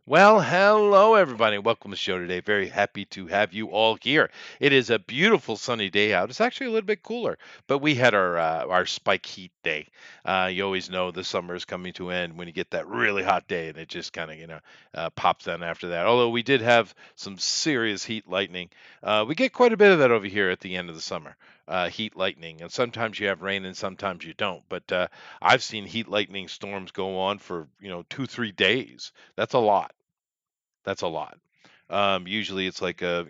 Well, hello everybody. Welcome to the show today. Very happy to have you all here. It is a beautiful sunny day out. It's actually a little bit cooler, but we had our spike heat day. You always know the summer is coming to an end when you get that really hot day, and it just kind of pops down after that. Although we did have some serious heat lightning, we get quite a bit of that over here at the end of the summer. Heat lightning, and sometimes you have rain and sometimes you don't. But I've seen heat lightning storms go on for 2 3 days. That's a lot. That's a lot. Usually it's like an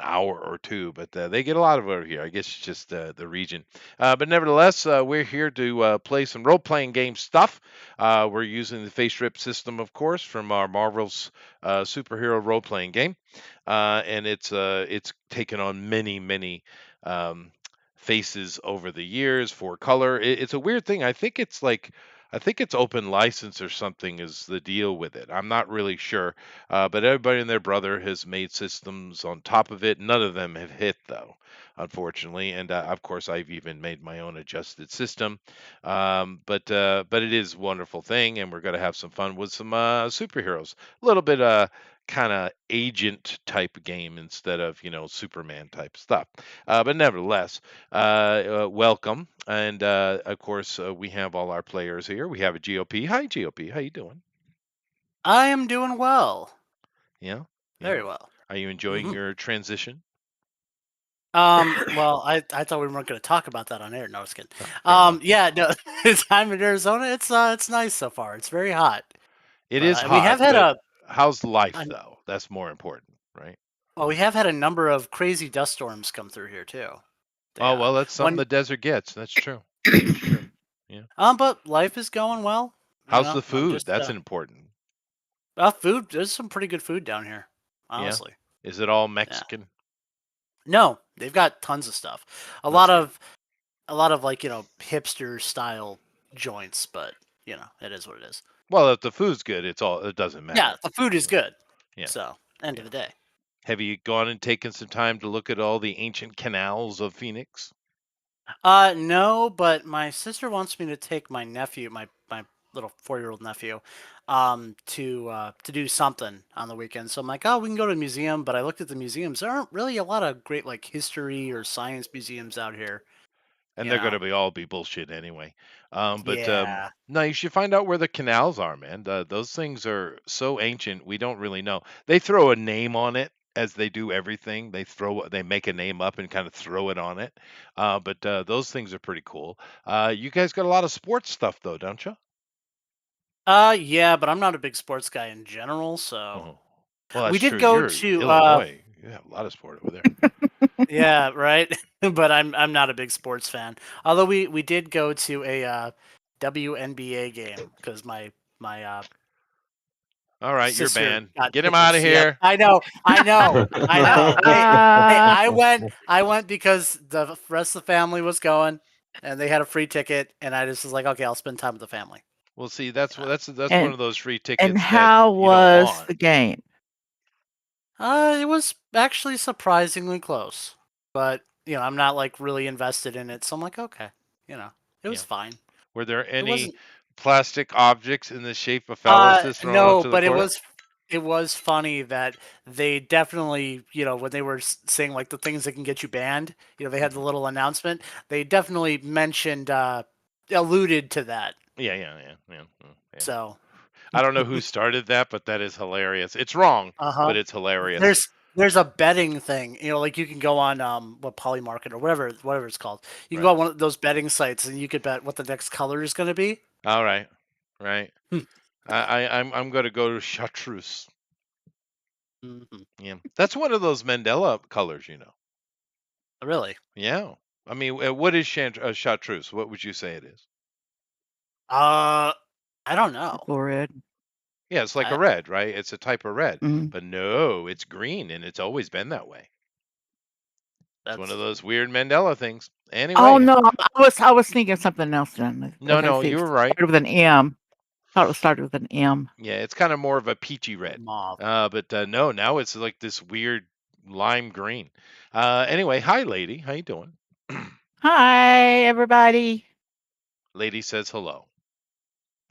hour or two, but they get a lot of it over here. I guess it's just the region. But nevertheless, we're here to play some role-playing game stuff. We're using the face rip system, of course, from our Marvel's superhero role-playing game, and it's taken on many um, faces over the years for color. It's a weird thing. I think it's open license or something is the deal with it. I'm not really sure, but everybody and their brother has made systems on top of it. None of them have hit though, unfortunately. And of course, I've even made my own adjusted system. But it is a wonderful thing, and we're going to have some fun with some superheroes. A little bit kind of agent type game instead of Superman type stuff. But nevertheless, welcome, and of course we have all our players here. We have a GOP. Hi, GOP. How you doing? I am doing well. Yeah, yeah. Very well. Are you enjoying hmm your transition? Well, I thought we weren't going to talk about that on air. No, I was kidding. Fair enough. Yeah, no, time in Arizona, it's nice so far. It's very hot, It but is we hot, have had but a, how's life a though? That's more important, right? well, we have had a number of crazy dust storms come through here too. Oh Yeah, well, that's something one, the desert gets. That's true. That's true. Yeah. but life is going well. How's the I'm food? just That's important. food. There's some pretty good food down here, Yeah. honestly. Is it all Yeah. Mexican? No, they've got tons of stuff. A That's lot good. of a lot of like hipster style joints, but it is what it is. Well, if the food's good, it doesn't Yeah, matter. the food is good. Yeah. So, end of Yeah. the day. Have you gone and taken some time to look at all the ancient canals of Phoenix? No, but my sister wants me to take my nephew, my little 4-year-old nephew, to do something on the weekend. So I'm like, oh, we can go to the museum. But I looked at the museums. There aren't really a lot of great like history or science museums out here. And You they're know? gonna be all be bullshit anyway. But Yeah. no, you should find out where the canals are, man. Those things are so ancient, we don't really know. They throw a name on it as they do everything. They make a name up and kind of throw it on it. But those things are pretty cool. You guys got a lot of sports stuff though, don't you? Yeah, but I'm not a big sports guy in general. So Oh, well, we that's did true. go You're to Illinois. You have a lot of sport over there. Yeah, right. But I'm not a big sports fan. Although we did go to a WNBA game because my All right, you're sister banned. got Get him out of tickets. Yep, here. I know. Hey, I went because the rest of the family was going, and they had a free ticket, and I just was like, okay, I'll spend time with the family. Well, see, Yeah. that's one And of those free and tickets that how you don't was want. the game? It was actually surprisingly close, but I'm not like really invested in it, so I'm like, okay, it was Yeah. fine. Were there It any wasn't. plastic objects in the shape of phalluses thrown No, onto the but it court? was funny that they definitely, when they were saying like the things that can get you banned, they had the Mhm. little announcement. They definitely mentioned, alluded to that. Yeah. So, I don't know who started that, but that is hilarious. It's wrong, uh-huh. but it's hilarious. There's a betting thing, like you can go on what Polymarket or whatever it's called. You can go Right. on one of those betting sites and you could bet what the next color is going to be. All right. Right. Hmm. I'm going to go to chartreuse. Mhm. Yeah. That's one of those Mandela colors. Really? Yeah. I mean, what is chartreuse? What would you say it is? Uh, I don't know. Purple red. Yeah, it's like a I red, right? It's a type of red. Mm. But no, it's green and it's always been that way. It's one of that's those weird Mandela things. Oh Anyway, no, I was thinking something else then. no, Okay, no, see, you it were right. started with an M. Thought it started with an M. Yeah, it's kind of more of a peachy red. mauve. But no, now it's like this weird lime green. Anyway, hi, lady. How you doing? Hi, everybody. Lady says hello.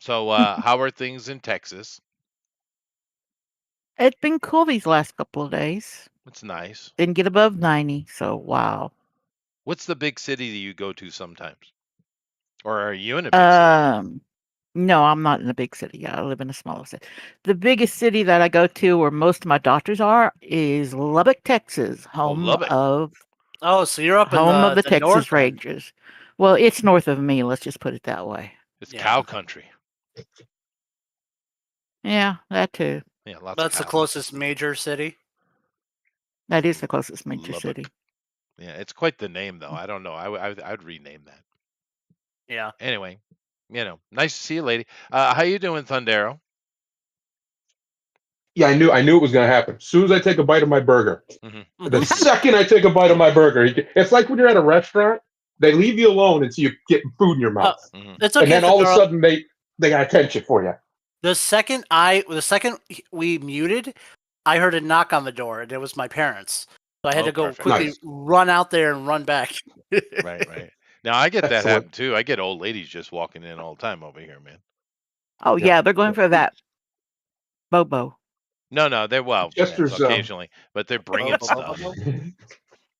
So, how are things in Texas? It's been cool these last couple of days. It's nice. Didn't get above 90, so wow. What's the big city that you go to sometimes? Or are you in a big city? No, I'm not in a big city. I live in a smaller city. The biggest city that I go to where most of my doctors are is Lubbock, Texas, Lubbock. Oh, so you're up in home of the the north Texas end. Rangers. Well, it's north of me, let's just put it that way. It's Yeah. cow country. Yeah, that too. Yeah, lots That's of the cows. closest major city. That is the closest major Lubbock. city. Yeah, it's quite the name though. I don't know. I'd rename that. Yeah. Anyway, nice to see you, lady. How you doing, Thundero? Yeah, I knew it was going to happen. As soon as I take a bite of my burger, Mm-hmm. the second I take a bite of my burger, it's like when you're at a restaurant, they leave you alone until you get food in your mouth, Mm-hmm. It's and okay. then all of a Fedora. sudden they got attention for you. The second we muted, I heard a knock on the door, and it was my parents. So I had Oh, to go perfect. quickly Nice. run out there and run back. Right. Now I get that Excellent. happen too. I get old ladies just walking in all the time over here, man. Oh, Yeah. yeah, they're going for that Bobo. No, they're Chester's occasionally, but they're bringing stuff.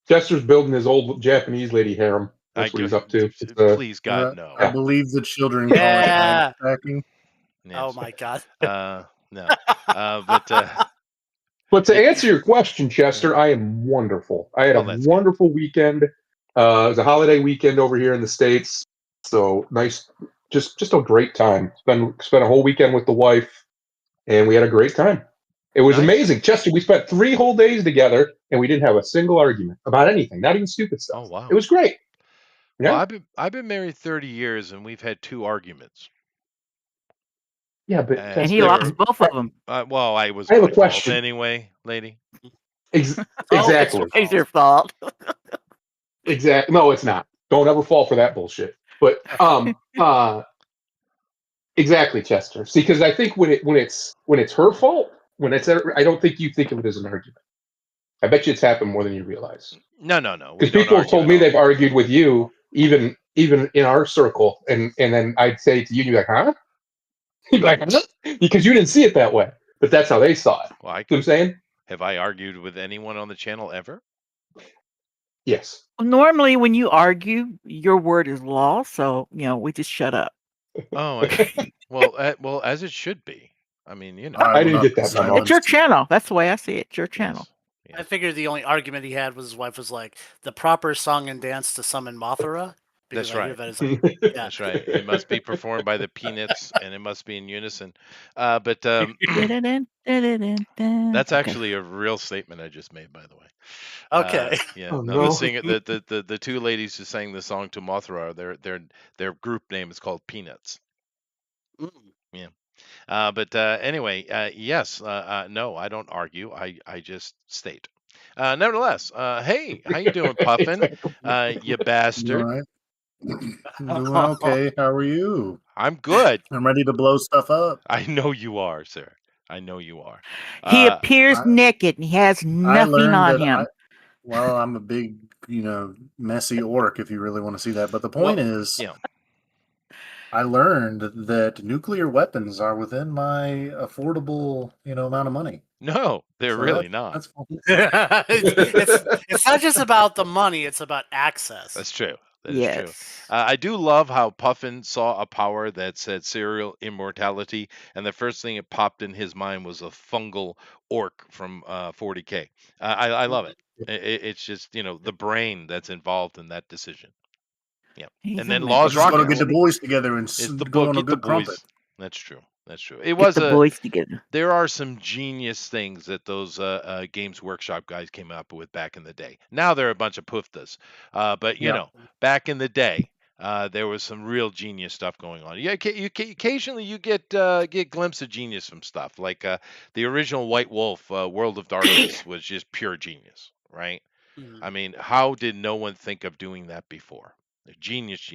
Chester's building his old Japanese lady harem. That's what he's up to. Please God, no. I believe the children call it Yeah. bag stacking. Yes. Oh my god. No. But But to answer your question, Chester, I am wonderful. I had a that's wonderful weekend. It was a holiday weekend over here in the States. So nice, just a great time. Spent a whole weekend with the wife, and we had a great time. It was Nice. amazing. Chester, we spent 3 whole days together, and we didn't have a single argument about anything, not even stupid stuff. Oh wow. It was great. Yeah. Well, I've been married 30 years and we've had 2 arguments. Yeah, but And And he they lost were- both of them. well, I was I have a my fault question. anyway, lady. Exactly. It's your fault. Exactly. No, it's not. Don't ever fall for that bullshit. But exactly, Chester. See, because I think when it's her fault, I don't think you think of it as an argument. I bet you it's happened more than you realize. No. Because people have told me they've argued with you, even in our circle, and then I'd say to you, you're like, huh? You'd be like, huh? Because you didn't see it that way, but that's how they saw it. Well, You know what I'm saying? Have I argued with anyone on the channel ever? Yes. Normally, when you argue, your word is law, so we just shut up. Oh, well, as it should be. I mean, I didn't get that memo. It's your channel. That's the way I see it. It's your channel. Yes. I figured the only argument he had was his wife was like the proper song and dance to summon Mothra. That's I hear right. that is like, yeah. That's right. It must be performed by the Peanuts, and it must be in unison. But that's That's actually a real statement I just made, by the way. Okay. Yeah. Oh, no, no. the singer, the 2 ladies who sang the song to Mothra, their group name is called Peanuts. Mm. But anyway, yes. No, I don't argue. I just state. Nevertheless, hey, how you doing, Puffin? You bastard. All right. I'm doing okay. How are you? I'm good. I'm ready to blow stuff up. I know you are, sir. I know you are. He appears I- naked and he has I nothing learned on that him. well, I'm a big, messy orc if you really want to see that. But the point is, I learned that nuclear weapons are within my affordable, amount of money. No, they're So really not. That's cool. it's not just about the money; it's about access. That's true. That is true. Yes. I do love how Puffin saw a power that said serial immortality, and the first thing that popped in his mind was a fungal orc from 40K. I love it. It's just the brain that's involved in that decision. Yeah, He's and then a Laws Just got to Rockets. get the boys together and It's the go book. on a Get the good crumpet. boys. That's true. That's true. It Get was the boys together. There are some genius things that those Games Workshop guys came up with back in the day. Now they're a bunch of pooftas. But Yeah. back in the day, there was some real genius stuff going on. Yeah, occasionally you get glimpse of genius from stuff like the original White Wolf, World of Darkness was just pure genius, right? I mean, how did no one think of doing that before? Genius.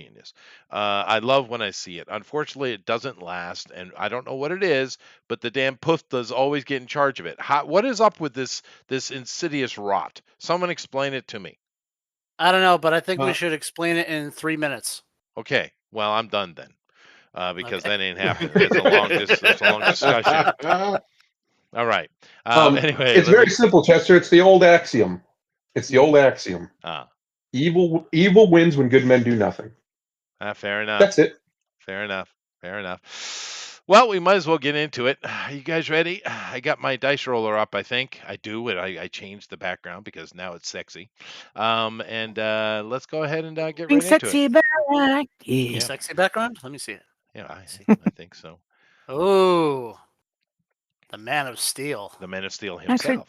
I love when I see it. Unfortunately, it doesn't last, and I don't know what it is, but the damn poof does always get in charge of it. What is up with this insidious rot? Someone explain it to me. I don't know, but I think we should explain it in 3 minutes. Okay, well, I'm done then, because that ain't happening. That's a long discussion. All right. Anyway, It's very simple, Chester. It's the old axiom. It's the old axiom. Evil wins when good men do nothing. Fair enough. That's it. Fair enough. Fair enough. Well, we might as well get into it. Are you guys ready? I got my dice roller up, I think. I do, and I changed the background because now it's sexy. And let's go ahead and get Bring right into it. sexy back. Yeah. Sexy background? Let me see it. Yeah, I think so. Oh, the Man of Steel. The Man of Steel himself.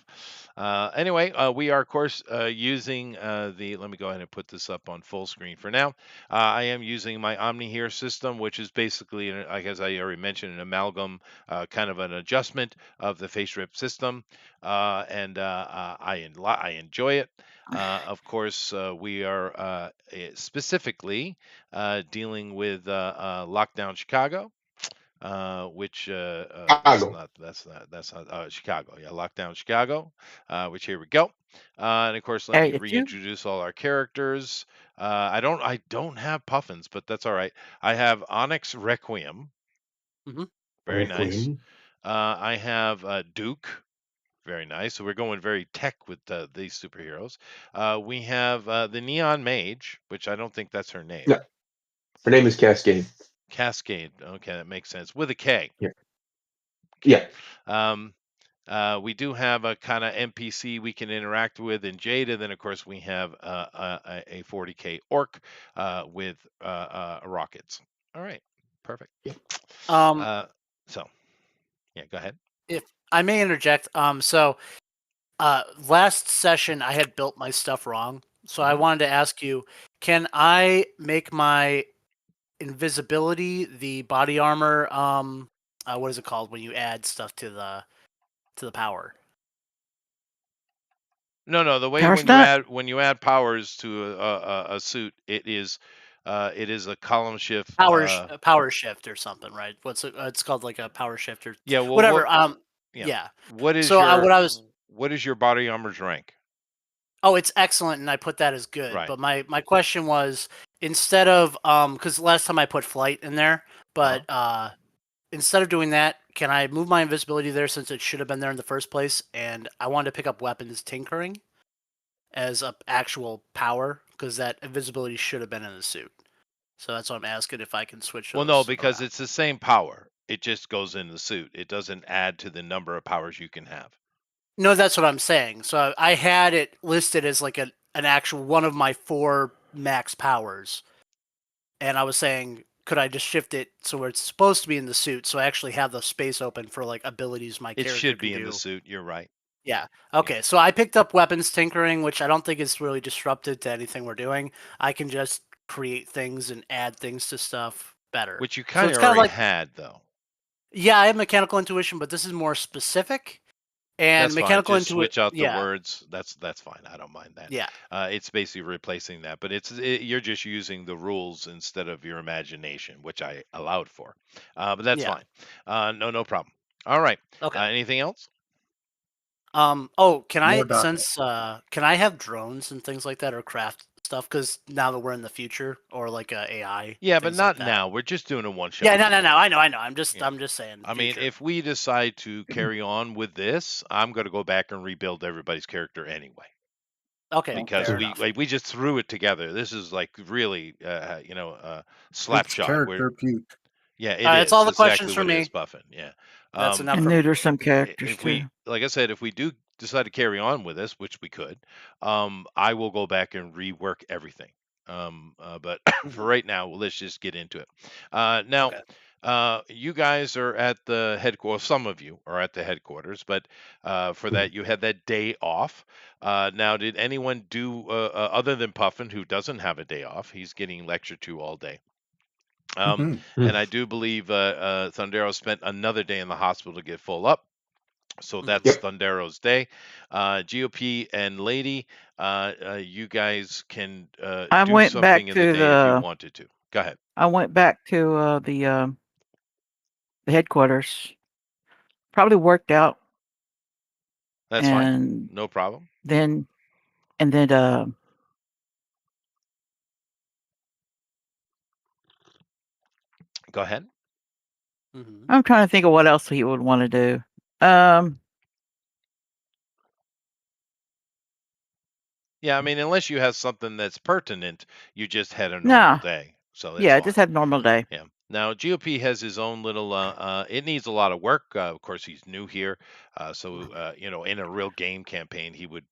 Anyway, we are, of course, using the. Let me go ahead and put this up on full screen for now. I am using my Omni here system, which is basically, as I already mentioned, an amalgam, kind of an adjustment of the face rip system, and I enjoy it. Of course, we are specifically dealing with Lockdown Chicago. Which Chicago. that's not Chicago. Yeah, Lockdown Chicago. Which here we go. And of course, let me Area 2. reintroduce all our characters. I don't have Puffins, but that's all right. I have Onyx Requiem. Very nice. I have Duke. Very nice. So we're going very tech with these superheroes. We have the Neon Mage, which I don't think that's her name. No. Her name is Cascade. Cascade. Okay, that makes sense. With a K. Yeah. Okay. Yeah. We do have a kind of NPC we can interact with in Jada. Then, of course, we have a 40K orc with rockets. All right. Perfect. So, yeah, go ahead. If I may interject, so last session I had built my stuff wrong. So I wanted to ask you, can I make my invisibility the body armor? What is it called when you add stuff to the power? No. The way Power when you add powers to a suit, it is a column shift. Power shift or something, right? It's called like a power shift or Yeah. Well, whatever. yeah. What is So what is your body armor's rank? Oh, it's excellent, and I put that as good. Right. But my question was, instead of because last time I put flight in there, but instead of doing that, can I move my invisibility there since it should have been there in the first place? And I wanted to pick up weapons tinkering as a actual power because that invisibility should have been in the suit. So that's what I'm asking if I can switch those. Well, no, because it's the same power. It just goes in the suit. It doesn't add to the number of powers you can have. No, that's what I'm saying. So I had it listed as like an actual one of my 4 max powers. And I was saying, could I just shift it so where it's supposed to be in the suit, so I actually have the space open for like abilities my character It should can be in do. the suit. You're right. Yeah. Okay. So I picked up weapons tinkering, which I don't think is really disruptive to anything we're doing. I can just create things and add things to stuff better. Which you So kind it's of kind of already like had, though. yeah, I have mechanical intuition, but this is more specific. And That's fine. mechanical Just intuition. switch out the Yeah. words. That's fine. I don't mind that. Yeah. It's basically replacing that, but you're just using the rules instead of your imagination, which I allowed for. But that's Yeah. fine. No problem. All right. Okay. Anything else? Oh, can I More document. can I have drones and things like that or craft stuff? Because now that we're in the future, or like AI. Yeah, but things not like that. now. We're just doing a one shot. Yeah, no. I know. I'm just saying. I mean, if we decide to carry on with this, I'm going to go back and rebuild everybody's character anyway. Okay, Because fair enough. we just threw it together. This is like really, slap It's shot. character puke. Yeah, it is. That's all the exactly questions for what it me. is, Buffin. Yeah. That's enough. And there's some characters If too. we, like I said, if we do decide to carry on with this, which we could, I will go back and rework everything. But for right now, let's just get into it. Now, you guys are at the headquarters. Some of you are at the headquarters, but for that, you had that day off. Now, did anyone do other than Puffin, who doesn't have a day off? He's getting lectured to all day. And I do believe Thundero spent another day in the hospital to get full up. So that's Thundero's day. GOP and Lady, you guys can I do went something back in the to day if you wanted to. Go ahead. I went back to the headquarters. Probably worked out. That's fine. No problem. Then Go ahead. I'm trying to think of what else he would want to do. Yeah, I mean, unless you have something that's pertinent, you just had a normal No. day, so it's Yeah, fine. just had a normal day. Yeah. Now GOP has his own little. It needs a lot of work. Of course, he's new here, so in a real game campaign, it would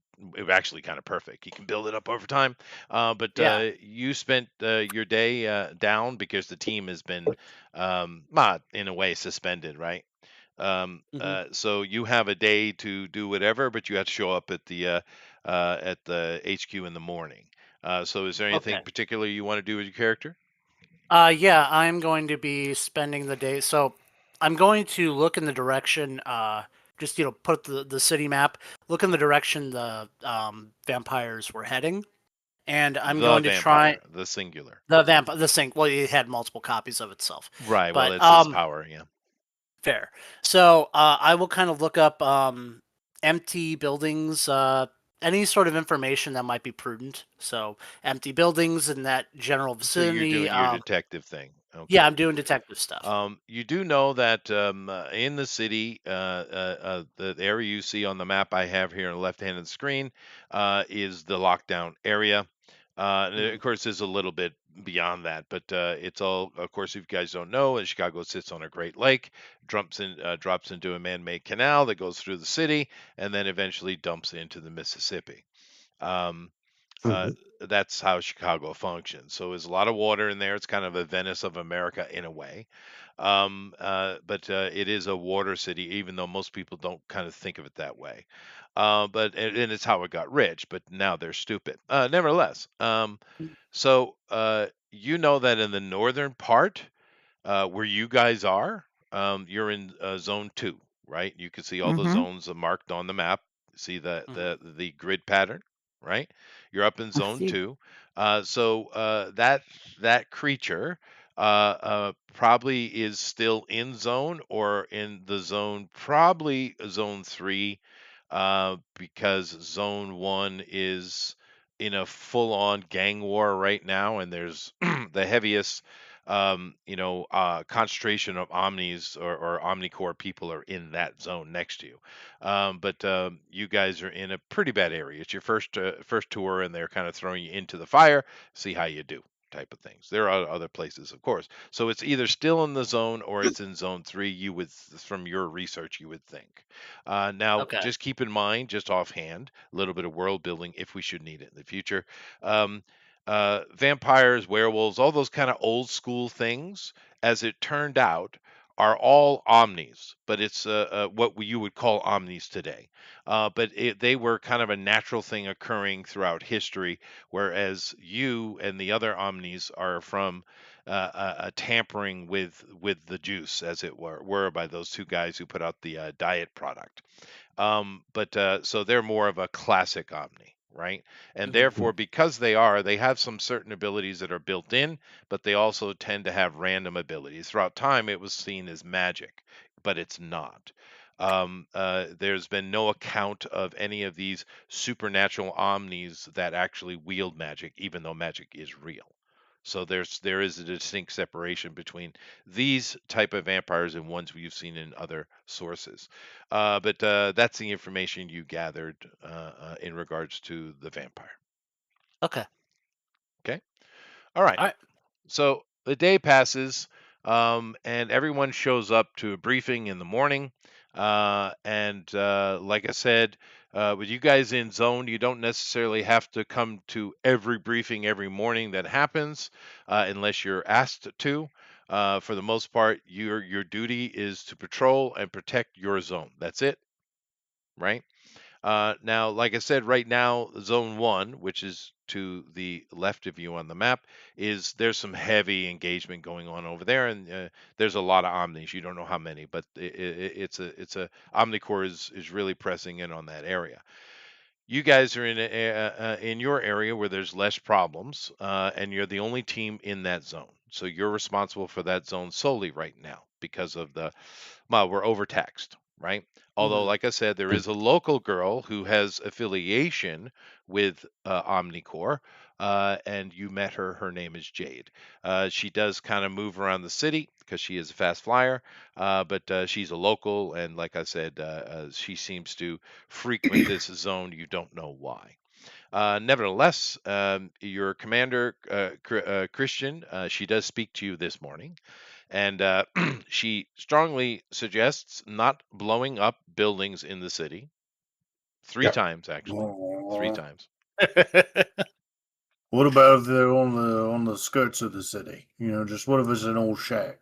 actually kind of perfect. He can build it up over time. But Yeah. you spent your day down because the team has been, in a way, suspended, right? Hmm. So you have a day to do whatever, but you have to show up at the HQ in the morning. So is there anything Okay. particular you want to do with your character? Yeah, I'm going to be spending the day. So I'm going to look in the direction. Just put the city map. Look in the direction the vampires were heading, and I'm The going to try vampire, the singular. the sync. Well, it had multiple copies of itself, Right. Well, but it's his power. Yeah. fair. So I will kind of look up empty buildings, any sort of information that might be prudent. So empty buildings in that general So you're vicinity. doing your detective thing. Yeah, Okay. I'm doing detective stuff. You do know that in the city, the area you see on the map I have here on the left hand of the screen is the lockdown area. And Mhm. of course, there's a little bit beyond that, but it's all, of course, if you guys don't know, Chicago sits on a Great Lake, drops into a man-made canal that goes through the city, and then eventually dumps into the Mississippi. Um, uh, Mhm. that's how Chicago functions. So there's a lot of water in there. It's kind of a Venice of America in a way. But it is a water city, even though most people don't kind of think of it that way. And it's how it got rich, but now they're stupid. Nevertheless, you know that in the northern part, where you guys are, you're in zone two, right? You can see all the Mhm. zones marked on the map. See Mhm. the grid pattern, right? You're up in I zone see. two. That creature probably is still in zone or in the zone, probably zone three, because zone one is in a full-on gang war right now, and there's the heaviest concentration of omnis or omnicore people are in that zone next to you. But you guys are in a pretty bad area. It's your first tour, and they're kind of throwing you into the fire, see how you do, type of things. There are other places, of course. So it's either still in the zone or it's in zone three. From your research, you would think. Now, Okay. just keep in mind, just offhand, a little bit of world building if we should need it in the future. Um, Vampires, werewolves, all those kind of old school things, as it turned out, are all omnis, but it's what you would call omnis today. They were kind of a natural thing occurring throughout history, whereas you and the other omnis are from tampering with the juice, as it were by those two guys who put out the diet product. But So they're more of a classic Omni, right? And Hmm. therefore, because they have some certain abilities that are built in, but they also tend to have random abilities. Throughout time, it was seen as magic, but it's not. There's been no account of any of these supernatural omnis that actually wield magic, even though magic is real. So there is a distinct separation between these type of vampires and ones we've seen in other sources. But That's the information you gathered in regards to the vampire. Okay. Okay. All right. All right. So the day passes, and everyone shows up to a briefing in the morning. Like I said, with you guys in zone, you don't necessarily have to come to every briefing every morning that happens, unless you're asked to. For the most part, your duty is to patrol and protect your zone. That's it, right? Now, like I said, right now, zone one, which is to the left of you on the map, there's some heavy engagement going on over there, and there's a lot of omnis. You don't know how many, but it's a Omnicore is really pressing in on that area. You guys are in your area where there's less problems, and you're the only team in that zone. So you're responsible for that zone solely right now because of we're overtaxed, right? Although, Hmm. like I said, there is a local girl who has affiliation with Omnicore, and you met her. Her name is Jade. She does kind of move around the city because she is a fast flyer, but she's a local, and like I said, she seems to frequent this zone. You don't know why. Nevertheless, your commander, Christian, she does speak to you this morning, and she strongly suggests not blowing up buildings in the city. Three Yep. times, actually. 3 times. What about if they're on the skirts of the city? Just what if it's an old shack?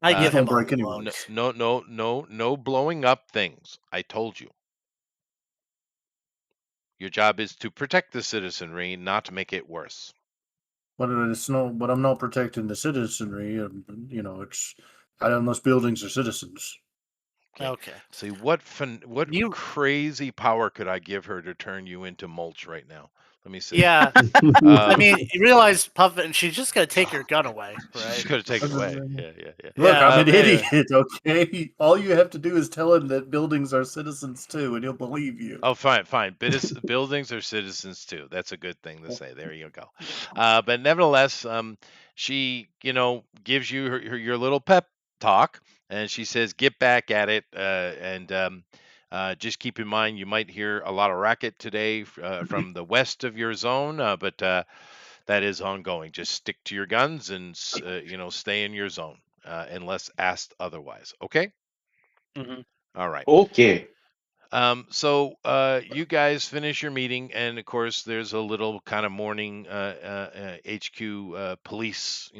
I Uh, give Don't him a break any look. rules. no blowing up things. I told you. Your job is to protect the citizenry, not to make it worse. But it's no. But I'm not protecting the citizenry. It's unless buildings are citizens. Okay. See, what You, crazy power could I give her to turn you into mulch right now? Let me see. yeah. I Um, mean, you realize Puffin, she's just gonna take your gun away, she's right? just gonna take it away. Look, Yeah. Yeah. I'm an Anyway. idiot. Okay, all you have to do is tell him that buildings are citizens too, and he'll believe you. Oh, fine. Buildings are citizens too. That's a good thing to say. There you go. But nevertheless, she, gives you your little pep talk, and she says, "Get back at it." And just keep in mind, you might hear a lot of racket today from the west of your zone, but that is ongoing. Just stick to your guns and stay in your zone unless asked otherwise. Okay. Mhm. All right. Okay. So you guys finish your meeting, and of course, there's a little kind of morning HQ police,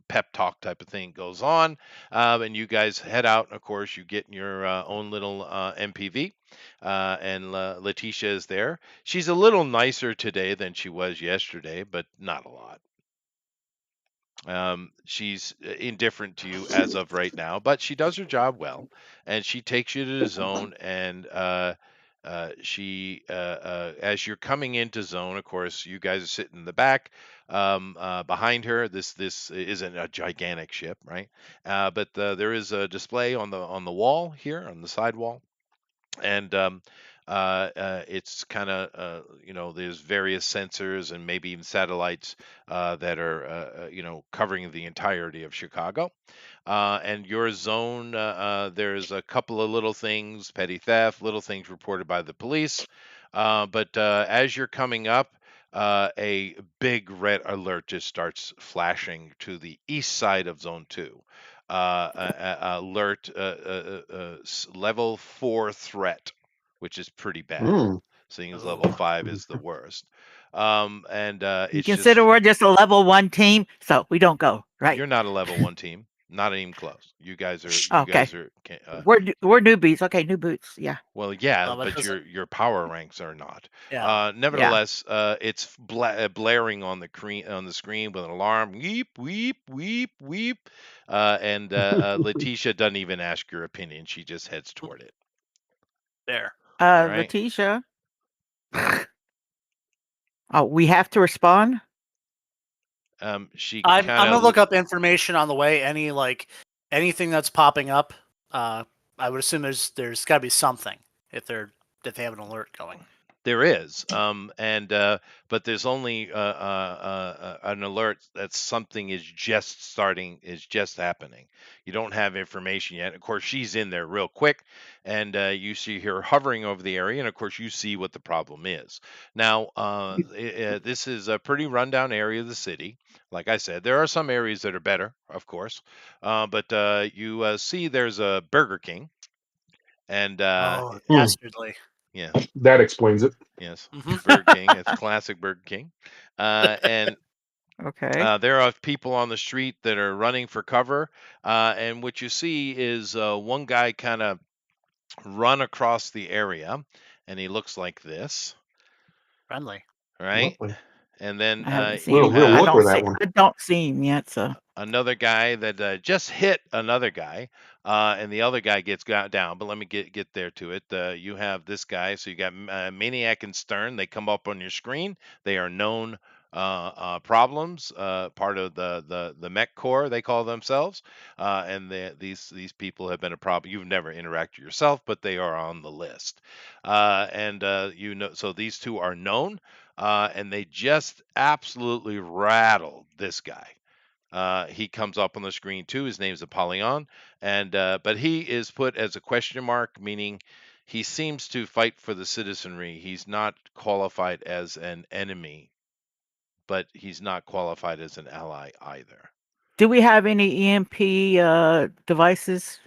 pep talk type of thing goes on, and you guys head out. And of course, you get in your own little MPV, and Letitia is there. She's a little nicer today than she was yesterday, but not a lot. She's indifferent to you as of right now, but she does her job well, and she takes you to the zone. And as you're coming into zone, of course, you guys are sitting in the back. Behind her, this isn't a gigantic ship, right? But there is a display on the wall here, on the side wall, and it's kind of there's various sensors and maybe even satellites that are covering the entirety of Chicago. And your zone, there's a couple of little things, petty theft, little things reported by the police. But as you're coming up, a big red alert just starts flashing to the east side of Zone 2. Alert level 4 threat, which is pretty bad, Mm. seeing as level Oh. 5 is the worst. And You it's just, consider we're just a level 1 team, so we don't go, right? you're not a level 1 team, not even close. You guys are, Okay. uh, We're newbies. Okay, new boots. Yeah. well, yeah, Well, that but doesn't. your power ranks are not. Yeah. Yeah. Nevertheless, it's blaring on the screen with an alarm. Weep, weep, weep, weep. And Letitia doesn't even ask your opinion. She just heads toward it. There. All right. Letitia. Oh, we have to respond? She I'm kind gonna of look up information on the way. Anything that's popping up. I would assume there's got to be something if they have an alert going. There is, and but there's only an alert that something is just happening. You don't have information yet. Of course, she's in there real quick, and you see her hovering over the area, and of course, you see what the problem is. Now, this is a pretty rundown area of the city. Like I said, there are some areas that are better, of course, but you see there's a Burger King, and Oh, Hmm. dastardly. yeah. That explains it. Yes, Hmm. Burger King. It's classic Burger King. And Okay. there are people on the street that are running for cover. And what you see is one guy kind of run across the area, and he looks like this, Friendly. right? Lovely. And then I haven't seen you We'll him. I have look don't for that see one. I don't see him yet, so another guy that just hit another guy, and the other guy gets got down. But let me get there to it. You have this guy, so you got Maniac and Stern. They come up on your screen. They are known problems, part of the Mech Corps they call themselves, and these people have been a problem. You've never interacted yourself, but they are on the list, and so these two are known, and they just absolutely rattled this guy. He comes up on the screen too. His name is Apollyon, and but he is put as a question mark, meaning he seems to fight for the citizenry. He's not qualified as an enemy, but he's not qualified as an ally either. Do we have any EMP devices?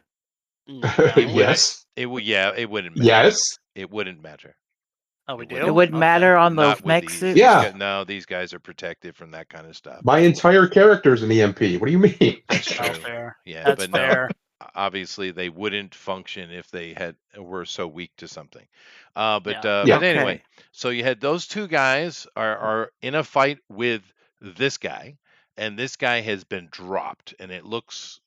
He No. wouldn't. Yes. It would. Yeah, it wouldn't matter. Yes. It wouldn't matter. Oh, we It do. It wouldn't wouldn't matter. Okay. matter on Not those with mech these. suits. Yeah. No, these guys are protected from that kind of stuff. My entire character's an EMP. What do you mean? That's Oh, true. fair. Yeah, That's but no, fair. obviously they wouldn't function if they were so weak to something. Yeah. Yeah. But anyway, Okay. so you had those two guys are in a fight with this guy, and this guy has been dropped, and it looks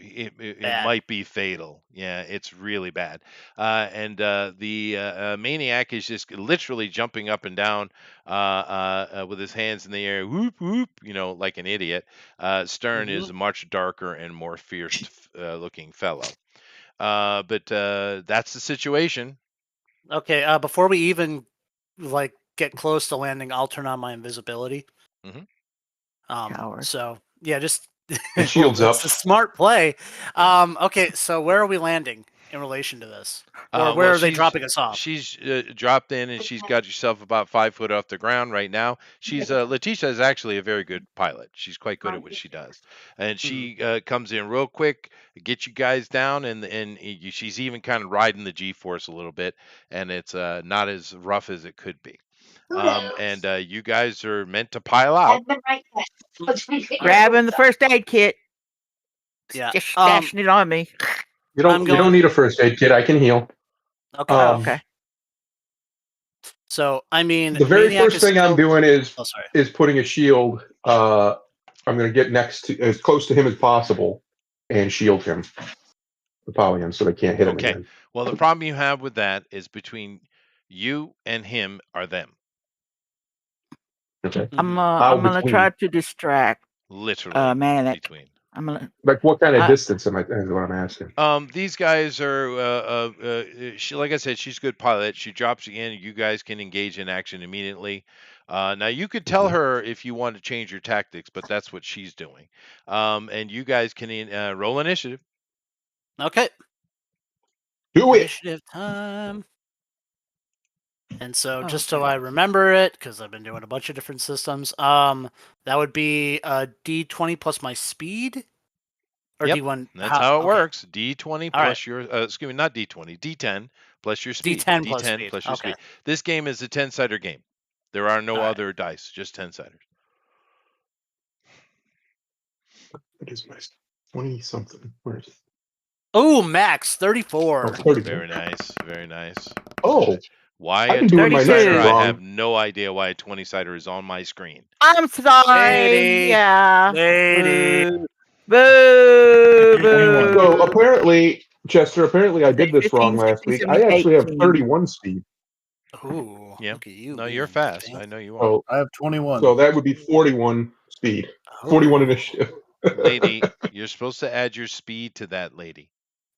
it Bad. might be fatal. Yeah, it's really bad. And the maniac is just literally jumping up and down with his hands in the air, whoop whoop, like an idiot. Stern Hmm. is a much darker and more fierce looking fellow. But that's the situation. Okay. Before we even like get close to landing, I'll turn on my invisibility. Mhm. Coward. So yeah, just The shield's up. that's a smart play. Yeah. Okay, so where are we landing in relation to this, or Well, where are they dropping us off? she's dropped in, and she's got yourself about 5 foot off the ground right now. She's Letitia is actually a very good pilot. She's quite good at what she does, and Mhm. she comes in real quick, get you guys down, and she's even kind of riding the G-force a little bit, and it's not as rough as it could be. And you guys are meant to pile out. Grabbing the first aid kit. Yeah. Just stashing it on me. You I'm don't going. need a first aid kit. I can heal. Okay. Oh, okay. So I mean, The very Maniac first is thing I'm still. doing is Oh, sorry. putting a shield. I'm going to get next to as close to him as possible and shield him, Apollyon, so they can't hit him Okay. again. Well, the problem you have with that is between you and him are them. Okay. I'm How gonna between? try to distract Literally Manic. between. I'm gonna. Like what kind of I, distance am I? Is what I'm asking. These guys are, she, like I said, she's a good pilot. She drops you in. You guys can engage in action immediately. Now you could tell her if you want to change your tactics, but that's what she's doing. And you guys can roll initiative. Okay. Do it. Initiative time. And so, Oh, just so I remember it, because I've been doing a bunch of different systems, that would be a D20 plus my speed, or Yep, D1. that's how it Okay. works. D20 All right. plus your, excuse me, not D20, D10 plus your speed. D10 plus D10 speed. plus your Okay. speed. This game is a 10-sider game. There are no All right. other dice, just 10-siders. It is my 20 something. Where is it? Oh, max 34. Oh, 30. Very nice, very nice. Oh, Why I've a been doing my 20-sider? next I wrong. have no idea why a 20-sider is on my screen. I'm sorry. Lady. Yeah. Lady. Boo. Boo. So apparently, Chester, I did this 15, wrong last 16, week. 17, I actually have 18. 31 speed. Ooh, Yeah. look at you. No, you're being fast. fancy. I know you are. So, I have 21. so that would be 41 speed. 41 Oh. initiative. Lady, you're supposed to add your speed to that, lady.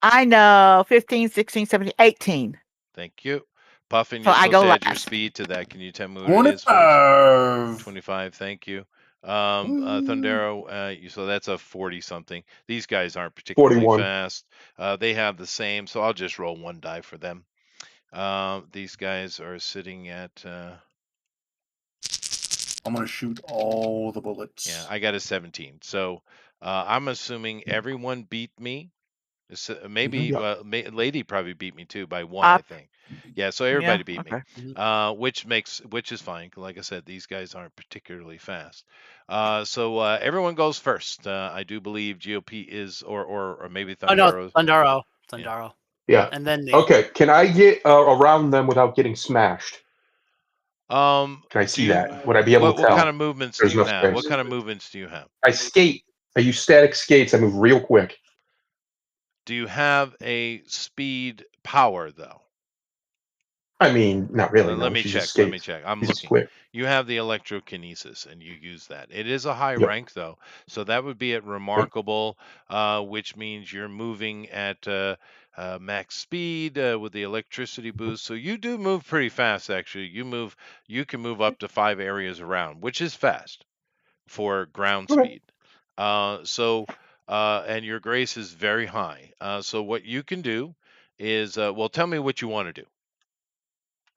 I know. 15, 16, 17, 18. Thank you. Puffin, So you're I supposed go to add your last. speed to that. Can you tell me what it is, please? 25. 25. Thank you. Thundero, so that's a 40 something. These guys aren't particularly 41. fast. They have the same, so I'll just roll one die for them. These guys are sitting at. I'm going to shoot all the bullets. Yeah, I got a 17. So I'm assuming everyone beat me. Maybe Yeah. Lady probably beat me too by one, I think. Yeah, so everybody beat okay. me, which is fine. Like I said, these guys aren't particularly fast. So everyone goes first. I do believe GOP is, or maybe Oh no, Thundero. Thundero. Yeah. And then Nate. Okay. Can I get around them without getting smashed? Can I see that? Would I be able to what tell? kind of movements There's do you no have? space. What kind of movements do you have? I skate. I use static skates. I move real quick. Do you have a speed power though? I mean, not really. Let No, me she check. just Let me skates. check. I'm She's just looking. quick. You have the electrokinesis, and you use that. It is a high Yep. rank, though, so that would be at remarkable, which means you're moving at max speed with the electricity boost. So you do move pretty fast, actually. You can move up to 5 areas around, which is fast for ground Okay. speed. And your grace is very high. So what you can do is well, tell me what you want to do.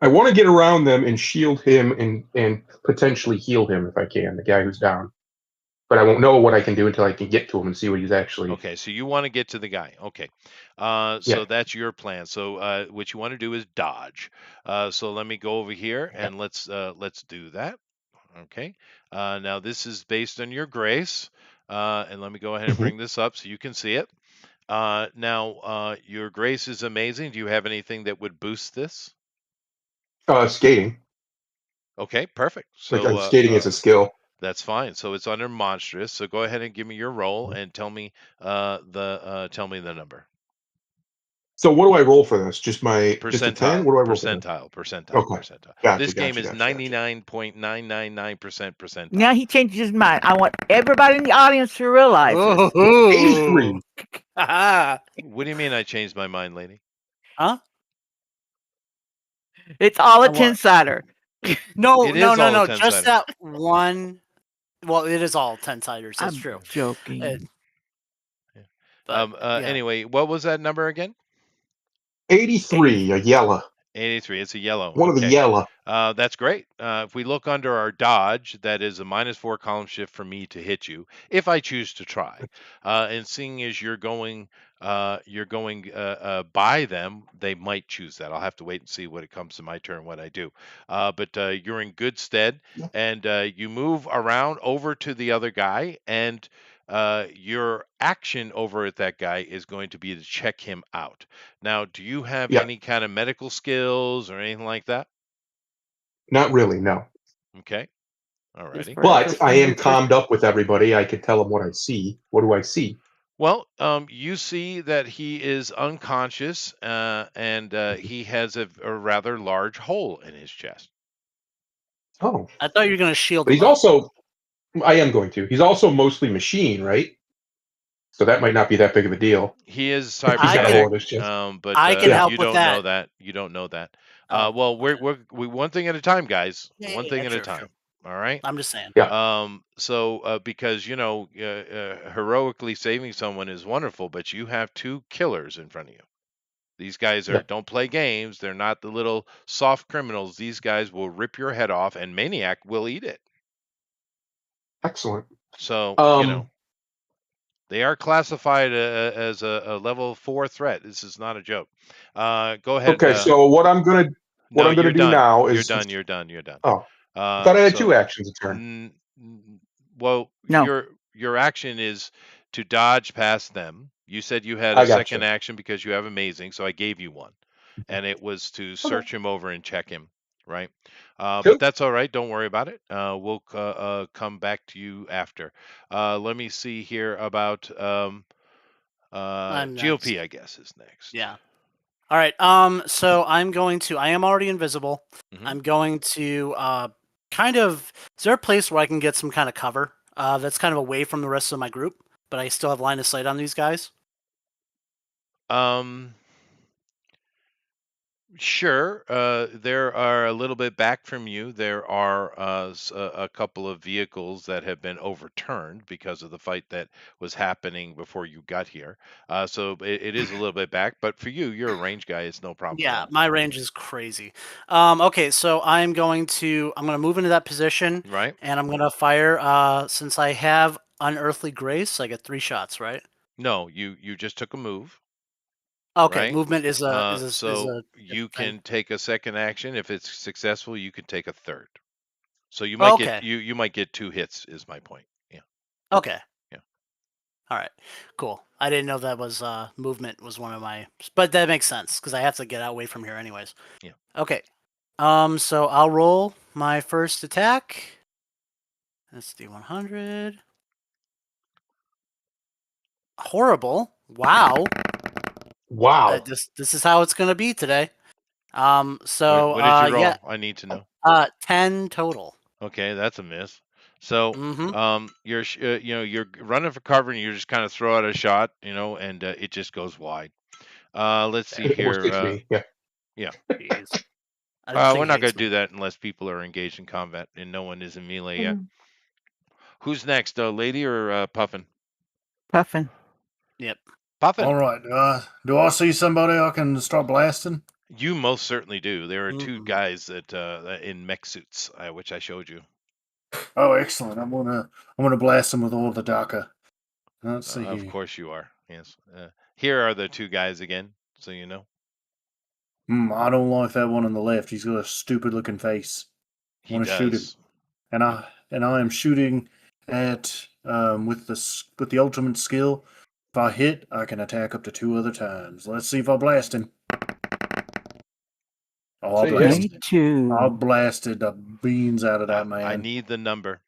I want to get around them and shield him and potentially heal him if I can, the guy who's down. But I won't know what I can do until I can get to him and see what he's actually. Okay, so you want to get to the guy. Okay, Yeah. so that's your plan. So what you want to do is dodge. So let me go over here Okay. and let's do that. Okay. Now this is based on your grace, and let me go ahead and Mhm. bring this up so you can see it. Now your grace is amazing. Do you have anything that would boost this? Skating. Okay, perfect. Like So skating is a skill. that's fine. So it's under monstrous. So go ahead and give me your roll and tell me the number. So what do I roll for this? Just a 10? Percentile, What do I roll for this? percentile. Okay. This Gotcha, game gotcha, is gotcha, gotcha. 99.999% percentile. Now he changed his mind. I want everybody in the audience to realize this. Ooh. 83. What do you mean I changed my mind, lady? Huh? It's all a On what? 10-sider. No, It no, is no, all a no. 10 Just sider. that one. Well, it is all 10-siders. That's I'm true. joking. But, yeah. Anyway, what was that number again? 83, a yellow. 83. It's a yellow. One of the Okay. yellow. That's great. If we look under our dodge, that is a -4 column shift for me to hit you if I choose to try. And seeing as you're going by them, they might choose that. I'll have to wait and see when it comes to my turn what I do. But you're in good stead, Yeah. and you move around over to the other guy, and your action over at that guy is going to be to check him out. Now, do you have Yeah. any kind of medical skills or anything like that? Not really, no. Okay. Just Alrighty. for But I am friendly calmed up with everybody. I can tell them what I see. What do I see? Well, you see that he is unconscious, and he has a rather large hole in his chest. Oh. I thought you were going to shield But him he's up. also, I am going to. He's also mostly machine, right? So that might not be that big of a deal. He is He's got a hole in cybernetic, his chest. but I can Yeah. help you with don't know that. that. You don't know that. Oh, Well, okay. we one thing at a time, guys. Yeah, One yeah, thing yeah, at a true, time. true. All right. I'm just saying. Yeah. So because heroically saving someone is wonderful, but you have two killers in front of you. These guys Yeah. don't play games. They're not the little soft criminals. These guys will rip your head off, and Maniac will eat it. Excellent. So Um, they are classified as a level 4 threat. This is not a joke. Go ahead. okay, so what I'm gonna No, do you're done. now You're is done. You're done. You're done. oh, I thought I had So 2 actions a turn. well, No. your action is to dodge past them. You said you had a I second gotcha. action because you have amazing, so I gave you one, and it was to Okay. search him over and check him, right? But Cool. that's all right. Don't worry about it. We'll come back to you after. Let me see here about I'm next. GOP. I guess is next. Yeah. All right. So I am already invisible. Mhm. I'm going to kind of. Is there a place where I can get some kind of cover? That's kind of away from the rest of my group, but I still have line of sight on these guys. Sure. There are a little bit back from you. There are a couple of vehicles that have been overturned because of the fight that was happening before you got here. So it is a little bit back, but for you, you're a range guy. It's no problem at Yeah, all. my range is crazy. Okay, so I'm going to move into that position, Right? and I'm gonna fire. Since I have unearthly grace, I get 3 shots, right? No, you just took a move, Okay, right? movement is a So you thing. can take a second action. If it's successful, you can take a third. So you might get Okay. you might get 2 hits. Is my point. Yeah. Okay. Yeah. All right. Cool. I didn't know that was movement was one of my, but that makes sense because I have to get away from here anyways. Yeah. Okay. So I'll roll my first attack. That's D100. Horrible. Wow. Wow. This is how it's gonna be today. So What did you roll? yeah. I need to know. 10 total. Okay, that's a miss. So, Mm-hmm. you're running for cover and you just kind of throw out a shot, and it just goes wide. Let's see It almost here. hits me. Yeah. Yeah. Jeez. This We're thing not going hates to me. do that unless people are engaged in combat and no one is in melee yet. Mm, Who's next, lady or Puffin? Puffin. Yep. Puffin. All right. Do I see somebody I can start blasting? You most certainly do. There are two Mm. guys that in mech suits, which I showed you. Oh, excellent. I'm gonna blast them with all the DACA. Let's see Of here. course you are. Yes. Here are the two guys again, so you know. I don't like that one on the left. He's got a stupid looking face. I He want to shoot him, does. and I am shooting at with the ultimate skill. If I hit, I can attack up to 2 other times. Let's see if I blast him. Oh, I Say hit him. blasted him. I 92. blasted the beans out of that I man. need the number.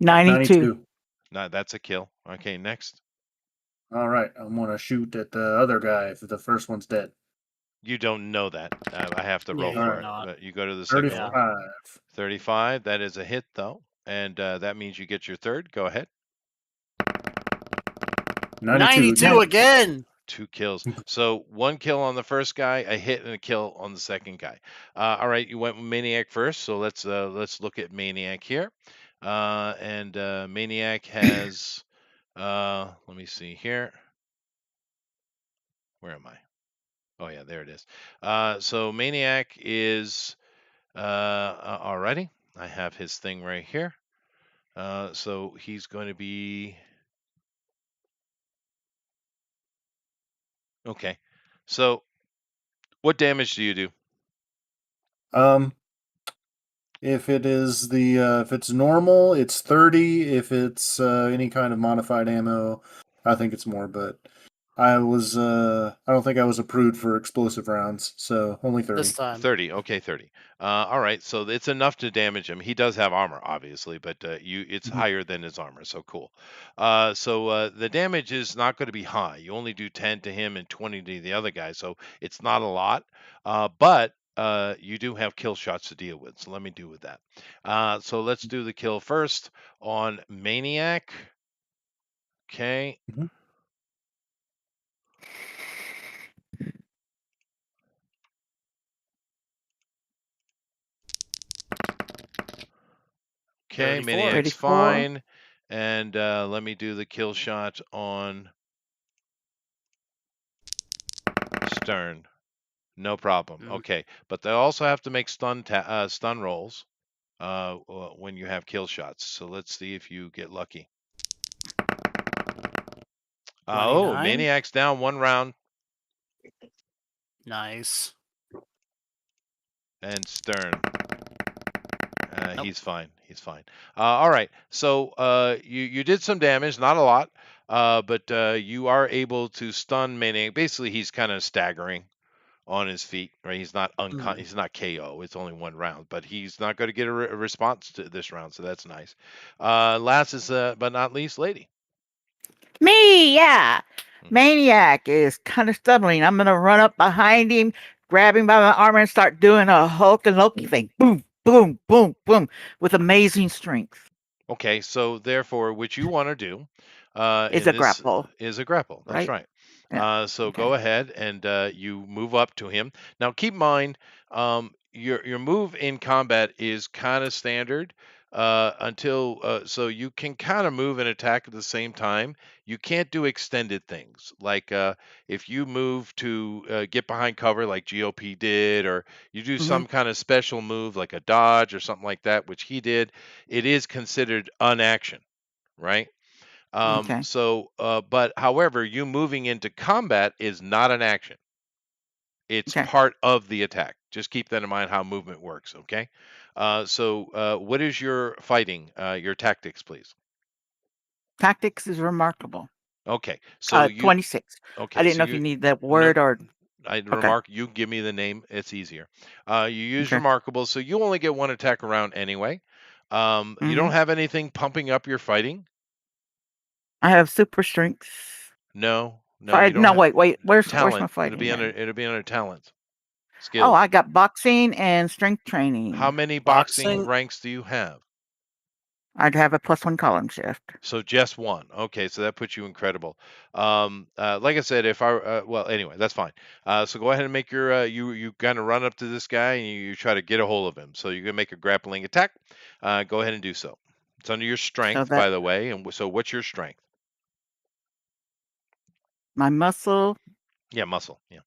92. 92. No, that's a kill. Okay, next. All right, I'm gonna shoot at the other guy if the first one's dead. You don't know that. I have to Yeah, roll you All for do right, it. not. But you go to the second Yeah. one. 35. 35. That is a hit, though. And that means you get your third. Go ahead. 92 92 again. again. 2 kills. So 1 kill on the first guy, a hit and a kill on the second guy. All right, you went with Maniac first, so let's look at Maniac here. And Maniac has let me see here. Where am I? Oh yeah, there it is. So Maniac is alrighty. I have his thing right here. So he's going to be okay. So what damage do you do? Um, if it's normal, it's 30. If it's any kind of modified ammo, I think it's more. But I don't think I was approved for explosive rounds, so only 30. This time. 30. Okay, 30. All right. So it's enough to damage him. He does have armor, obviously, but it's Mhm. higher than his armor. So cool. So the damage is not going to be high. You only do 10 to him and 20 to the other guy. So it's not a lot. But you do have kill shots to deal with. So let me do with that. So let's do the kill first on Maniac. Okay. Mhm. Okay. 34. Maniac's 34. fine. And let me do the kill shot on Stern. No problem. Mm. Okay, but they also have to make stun rolls when you have kill shots. So let's see if you get lucky. Oh, 29. Maniac's down 1 round, Nice. and Stern. Nope. He's fine. He's fine. All right. So you did some damage, not a lot, but you are able to stun Maniac. Basically, he's kind of staggering on his feet, right? He's not Mm. he's not KO. It's only 1 round, but he's not going to get a response to this round, so that's nice. Last is but not least, Lady. Me, yeah. Mhm. Maniac is kind of stumbling. I'm going to run up behind him, grab him by my arm, and start doing a Hulk and Loki thing. Boom, boom, boom, boom, with amazing strength. Okay, so therefore, what you want to do It's in a this grapple, is a grapple. That's right? right. Yeah. So Okay. go ahead and you move up to him. Now, keep in mind, your move in combat is kind of standard until so you can kind of move and attack at the same time. You can't do extended things like if you move to get behind cover like GOP did, or you do hmm some kind of special move like a dodge or something like that, which he did. It is considered unaction, right? Okay. But however, you moving into combat is not an action. It's Okay. part of the attack. Just keep that in mind how movement works, okay? What is your fighting, your tactics, please? Tactics is remarkable. Okay, so you, 26. I okay, didn't so know if you you, need that no, word or. I Okay. remark, you give me the name, it's easier. You use Okay. remarkable, so you only get 1 attack around anyway. You hmm don't have anything pumping up your fighting? I have super strength. No, you don't No, have. wait. Where's my Talent. fighting then? It'll be under talent. Oh, Skills. I got boxing and strength How training. many boxing Boxing. ranks do you have? I'd have a +1 column shift. So just 1. Okay, so that puts you incredible. Like I said, if I well, anyway, that's fine. So go ahead and make your you kind of run up to this guy and you try to get a hold of him. So you're gonna make a grappling attack. Go ahead and do so. It's under your So strength, that by the way. And so what's your strength? My muscle. Yeah, muscle. Yeah.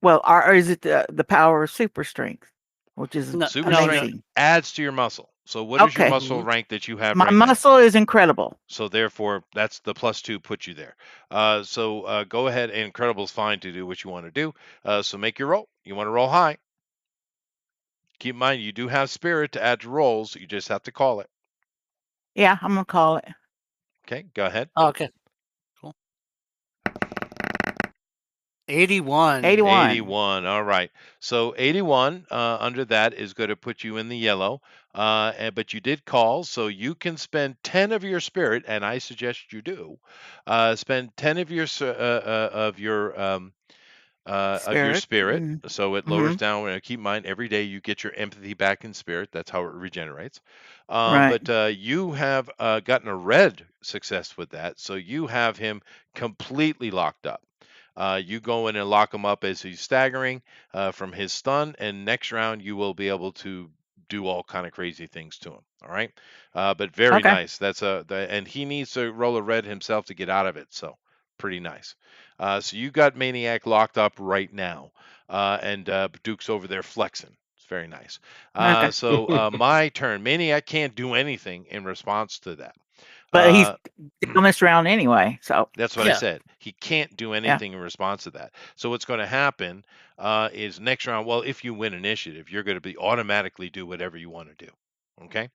Well, or is it the power of super strength, which is Super strength amazing? adds to your muscle. So what is your Okay. muscle rank that you have My right now? muscle is incredible. So therefore, that's the +2 puts you there. So go ahead. And incredible's fine to do what you want to do. So make your roll. You want to roll high. Keep in mind, you do have spirit to add to rolls. You just have to call it. Yeah, I'm gonna call it. Okay, go ahead. Oh, okay. Cool. 81. 81. 81. All right. So 81 under that is going to put you in the yellow. But you did call, so you can spend 10 of your spirit, and I suggest you do. Spend 10 of your spirit, Mm. so it lowers down. Keep in mind, every day you get your empathy back in spirit. That's how it regenerates. Right. But you have gotten a red success with that, so you have him completely locked up. You go in and lock him up as he's staggering from his stun, and next round you will be able to do all kind of crazy things to him. All right, but very Okay. nice. And he needs to roll a red himself to get out of it. So pretty nice. So you got Maniac locked up right now, and Duke's over there flexing. It's very nice. Okay. So my turn. Maniac can't do anything in response to that. But he's Uh, down this round anyway, so That's what I Yeah. said. He can't do anything in response to that. So what's going to happen is next round. Well, if you win initiative, you're going to be automatically do whatever you want to do. Okay.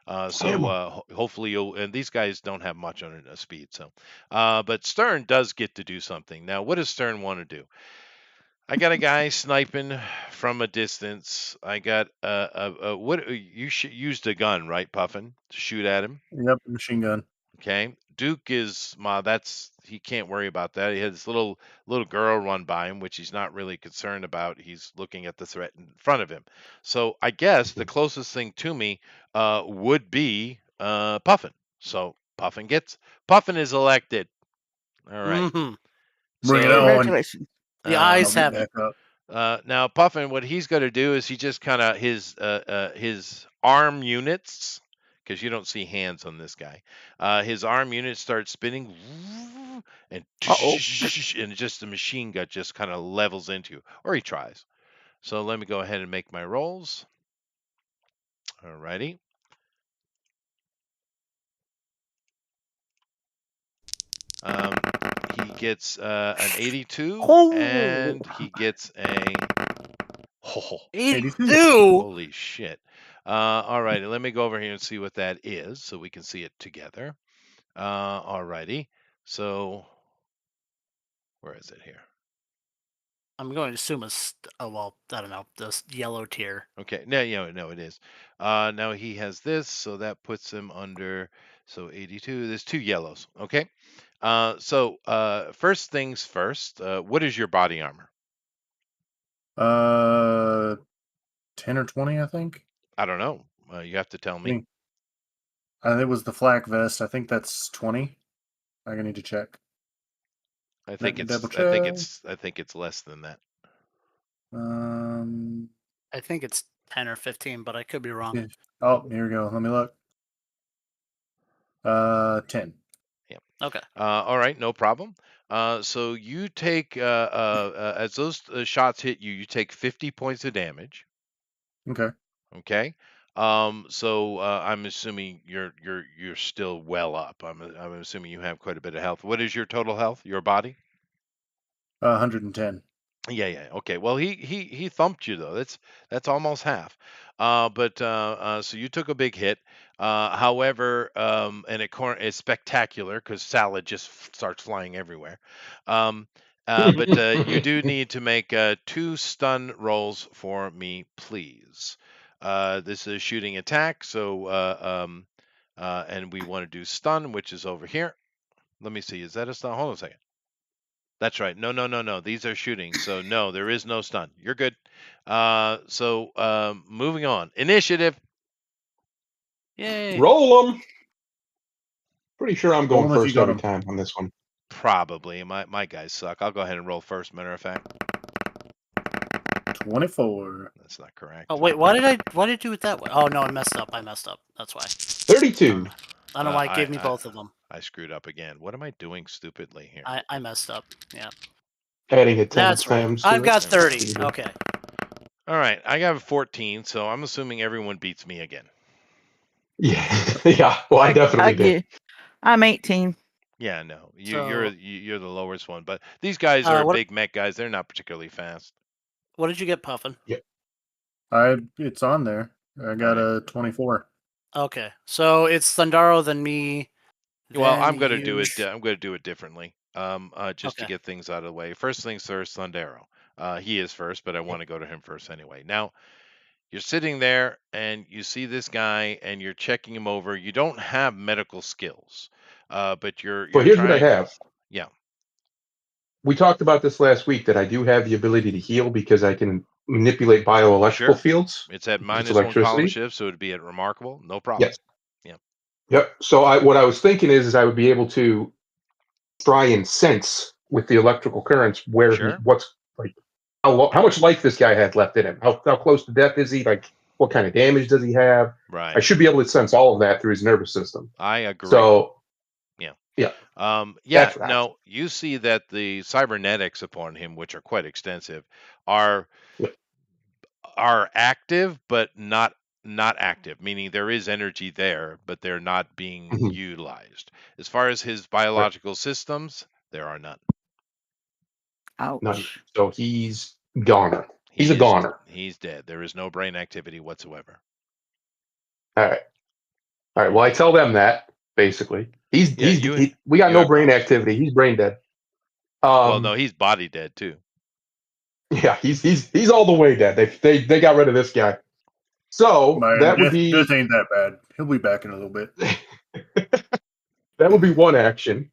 Hopefully you'll. And these guys don't have much on speed. So, but Stern does get to do something. Now, what does Stern want to do? I got a guy sniping from a distance. I got what you used a gun, right, Puffin, to shoot at him. Yep, machine gun. Okay. Duke is that's he can't worry about that. He had this little girl run by him, which he's not really concerned about. He's looking at the threat in front of him. So I guess the closest thing to me would be Puffin. So Puffin is elected. All right. Mm-hmm. Bring it So on. congratulations. The uh, eyes I'll get have it. back up. now Puffin, what he's going to do is he just kind of his arm units, because you don't see hands on this guy. His arm units start spinning, and Uh-oh. and just the machine gun just kind of levels into you, or he tries. So let me go ahead and make my rolls. Alrighty. He gets an 82, Oh. and he gets a 82. holy shit. All righty, let me go over here and see what that is so we can see it together. All righty. So, where is it here? I'm going to assume it's. Oh well, I don't know. This yellow tier. Okay, no, it is. Now he has this, so that puts him under. So 82. There's 2 yellows. Okay. First things first. What is your body armor? 10 or 20, I think. I don't know. You have to tell me. It was the flak vest. I think that's 20. I need to check. I Let think me it's. double I think check. it's. I think it's less than that. I think it's 10 or 15, but I could be wrong. Yeah. Oh, here we go. Let me look. 10. Yeah. Okay. All right, no problem. So you take as those shots hit you, you take 50 points of damage. Okay. Okay. So I'm assuming you're still well up. I'm assuming you have quite a bit of health. What is your total health? Your body? 110. Yeah. Okay. Well, he thumped you though. That's almost half. So you took a big hit. However, and it's spectacular because salad just starts flying everywhere. But you do need to make 2 stun rolls for me, please. This is shooting attack. And we want to do stun, which is over here. Let me see. Is that a stun? Hold on a second. That's right. No. These are shooting. So no, there is no stun. You're good. Moving on. Initiative. Yay. Roll them. Pretty sure I'm Roll going 'em if you first got every 'em. time on this one. Probably. My guys suck. I'll go ahead and roll first, matter of fact. 24. That's not correct. Oh wait, why did I do it that way? Oh no, I messed up. That's why. 32. I don't know why it gave me both of them. I screwed up again. What am I doing stupidly here? I messed up. Yeah. Adding it 10 That's right. times. I've got There we go. 30. Okay. All right, I got 14, so I'm assuming everyone beats me again. Yeah, yeah. Well, I definitely did. I'm 18. Yeah, no, So- you're the lowest one, but these guys are what- big mech guys. They're not particularly fast. What did you get, Puffin? It's on there. I got a 24. Okay. So it's Thundaro, then me. Well, then I'm gonna you. do it. I'm gonna do it differently. Just to Okay. get things out of the way. First things first, Thundero. He is first, but I want to go to him first anyway. Now, you're sitting there and you see this guy and you're checking him over. You don't have medical skills, but you're Well, here's what I trying. have. Yeah, We talked about this last week that I do have the ability to heal because I can manipulate bioelectrical Sure. fields. It's at Just minus one column electricity. shift, so it'd be at remarkable. No problem. Yes. Yep. So what I was thinking is I would be able to try and sense with the electrical currents where Sure. what's like how much life this guy has left in him. How close to death is he? Like what kind of damage does he have? Right. I should be able to sense all of that through his nervous system. I agree. So yeah. Yeah. Yeah. No, you see that the cybernetics upon him, which are quite extensive, are active but not active, meaning there is energy there, but they're not being utilized. As far as his biological systems, there are none. Ouch. None. So he's goner. He's a goner. He's dead. There is no brain activity whatsoever. All right. Well, I tell them that basically. We got no brain activity. He's brain dead. Well, no, he's body dead too. Yeah, he's all the way dead. They got rid of this guy. So that would be death ain't that bad. He'll be back in a little bit. That would be one action.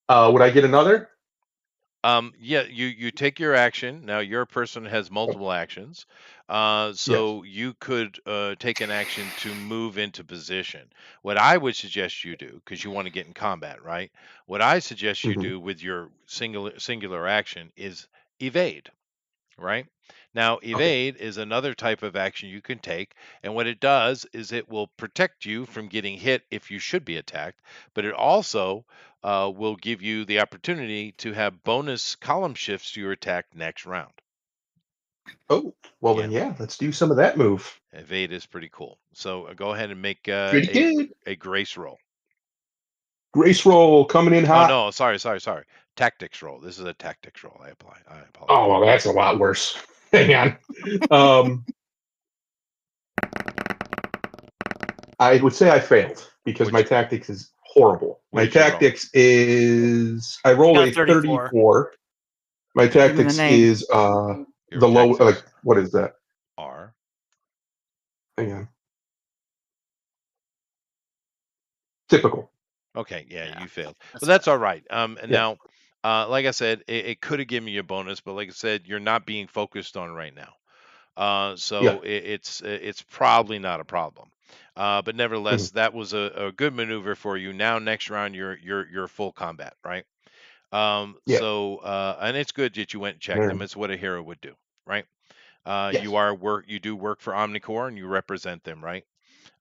Would I get another? Yeah, you take your action. Now your person has multiple actions. So you could take an action to move into position. What I would suggest you do, because you want to get in combat, right? What I suggest you do with your singular action is evade. Right? Now, evade is another type of action you can take, and what it does is it will protect you from getting hit if you should be attacked, but it also will give you the opportunity to have bonus column shifts to your attack next round. Oh, well then, yeah, let's do some of that move. Evade is pretty cool. So go ahead and make Pretty a grace roll. Grace roll coming in hot. Oh no, sorry. Tactics roll. This is a tactics roll. I apologize. Oh well, that's a lot worse. Hang on. I would say I failed because my tactics is horrible. My tactics is I rolled a 34. My tactics is the low. Like what is that? R. Hang on. Typical. Okay, yeah, you failed. But that's all right. Now, like I said, it could have given me a bonus, but like I said, you're not being focused on right now. So it's probably not a problem. But nevertheless, that was a good maneuver for you. Now, next round, you're full combat, right? So and it's good that you went and checked them. It's what a hero would do, right? You do work for Omnicorps and you represent them, right?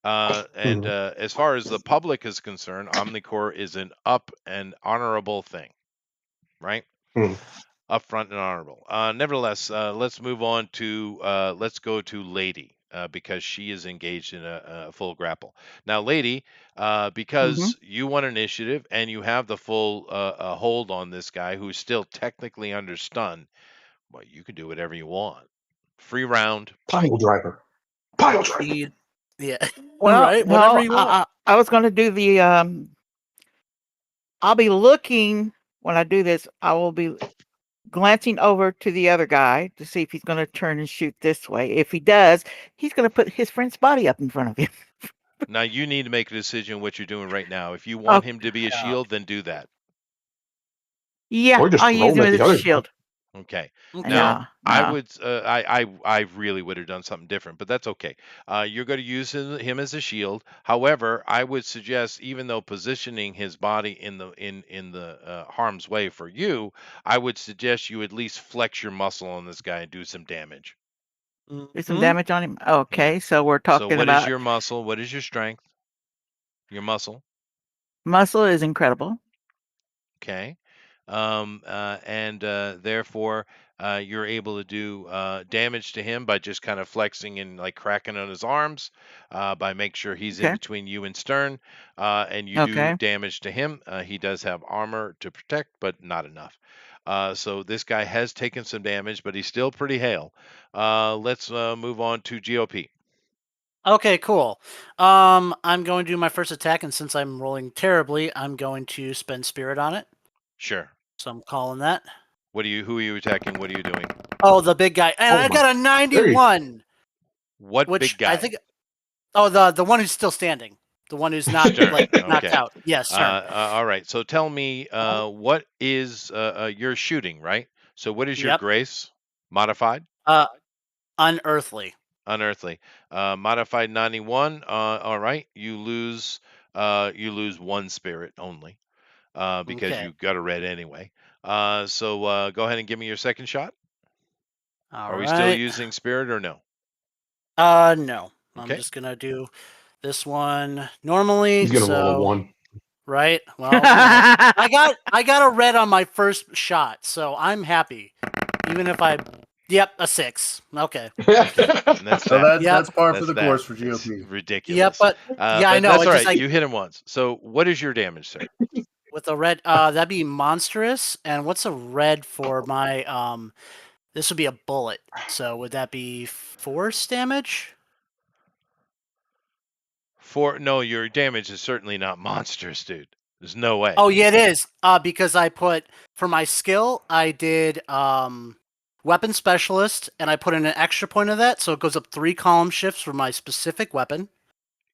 As far as the public is concerned, Omnicorps is an up and honorable thing, right? Upfront and honorable. Nevertheless, let's move on to let's go to Lady because she is engaged in a full grapple. Now, Lady, because you won initiative and you have the full hold on this guy who's still technically under stun, well, you can do whatever you want. Free round. Pile driver. Yeah. Well, right. Whatever you want. I was going to do the. I'll be looking when I do this. I will be glancing over to the other guy to see if he's going to turn and shoot this way. If he does, he's going to put his friend's body up in front of him. Now you need to make a decision what you're doing right now. If you want him to be a shield, then do that. Yeah, I'll use him as a shield. Okay. Now I would, I really would have done something different, but that's okay. You're going to use him as a shield. However, I would suggest, even though positioning his body in the harm's way for you, I would suggest you at least flex your muscle on this guy and do some damage. Do some damage on him. Okay, so we're talking about. So what is your muscle? What is your strength? Your muscle. Muscle is incredible. Okay. And therefore, you're able to do damage to him by just kind of flexing and like cracking on his arms, by make sure he's in Okay. between you and Stern, and you do Okay. damage to him. He does have armor to protect, but not enough. So this guy has taken some damage, but he's still pretty hale. Let's move on to GOP. Okay, cool. I'm going to do my first attack, and since I'm rolling terribly, I'm going to spend spirit on it. Sure. So I'm calling that. Who are you attacking? What are you doing? Oh, the big guy, and Oh I my- got a 91. What Which big guy? I think. Oh, the one who's still standing, the one who's not Stern. like knocked Okay. out. Yes, Stern. All right. So tell me, what is you're shooting, right? So what is your Yep. grace? Modified? Unearthly. Unearthly. Modified 91. All right. You lose 1 spirit only, because Okay. you got a red anyway. So go ahead and give me your second shot. All Are we right. still using spirit or no? No. I'm Okay. just gonna do this one normally. He's gonna roll a 1. Right. Well, I got a red on my first shot, so I'm happy. Even if I, yep, a 6. Okay. Okay. And that's So that. that's par for That's the that. course for It's GOP. ridiculous. Yeah, but yeah, I know. That's It all just right. like You hit him once. So what is your damage, sir? with a red, that'd be monstrous. And what's a red for my This would be a bullet. So would that be force damage? No, your damage is certainly not monstrous, dude. There's no way. Oh yeah, it is. Because I put for my skill, I did weapon specialist, and I put in an extra point of that, so it goes up 3 column shifts for my specific weapon.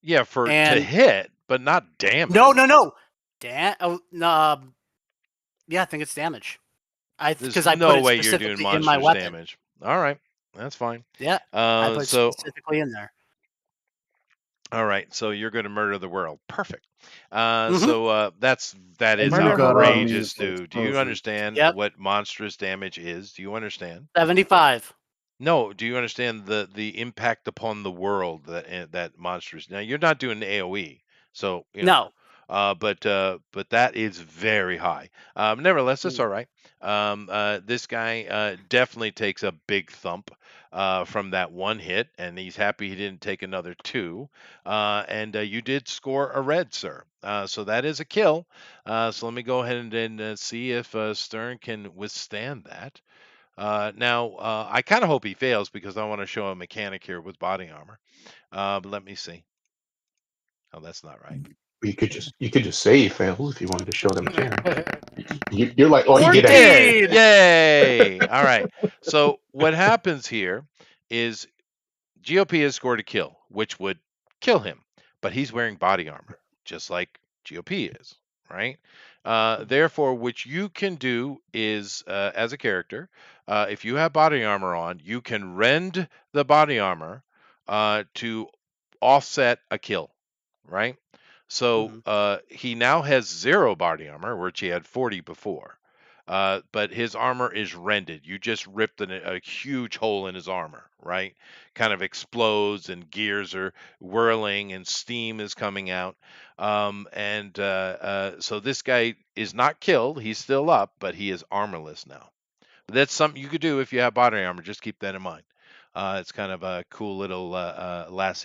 Yeah, to And hit, but not damage. no. Yeah, I think it's damage. There's Because I put no it way you're doing specifically in my monstrous weapon. damage. All right, that's fine. Yeah, I put it So specifically in there. all right, so you're going to murder the world. Perfect. Mhm. So that is Murder the world. outrageous, dude. Do you Explosive. understand Yep. what monstrous damage is? Do you understand? 75. No, do you understand the impact upon the world that monstrous? Now you're not doing AOE, so No. but that is very high. Nevertheless, that's all right. This guy definitely takes a big thump from that one hit, and he's happy he didn't take another 2. And you did score a red, sir. So that is a kill. So let me go ahead and see if Stern can withstand that. Now, I kind of hope he fails because I want to show a mechanic here with body armor. But let me see. Oh, that's not right. You could just say he fails if you wanted to show them mechanic. You're like, oh, He you get did. it. Yay! All right. So what happens here is GOP has scored a kill, which would kill him, but he's wearing body armor, just like GOP is, right? Therefore, what you can do is, as a character, if you have body armor on, you can rend the body armor to offset a kill, right? So he now has 0 body armor, which he had 40 before. But his armor is rended. You just ripped a huge hole in his armor, right? Kind of explodes, and gears are whirling, and steam is coming out. So this guy is not killed. He's still up, but he is armorless now. But that's something you could do if you have body armor. Just keep that in mind. It's kind of a cool little last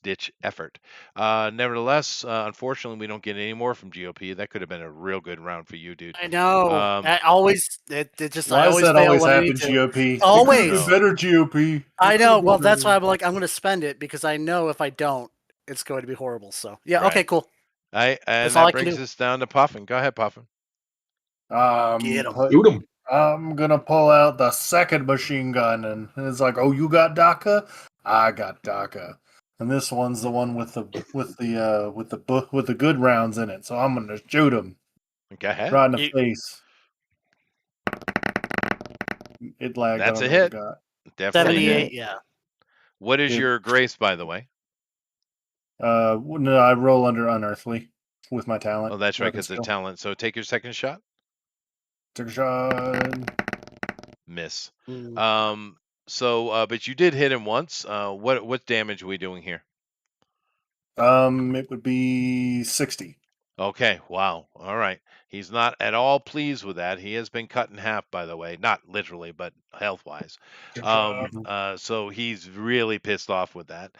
ditch effort. Nevertheless, unfortunately, we don't get any more from GOP. That could have been a real good round for you, dude. I know. I always just Why I does always that fail always when I happen, need to. GOP? It Always. could have been better, GOP. I know. Well, that's why I'm like, I'm going to spend it because I know if I don't, it's going to be horrible. So yeah, Right. okay, cool. And That's all that I can brings do. us down to Puffin. Go ahead, Puffin. Get 'em. Shoot him. I'm gonna pull out the second machine gun, and it's like, oh, you got DACA? I got DACA, and this one's the one with the good rounds in it. So I'm gonna shoot him Go ahead. right in the face. It lagged. That's I a don't know hit. what it got. Definitely a 78. hit. Yeah. What is your grace, by the way? No, I roll under unearthly with my talent. Oh, that's right, weapon because the skill. talent. So take your second shot. Took a shot. Miss. Mm. But you did hit him once. What damage are we doing here? It would be 60. Okay, wow. All right. He's not at all pleased with that. He has been cut in half, by the way, not literally, but health-wise. Mhm. So he's really pissed off with that.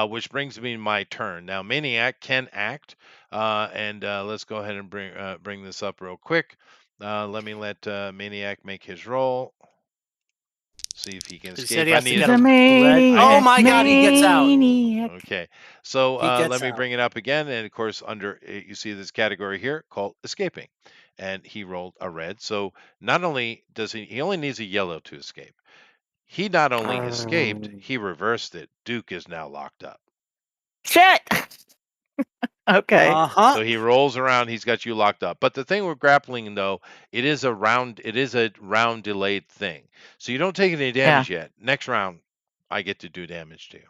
Which brings me to my turn. Now, Maniac can act, and let's go ahead and bring this up real quick. Let me let Maniac make his roll. See if he can He said escape. he has to He's get a a red. Oh maniac, my God, he gets out. maniac. Okay. So He let gets me out. bring it up again. And of course, under you see this category here called escaping. And he rolled a red. So not only does he only needs a yellow to escape. He not only escaped, he reversed it. Duke is now locked up. Shit. Okay. Uh-huh. So he rolls around, he's got you locked up. But the thing with grappling though, it is a round delayed thing. So you don't take any Yeah. damage yet. Next round, I get to do damage to you.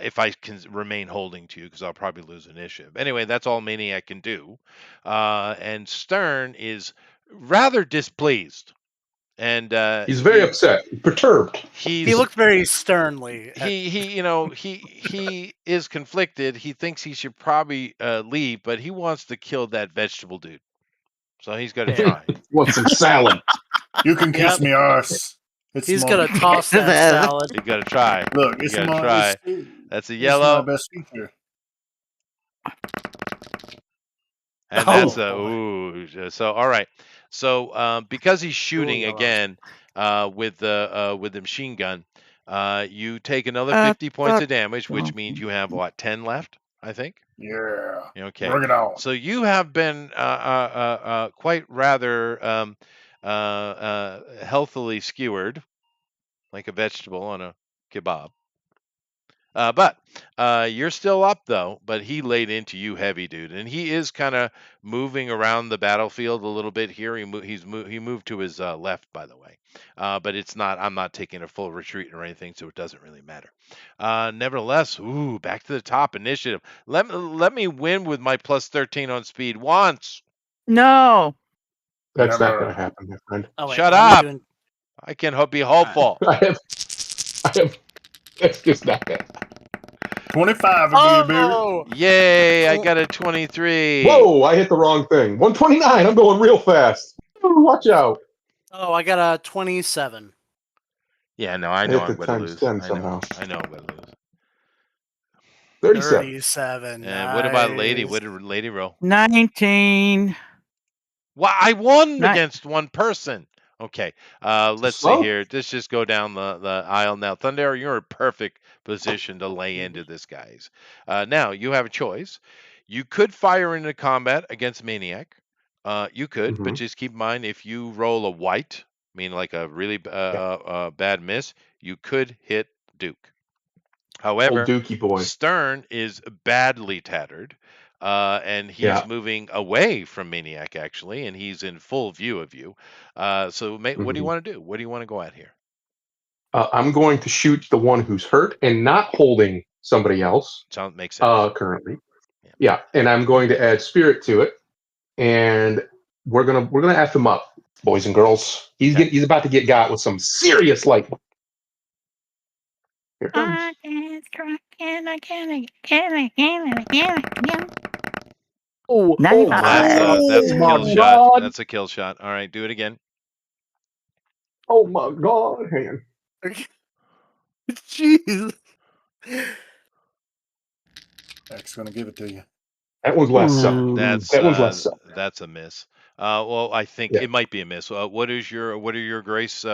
If I can remain holding to you, because I'll probably lose initiative. Anyway, that's all Maniac can do. And Stern is rather displeased. And He's very upset, perturbed. He he's looked very sternly. he is conflicted. He thinks he should probably leave, but he wants to kill that vegetable dude. So he's got to Yeah. try. Want some salad? You can kiss Yep. me arse. It's He's my, gonna toss that salad. You got to try. look. You It's got to my try. That's a it's my yellow, best feature. and Oh that's a boy. ooh. So all right. So because he's Cool shooting yellow. again with the machine gun, you take another 50 points of damage, which means you have what 10 left, I think. Yeah. Okay. Bring it on. So you have been quite rather healthily skewered, like a vegetable on a kebab. But you're still up though. But he laid into you heavy, dude, and he is kind of moving around the battlefield a little bit here. He moved to his left, by the way. But it's not. I'm not taking a full retreat or anything, so it doesn't really matter. Nevertheless, ooh, back to the top initiative. Let me win with my plus 13 on speed once. No. That's not Never. going to happen, my friend. Oh wait, Shut well, I'm up! doing. I can be hopeful. I have. That's just not going to happen. 25 again, baby. Oh, Yay! I got a 23. Whoa, I hit the wrong thing. 129. I'm going real fast. Watch out. oh, I got a 27. Yeah, no, I I know hit I'm the going to times lose. 10 I know. somehow. I know I'm going to lose. 37. 37. And what about Lady? Nice. What did Lady roll? 19. Well, I won Ni- against one person. Okay, let's see Slow. here. Let's just go down the aisle now. Thunder, you're in perfect position to lay into this, guys. Now you have a choice. You could fire into combat against Maniac. You could, but Mm-hmm. just keep in mind if you roll a white, meaning like a really Yeah. bad miss, you could hit Duke. Old However, Dookie boy. Stern is badly tattered, and he's Yeah. moving away from Maniac actually, and he's in full view of you. So, what do you Mm-hmm. want to do? What do you want to go at here? I'm going to shoot the one who's hurt and not holding somebody else Sound makes sense. currently. Yeah. Yeah, and I'm going to add spirit to it, and we're gonna F him up, boys and girls. He's about to get got with some serious lightning. Here it comes. Oh, That's a my kill shot. God. That's a kill shot. All right, do it again. Oh my God, hang on. jeez. X gonna give it to you. That one's less so. That's That one's less so. that's a miss. Well, I think Yeah. it might be a miss. What are your grace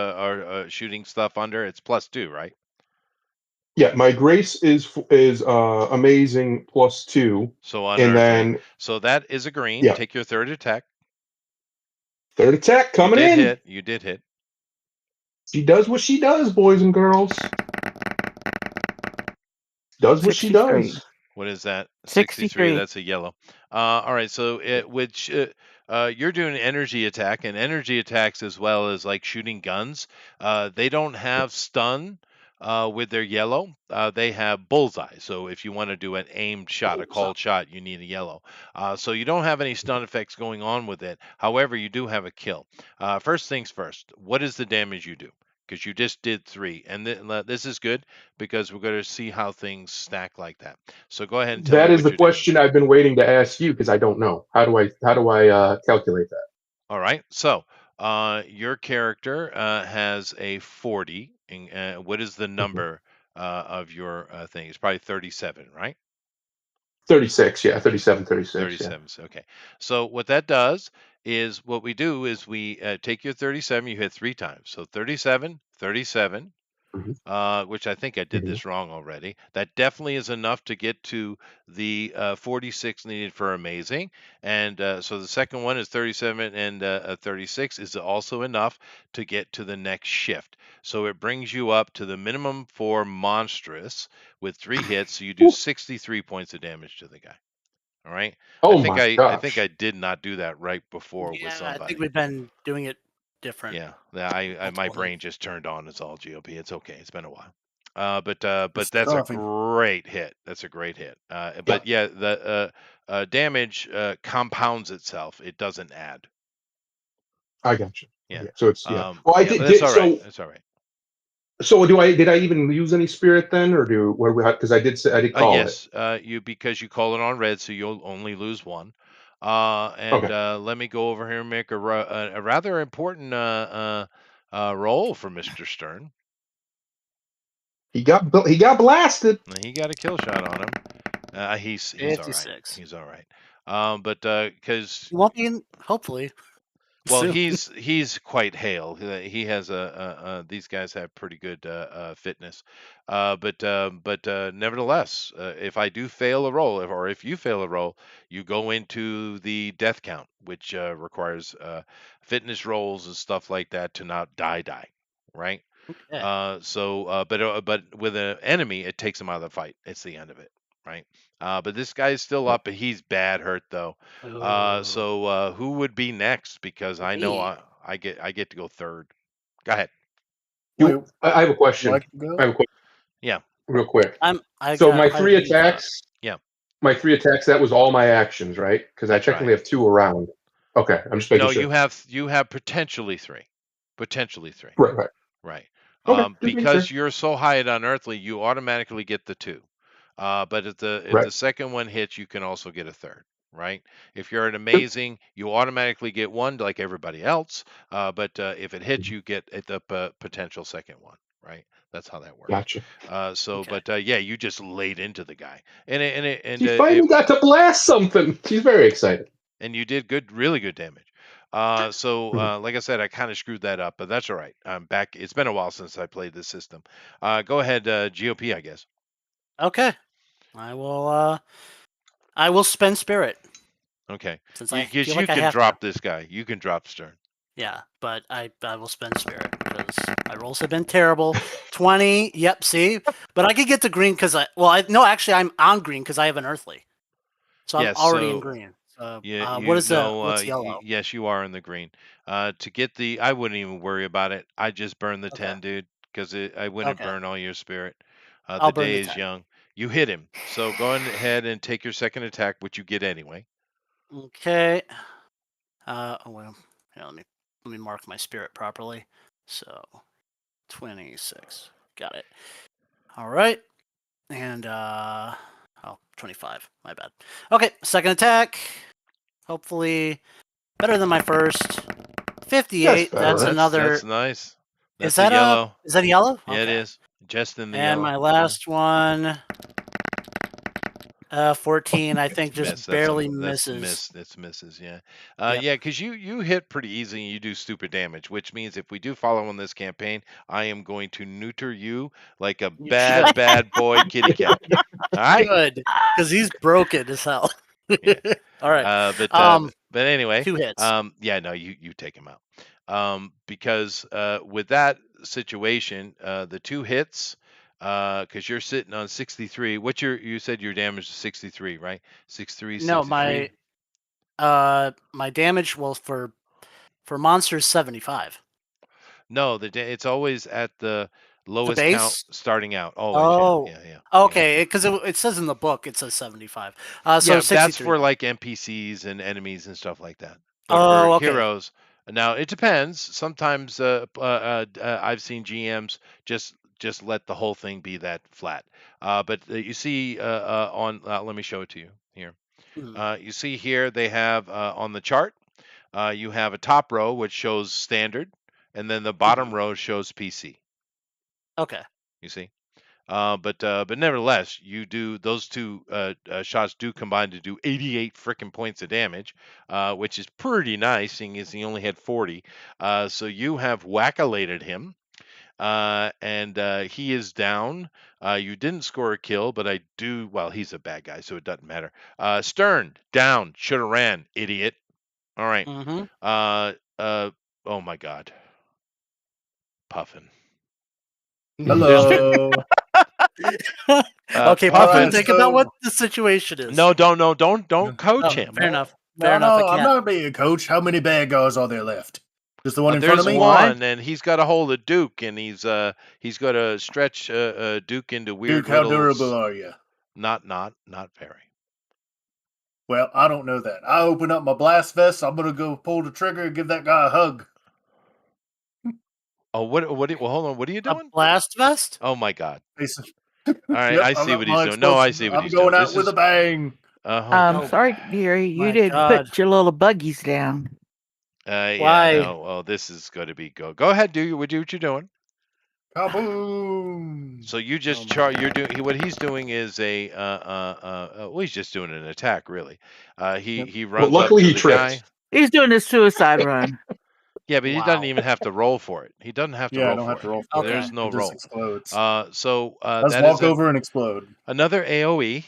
shooting stuff under? It's +2, right? Yeah, my grace is amazing +2, So and under okay. then So that is a green. yeah, Take your third attack. third attack You coming did in. hit. You did hit. She does what she does, boys and girls. Does what she 63. does. What is that? 63. 63. That's a yellow. All right. So you're doing energy attack, and energy attacks as well as like shooting guns. They don't have stun with their yellow. They have bullseye. So if you want to do an aimed shot, a called shot, you need a yellow. So you don't have any stun effects going on with it. However, you do have a kill. First things first. What is the damage you do? because you just did 3, and this is good because we're going to see how things stack like that. So go ahead and tell me That is what the you're doing. question I've been waiting to ask you because I don't know. How do I calculate that? All right. So your character has a 40. And, what is the Mhm. number of your thing? It's probably 37, right? 36, yeah, 37, 36, yeah. 37. Okay. So what that does is what we do is we take your 37, you hit 3 times. So 37, 37, Mhm, which I think I did mhm. this wrong already. That definitely is enough to get to the 46 needed for amazing. And so the second one is 37 and 36 is also enough to get to the next shift. So it brings you up to the minimum for monstrous with 3 hits. So you do Ooh. 63 points of damage to the guy. All right. Oh my I think I gosh. did not do that right before with Yeah, I think somebody. we've been doing it different Yeah, my multiple hits. brain just turned on. It's all GOP. It's okay. It's been a while. But It's that's a coffee. great hit. That's a great hit. Yeah, But yeah, the damage compounds itself. It doesn't add. I got you. Yeah. So it's yeah. Well, I Yeah, but did that's get all right. so That's all right. so. Did I even use any spirit then, or do what? Because I did say I did call it. Yes, because you call it on red, so you'll only lose 1. And Okay. let me go over here and make a rather important roll for Mr. Stern. He got blasted. And he got a kill shot on him. He's all right. 56. He's all right. But because You won't be in, hopefully, well, soon. he's quite hale. He has these guys have pretty good fitness. But nevertheless, if I do fail a roll, or if you fail a roll, you go into the death count, which requires fitness rolls and stuff like that to not die, right? Okay. But with an enemy, it takes him out of the fight. It's the end of it, right? But this guy's still up, but he's bad hurt though. Oh, So who would be next? Because I know me. I get to go third. Go ahead. Wait, I have a question. like to go? I have a question Yeah, real quick. I So got my higher three than you thought. attacks, yeah, that was all my actions, right? Because I that's technically right. have 2 around. Okay, I'm just making No, sure. you have potentially 3, potentially 3. Right, right. Right. Okay, just making Because sure. you're so high at unearthly, you automatically get the 2. But if Right. the second one hits, you can also get a third. Right. If you're an Yep. amazing, you automatically get 1 like everybody else. But if it hits, Mhm. you get the potential second one. Right. That's how that works. Gotcha. Okay. Yeah, you just laid into the guy, She finally got to blast something. She's very excited. and you did good, really good damage. Mhm. Like I said, I kind of screwed that up, but that's all right. I'm back. It's been a while since I played this system. Go ahead, GOP, I guess. Okay. I will spend spirit Okay, since I because feel you like I can have to. drop this guy. You can drop Stern. Yeah, but I will spend spirit because my rolls have been terrible. 20. Yep. See, but I could get the green because no, actually I'm on green because I have an earthly, so I'm Yes. already in So green. So yeah, what you is the know, what's yellow? yes, you are in the green. To get the, I wouldn't even worry about it. I just burn the Okay. 10, dude, because I wouldn't Okay. burn all your spirit. I'll The burn the day is 10. young. You hit him, so go ahead and take your second attack, which you get anyway. Okay. Well, here, let me mark my spirit properly. So 26. Got it. All right. And 25. My bad. Okay, second attack. Hopefully better than my first. That's 58. better, That's right? That's another. nice. Is That's a that a yellow. is that a yellow? Yeah, it Okay. is. Just in the And yellow. my last one 14 I think just Miss. barely That's misses. miss. That's misses. Yeah. Yep. Yeah. Because you hit pretty easy and you do stupid damage, which means if we do follow on this campaign, I am going to neuter you like a You bad should. bad boy kitty cat. All right. Good. Because he's broken as hell. Yeah. All right. But anyway, 2 hits. yeah, no, you take him out. Because with that situation, the 2 hits, because you're sitting on 63. You said your damage is 63, right? 63, No, 63. my damage will for monsters 75. No, it's always at the The lowest count base? starting out. Always, yeah, Oh. yeah, yeah, yeah. Okay, because it says in the book it says 75. So Yeah, that's 63 for then. like NPCs and enemies and stuff like that. But for Oh, okay. heroes, Now it depends. Sometimes I've seen GMs just let the whole thing be that flat. But you see on let me show it to you here. You see here they have on the chart you have a top row which shows standard, and then the bottom row shows PC. Okay. You see. But nevertheless, you do those two shots do combine to do 88 freaking points of damage, which is pretty nice, seeing as he only had 40. So you have whack-a-lated him, and he is down. You didn't score a kill, but I do. Well, he's a bad guy, so it doesn't matter. Stern down. Should have ran, idiot. All right. Oh my God. Puffin. Hello. Okay, Puffin, think about what the situation is. No, don't coach him. Fair enough. No, I'm not being a coach. How many bad guys are there left? Just the one in front of me? There's one, and he's got a hold of Duke, and he's got to stretch Duke into weird. Duke, how durable are you? Not very. Well, I don't know that. I open up my blast vest. I'm gonna go pull the trigger and give that guy a hug. Oh, well, hold on. What are you doing? A blast vest? Oh my God! All right, yep, I see what he's doing. No, I see what he's doing. I'm going out with a bang. Sorry, Gary, you didn't put your little buggies down. Yeah, Why? no. Well, this is going to be go. Go ahead, do what you're doing. Kaboom! So you just you're doing what he's doing is a well, he's just doing an attack really. He runs. Well, luckily up to he the tripped. guy. He's doing a suicide run. Yeah, but he doesn't even have to roll for it. He doesn't have to roll for it. Okay. There's no roll. Explodes. So let's that walk is over and explode. Another AOE.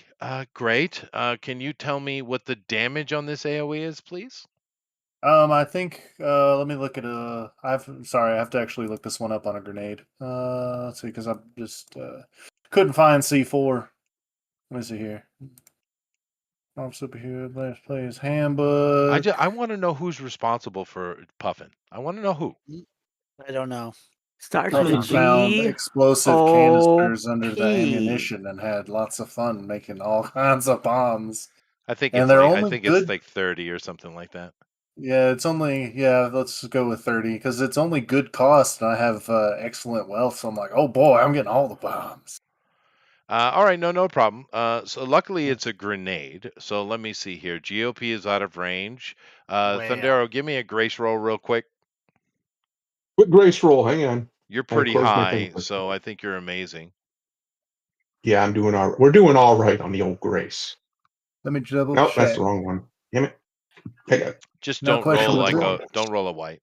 Great. Can you tell me what the damage on this AOE is, please? I think let me look at I have to actually look this one up on a grenade. Let's see, because I just couldn't find C4. Let me see here. Superhero Last Player's Handbook. I want to know who's responsible for Puffin. I want to know who. I don't know. Starts with a G. Found explosive canisters under the ammunition and had lots of fun making all kinds of bombs. I think and it's like 30 or something like that. Yeah, it's only let's go with 30 because it's only good cost, and I have excellent wealth. So I'm like, oh boy, I'm getting all the bombs. All right, no problem. So luckily it's a grenade. So let me see here. GOP is out of range. Thundero, give me a grace roll real quick. Quick grace roll. Hang on. You're pretty high, so I think you're amazing. Yeah, I'm doing all right. We're doing all right on the old grace. Let me double check. Nope, that's the wrong one. Damn it. Just don't roll a white.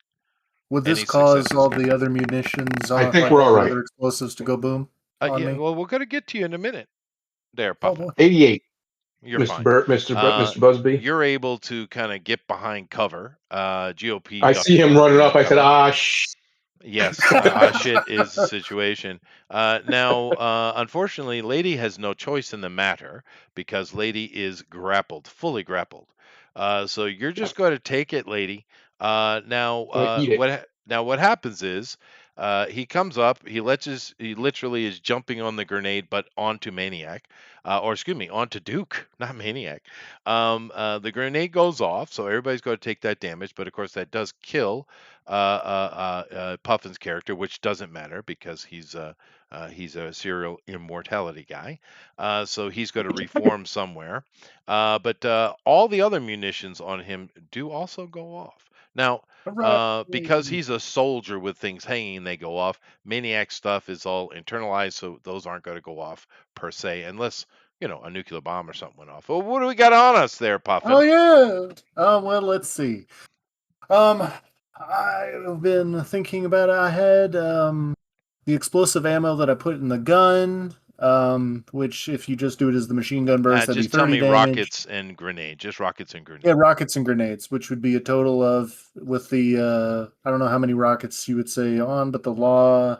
Would this cause all the other munitions? I think we're all right. Other explosives to go boom. Well, we're gonna get to you in a minute. There, Puffin. 88. You're Mr. fine. Mr. Busby. You're able to kind of get behind cover. GOP. I see him running up. I said, Yes, shit is the situation. Now, unfortunately, Lady has no choice in the matter because Lady is fully grappled. So you're just going to take it, Lady. Now, what happens is he comes up. He literally is jumping on the grenade, but onto Maniac, onto Duke, not Maniac. The grenade goes off, so everybody's going to take that damage. But of course, that does kill Puffin's character, which doesn't matter because he's a serial immortality guy. So he's going to reform somewhere. But all the other munitions on him do also go off. Now, because he's a soldier with things hanging, they go off. Maniac stuff is all internalized, so those aren't going to go off per se, unless a nuclear bomb or something went off. Well, what do we got on us there, Puffin? Oh yeah. Well, let's see. I've been thinking about it. I had the explosive ammo that I put in the gun, which if you just do it as the machine gun burst, that'd be 30 tell me damage. Rockets and grenades. Just rockets and grenades. Yeah, rockets and grenades, which would be a total of, with the, I don't know how many rockets you would say on, but the law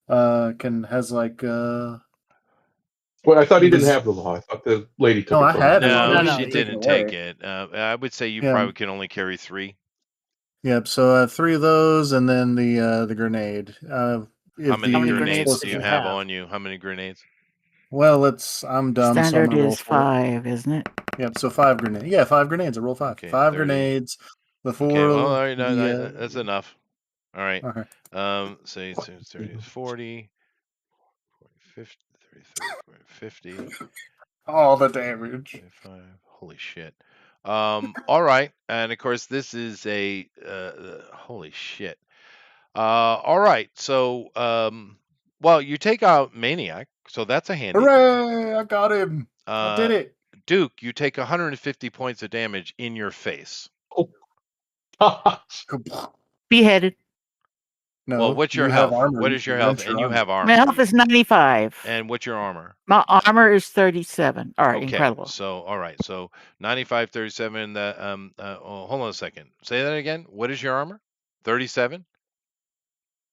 has like... Well, I thought he didn't have the law. I thought the lady took it. I had it. No, she didn't take it. I would say you probably can only carry 3. Yep, so I have 3 of those, and then the grenade. How many grenades do you have on you? How many grenades? Well, I'm dumb. Standard is 5, isn't it? Yep, so 5 grenades. Yeah, 5 grenades. I roll 5. Okay, 5 30. grenades. The 4 Okay, well, of all right, no, the. that's enough. All right. Okay. Say 30 is 40, 40, 50, 30, 30, 40, 50, All the damage. 25. Holy shit. All right. And of course, this is a holy shit. All right. So, well, you take out Maniac, so that's a handy thing. Hooray! I got him. I did it. Duke, you take 150 points of damage in your face. Oh, gosh. Beheaded. No, Well, what's your you have health? armor. What You is your should health? wrench And your you armor. have My armor. health is 95. And what's your armor? My armor is 37. All right, Okay, incredible. so all right, so 95, 37. Oh, hold on a second. Say that again. What is your armor? 37.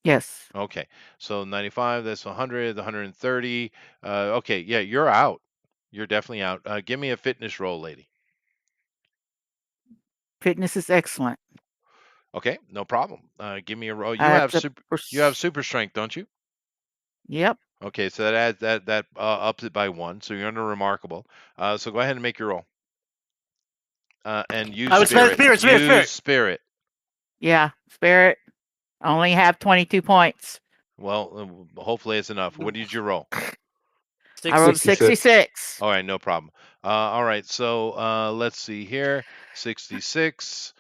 Yes. Okay, so 95. That's 100. 130. Okay, yeah, you're out. You're definitely out. Give me a fitness roll, lady. Fitness is excellent. Okay, no problem. Give me a roll. You have super strength, don't you? Yep. Okay, so that adds that ups it by 1. So you're under remarkable. So go ahead and make your roll. And use spirit. Use spirit. Yeah, spirit. Only have 22 points. Well, hopefully it's enough. What did you roll? I rolled 66. All right, no problem. All right, so let's see here. 66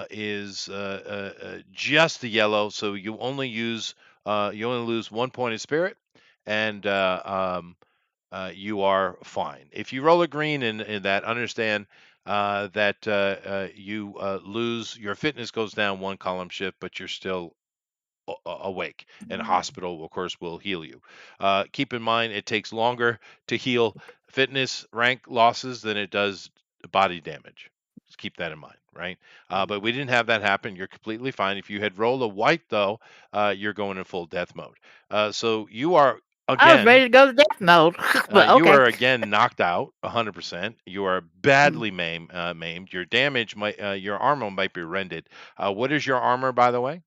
is just the yellow, so you only lose 1 point of spirit, and you are fine. If you roll a green in that, understand that you lose your fitness goes down 1 column shift, but you're still awake, and hospital of course will heal you. Keep in mind it takes longer to heal fitness rank losses than it does body damage. Just keep that in mind, right? But we didn't have that happen. You're completely fine. If you had rolled a white though, you're going in full death mode. So you are again, I was ready to go to death mode. But okay. You are again knocked out 100%. You are badly maimed. Your damage might your armor might be rended. What is your armor, by the way?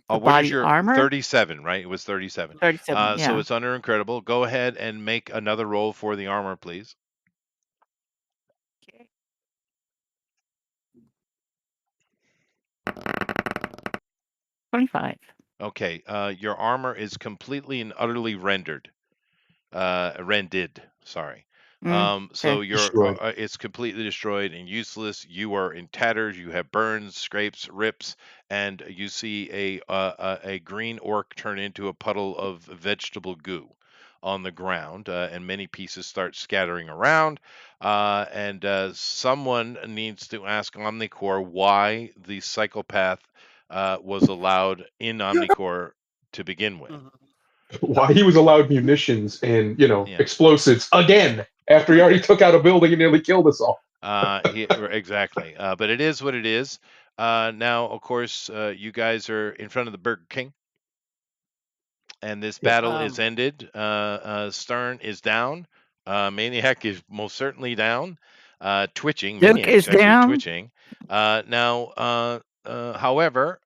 What is your armor? 37, right? It was 37. 37, yeah. So it's under incredible. Go ahead and make another roll for the armor, please. Okay. 25. Okay. Your armor is completely and utterly rendered. Rended. Sorry. So it's completely destroyed and useless. You are in tatters. You have burns, scrapes, rips, and you see a green orc turn into a puddle of vegetable goo on the ground, and many pieces start scattering around. And someone needs to ask Omnicore why the psychopath was allowed in Omnicore to begin with. Why he was allowed munitions and explosives again after he already took out a building and nearly killed us all. Exactly. But it is what it is. Now, of course, you guys are in front of the Burger King, and this battle is ended. Stern is down. Maniac is most certainly down. Twitching. Duke Maniac's is actually down. twitching. However,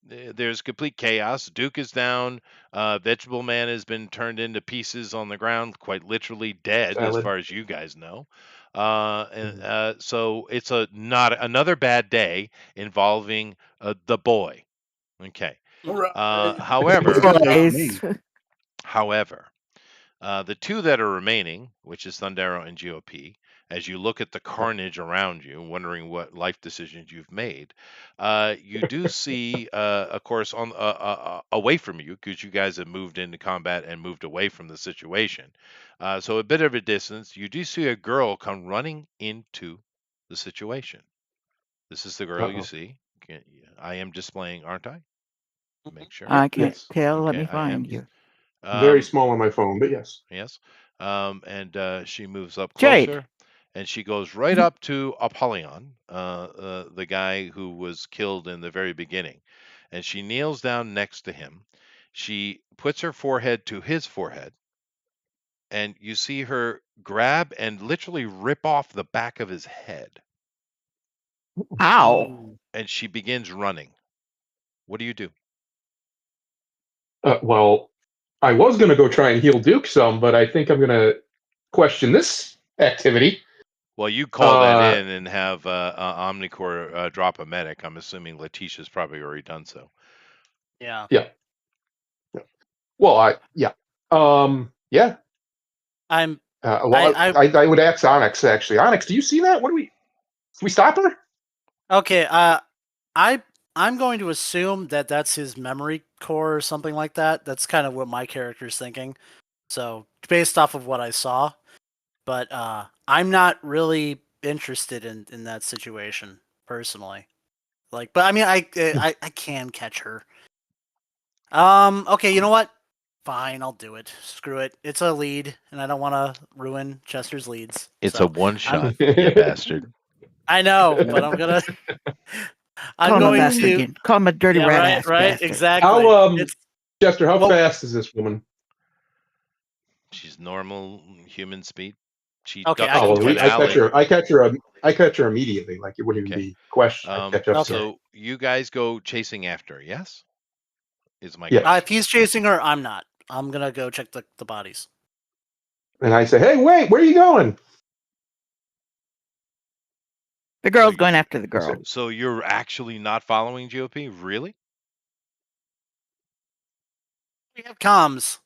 there's complete chaos. Duke is down. Vegetable Man has been turned into pieces on the ground, quite literally dead, as far as you guys know. So it's not another bad day involving the boy. Okay. However, the two that are remaining, which is Thundero and GOP, as you look at the carnage around you, wondering what life decisions you've made, you do see, of course, on away from you, because you guys have moved into combat and moved away from the situation. So a bit of a distance, you do see a girl come running into the situation. This is the girl you see. I am displaying, aren't I? Make sure. I can't tell. Let me find you. Very small on my phone, but yes. Yes. And she moves up closer, and she goes right up to Apollyon, the guy who was killed in the very beginning, and she kneels down next to him. She puts her forehead to his forehead, and you see her grab and literally rip off the back of his head. Ow. And she begins running. What do you do? Well, I was going to go try and heal Duke some, but I think I'm going to question this activity. Well, you call that in and have Omnicore drop a medic. I'm assuming Letitia's probably already done so. Yeah. Yeah. Well, yeah. Yeah. I'm. I would ask Onyx actually. Onyx, do you see that? Can we stop her? Okay. I'm going to assume that that's his memory core or something like that. That's kind of what my character's thinking. So based off of what I saw, but I'm not really interested in that situation personally. Like, but I mean, I can catch her. Okay, you know what? Fine, I'll do it. Screw it. It's a lead, and I don't want to ruin Chester's leads. It's so a one shot, you bastard. I know, but I'm gonna. Call him a bastard again. Call him a dirty rat ass bastard. Exactly. Chester, how fast is this woman? She's normal human speed. Okay, I catch her immediately. Like it wouldn't even be question. I catch up. So you guys go chasing after her, yes? Is my question. If he's chasing her, I'm not. I'm gonna go check the bodies. And I say, hey, wait, where are you going? The girl's going after the girl. So you're actually not following GOP? Really? We have comms.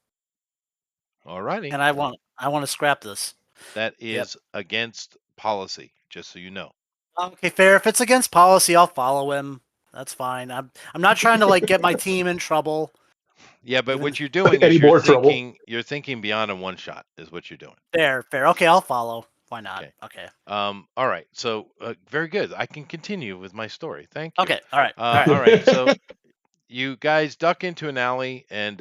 Alrighty. And I want to scrap this. That is against policy, just so you know. Okay, fair. If it's against policy, I'll follow him. That's fine. I'm not trying to like get my team in trouble. Yeah, but what you're doing is you're thinking beyond a one shot is what you're doing. Fair. Okay, I'll follow. Why not? Okay. All right. So very good. I can continue with my story. Thank you. Okay. All right. All right. So you guys duck into an alley, and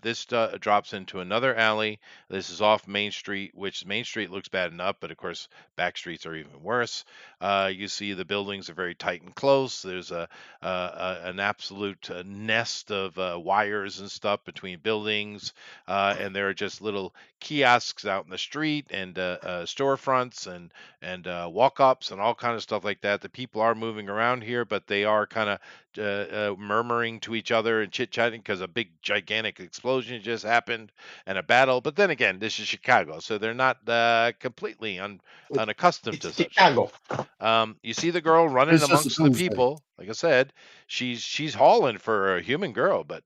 this drops into another alley. This is off Main Street, which Main Street looks bad enough, but of course, back streets are even worse. You see the buildings are very tight and close. There's an absolute nest of wires and stuff between buildings, and there are just little kiosks out in the street and storefronts and walk-ups and all kind of stuff like that. The people are moving around here, but they are kind of murmuring to each other and chit-chatting because a big gigantic explosion just happened and a battle. But then again, this is Chicago, so they're not completely unaccustomed to such. Chicago. You see the girl running amongst the people. Like I said, she's hauling for a human girl, but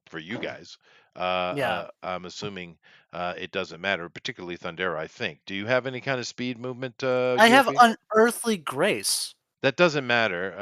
for you guys, I'm assuming it doesn't matter, particularly Thundera, I think. Do you have any kind of speed movement? I have unearthly grace. That doesn't matter.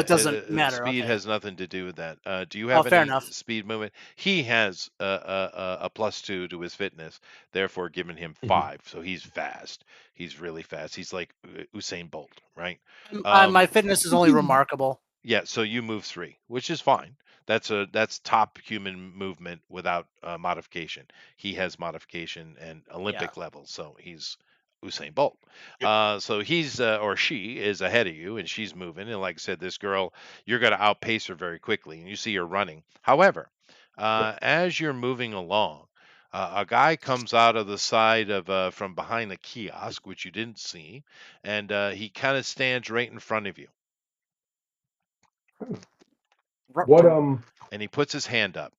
It doesn't matter. Speed has nothing to do with that. Do you have any speed movement? He has a +2 to his fitness, therefore giving him 5. So he's fast. He's really fast. He's like Usain Bolt, right? My fitness is only remarkable. Yeah, so you move 3, which is fine. That's top human movement without modification. He has modification and Olympic level, so he's Usain Bolt. So he's or she is ahead of you, and she's moving. And like I said, this girl, you're going to outpace her very quickly, and you see her running. However, as you're moving along, a guy comes out of the side of from behind the kiosk, which you didn't see, and he kind of stands right in front of you. What And he puts his hand up,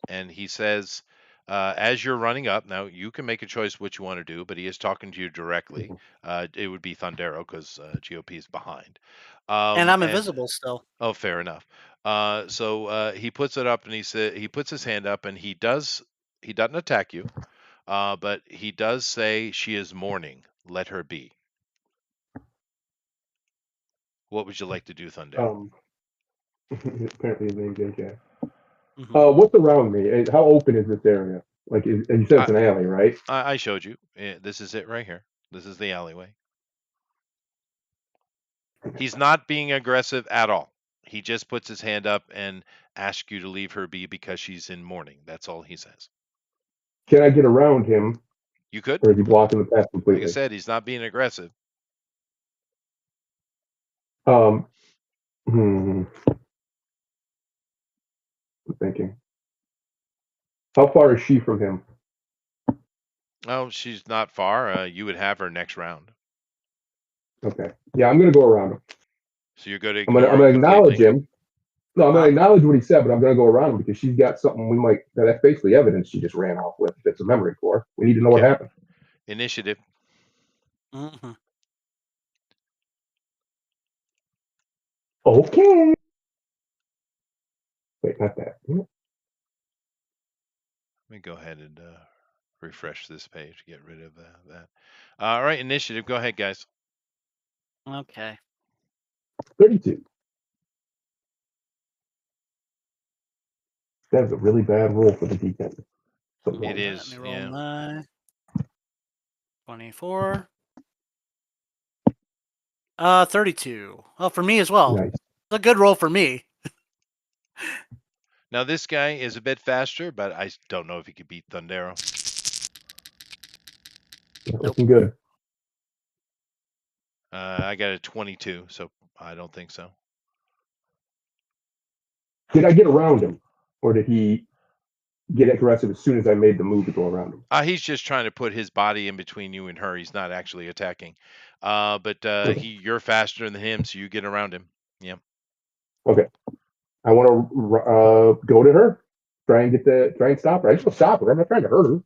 and he says, as you're running up, now you can make a choice what you want to do, but he is talking to you directly. It would be Thundero because GOP is behind. And I'm invisible still. Oh, fair enough. So he puts it up, and he puts his hand up, and he doesn't attack you, but he does say, "She is mourning. Let her be." What would you like to do, Thundero? Apparently, his name's AJ. What's around me? How open is this area? Like, you said it's an alley, right? I showed you. This is it right here. This is the alleyway. He's not being aggressive at all. He just puts his hand up and asks you to leave her be because she's in mourning. That's all he says. Can I get around him? You could. Or is he blocking the path completely? Like I said, he's not being aggressive. I'm thinking. How far is she from him? Oh, she's not far. You would have her next round. Okay. Yeah, I'm going to go around him. So you're going to. I'm going to acknowledge him. No, I'm going to acknowledge what he said, but I'm going to go around him because she's got something we might. That's basically evidence she just ran off with. It's a memory core. We need to know what happened. Initiative. Mm-hmm. Okay. Wait, not that. Let me go ahead and refresh this page, get rid of that. All right, initiative. Go ahead, guys. Okay. 32. That was a really bad roll for the D10. It Let is, me roll yeah. my 24. 32. Well, for me as well. Nice. It's a good roll for me. Now this guy is a bit faster, but I don't know if he could beat Thundero. Nope. Looking good. I got a 22, so I don't think so. Did I get around him, or did he get aggressive as soon as I made the move to go around him? He's just trying to put his body in between you and her. He's not actually attacking. But Okay. you're faster than him, so you get around him. Yeah. Okay. I want to go to her, try and stop her. I just want to stop her. I'm not trying to hurt her.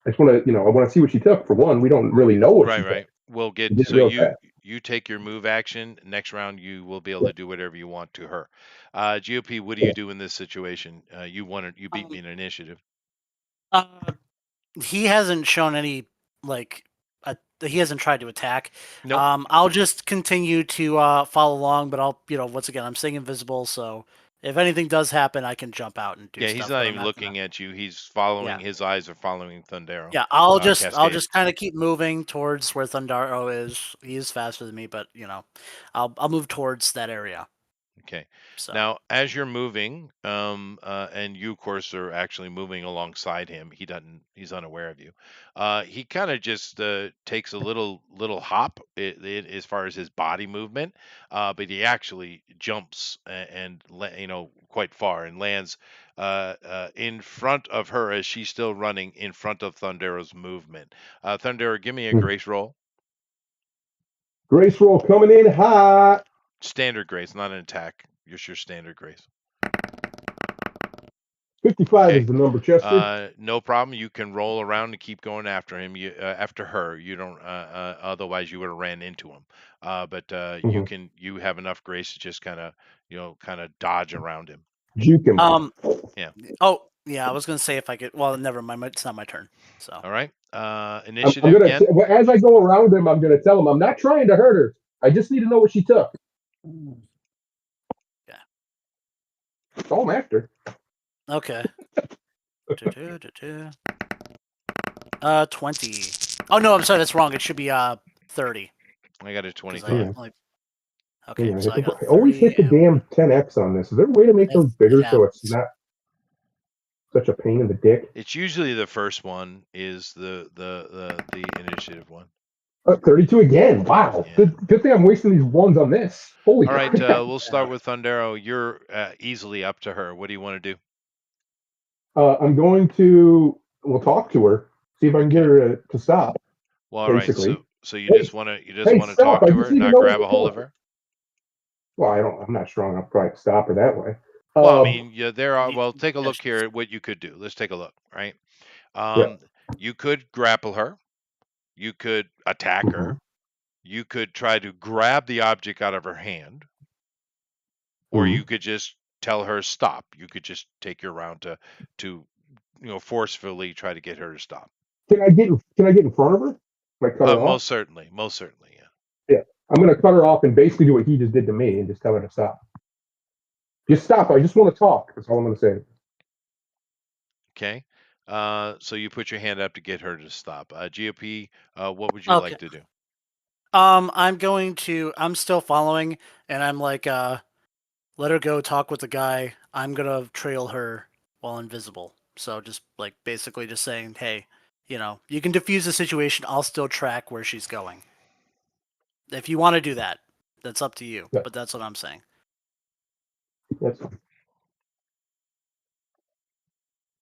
I just want to, I want to see what she took. For one, we don't really know what she took. Right. We'll She get did so real fast. you take your move action. Next round, you will be able to do whatever you want to her. GOP, what do you do in this situation? You beat me in initiative. He hasn't shown any like he hasn't tried to attack. Nope. I'll just continue to follow along, but I'll once again I'm staying invisible, so if anything does happen, I can jump out and do Yeah, stuff. he's not but I'm even not looking gonna... at you. He's following. Yeah. His eyes are following Thundero. Yeah, I'll Cascade. just kind of keep moving towards where Thundaro is. He is faster than me, but I'll move towards that area. Okay. So Now, as you're moving, and you, of course, are actually moving alongside him. He's unaware of you. He kind of just takes a little hop as far as his body movement, but he actually jumps quite far and lands in front of her as she's still running in front of Thundero's movement. Thundero, give me a grace roll. Grace roll coming in hot. Standard grace, not an attack. Just your standard grace. 55 is the number, Chester. No problem. You can roll around and keep going after him. After her. You don't. Otherwise, you would have ran into him. But you have enough grace to just kind of dodge around him. Juke him. Yeah. Oh yeah, I was gonna say if I could. Well, never mind. It's not my turn. So. All right. Initiative I'm gonna again. as I go around him, I'm gonna tell him I'm not trying to hurt her. I just need to know what she took. Yeah. That's all I'm after. Okay. 20. Oh no, I'm sorry, that's wrong. It should be 30. I got a 25. Okay, Yeah, so I got 30. always hit the damn 10x on this. Is there a way to make those bigger so it's not such a pain in the dick? It's usually the first one is the initiative one. 32 again. Wow. Yeah. Good thing I'm wasting these ones on this. Holy All right, crap. we'll start with Thundero. You're easily up to her. What do you want to do? I'm going to talk to her, see if I can get her to stop. Well, all basically. Right. So you just want to stop. talk to her, not grab a hold of her. Well, I'm not strong enough to probably stop her that way. Well, I mean, yeah, there are. Well, take a look here at what you could do. Let's take a look. Right. You could grapple her. You could attack her. You could try to grab the object out of her hand, or you could just tell her stop. You could just take your round to forcefully try to get her to stop. Can I get in front of her? Like cut her off? Most certainly, yeah. Yeah, I'm gonna cut her off and basically do what he just did to me and just tell her to stop. Just stop. I just want to talk. That's all I'm gonna say. Okay. So you put your hand up to get her to stop. GOP, what would you like to do? I'm still following, and I'm like, let her go talk with the guy. I'm gonna trail her while invisible. So just like basically just saying, hey, you can defuse the situation. I'll still track where she's going. If you want to do that, that's up to you. Yeah. But that's what I'm saying. That's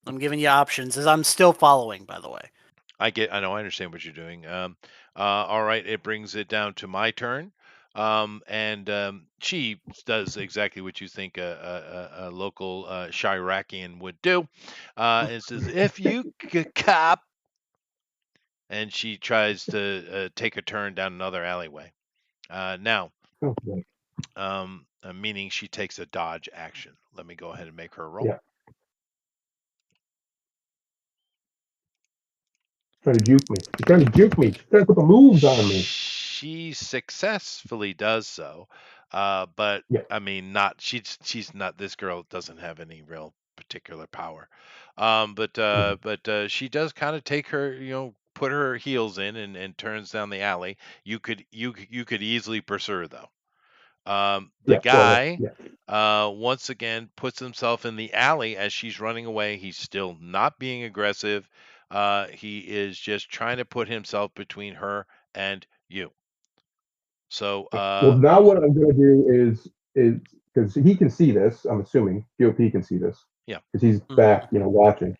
I'm giving you options as I'm still following, by the way. I understand what you're doing. All right, it brings it down to my turn. She does exactly what you think a local Shirakian would do. It says, if you cop, and she tries to take a turn down another alleyway. Now, Okay. meaning she takes a dodge action. Let me go ahead and make her roll. Yeah. Trying to juke me. She's trying to juke me. She's trying to put the moves on me. She successfully does so, but Yeah. I mean, not she's not. This girl doesn't have any real particular power, but she does kind of take her, put her heels in and turns down the alley. You could easily pursue her though. The Yeah. Well, guy, yeah. once again, puts himself in the alley as she's running away. He's still not being aggressive. He is just trying to put himself between her and you. So, Well, now what I'm going to do is because he can see this. I'm assuming GOP can see this. Yeah. Because he's Mhm. back, watching.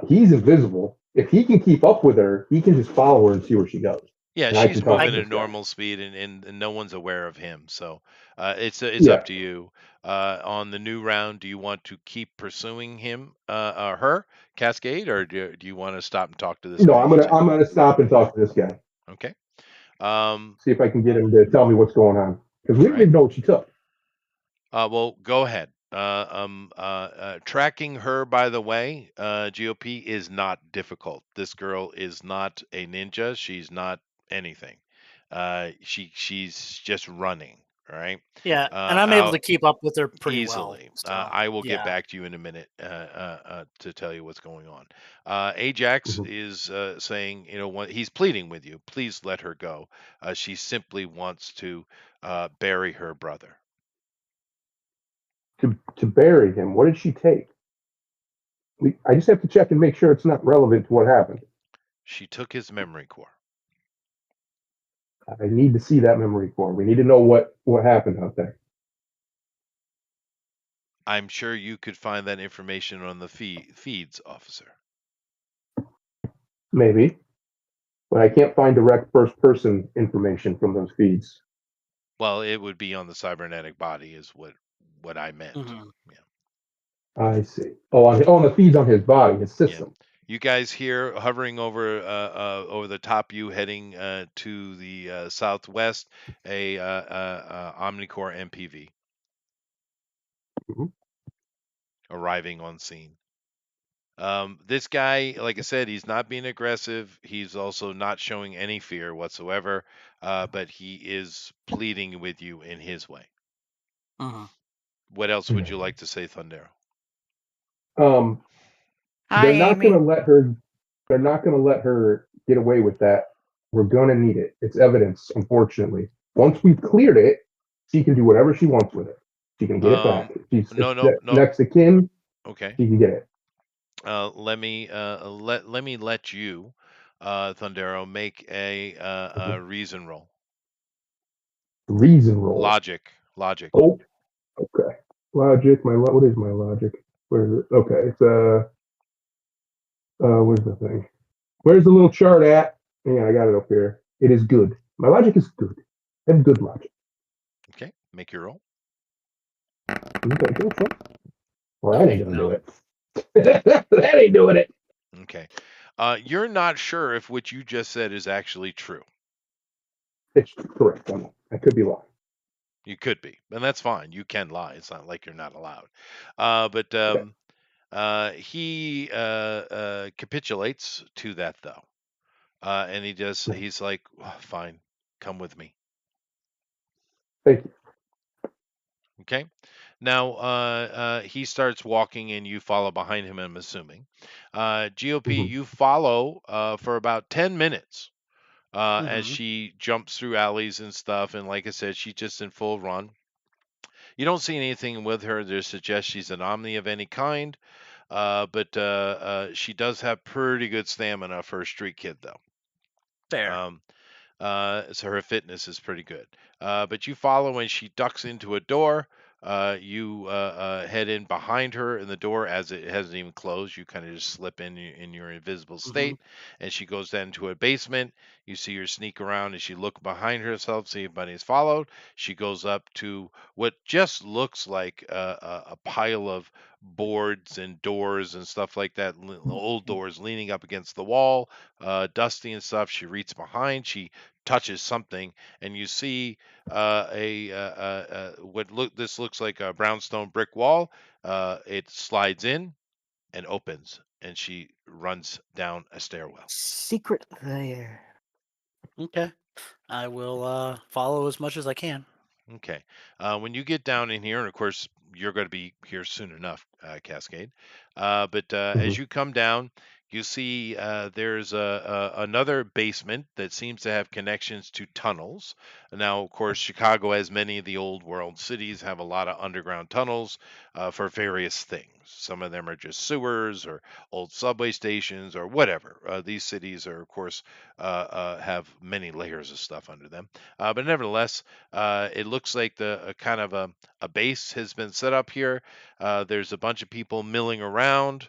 He's invisible. If he can keep up with her, he can just follow her and see where she goes. Yeah, And I she's can talk to moving this at guy. normal speed, and no one's aware of him. So, it's Yeah. up to you. On the new round, do you want to keep pursuing him, her Cascade, or do you want to stop and talk to this No, guy, AJ? I'm gonna stop and talk to this guy. Okay. See if I can get him to tell me what's going on. Because we All don't right. even know what she took. Well, go ahead. Tracking her, by the way, GOP is not difficult. This girl is not a ninja. She's not anything. She's just running. All right. Yeah, and I'm able to Out keep up with her pretty well. easily. So I will get yeah. back to you in a minute to tell you what's going on. Ajax Mhm. is saying, he's pleading with you. Please let her go. She simply wants to bury her brother. To bury him. What did she take? I just have to check and make sure it's not relevant to what happened. She took his memory core. I need to see that memory core. We need to know what happened out there. I'm sure you could find that information on the feeds, officer. Maybe, but I can't find direct first person information from those feeds. Well, it would be on the cybernetic body, is what I meant. Mhm. Yeah. I see. Oh, on the feeds on his body, his Yeah. system. You guys here hovering over the top, you heading to the southwest, a Omnicore MPV Mhm. arriving on scene. This guy, like I said, he's not being aggressive. He's also not showing any fear whatsoever, but he is pleading with you in his way. Mhm. What else would you like to say, Thundero? Um, Hi, they're not going Amy. to let her. They're not going to let her get away with that. We're going to need it. It's evidence, unfortunately. Once we've cleared it, she can do whatever she wants with it. She can get it back. If No, it's no. next to kin, Okay. she can get it. Let me let you, Thundero, make a reason roll. Reason roll. Logic. Oh, okay. Logic. What is my logic? Where is it? Okay, it's where's the thing? Where's the little chart at? Yeah, I got it up here. It is good. My logic is good. I have good logic. Okay, make your roll. Okay, go for it. Well, that Oh ain't gonna do no. it. That ain't doing it. Okay. You're not sure if what you just said is actually true. It's correct. I could be lying. You could be, and that's fine. You can lie. It's not like you're not allowed. But Okay. he capitulates to that though, and he's like, "Oh, fine, come with me." Thank you. Okay. Now he starts walking, and you follow behind him. I'm assuming. GOP, Mhm. you follow for about 10 minutes as Mhm. she jumps through alleys and stuff. And like I said, she's just in full run. You don't see anything with her that suggests she's an omni of any kind, but she does have pretty good stamina for a street kid, though. Fair. So her fitness is pretty good. But you follow and she ducks into a door. You head in behind her in the door as it hasn't even closed. You kind of just slip in your invisible Mhm. state, and she goes down to a basement. You see her sneak around as she look behind herself, see if anybody's followed. She goes up to what just looks like a pile of boards and doors and stuff like that, old doors leaning up against the wall, dusty and stuff. She reaches behind, she touches something, and you see this looks like a brownstone brick wall. It slides in and opens, and she runs down a stairwell. Secret there. Okay. I will follow as much as I can. Okay. When you get down in here, and of course you're going to be here soon enough, Cascade. But as you come down, you see there's another basement that seems to have connections to tunnels. Now, of course, Chicago, as many of the old world cities, have a lot of underground tunnels for various things. Some of them are just sewers or old subway stations or whatever. These cities are, of course, have many layers of stuff under them. But nevertheless, it looks like the kind of a base has been set up here. There's a bunch of people milling around,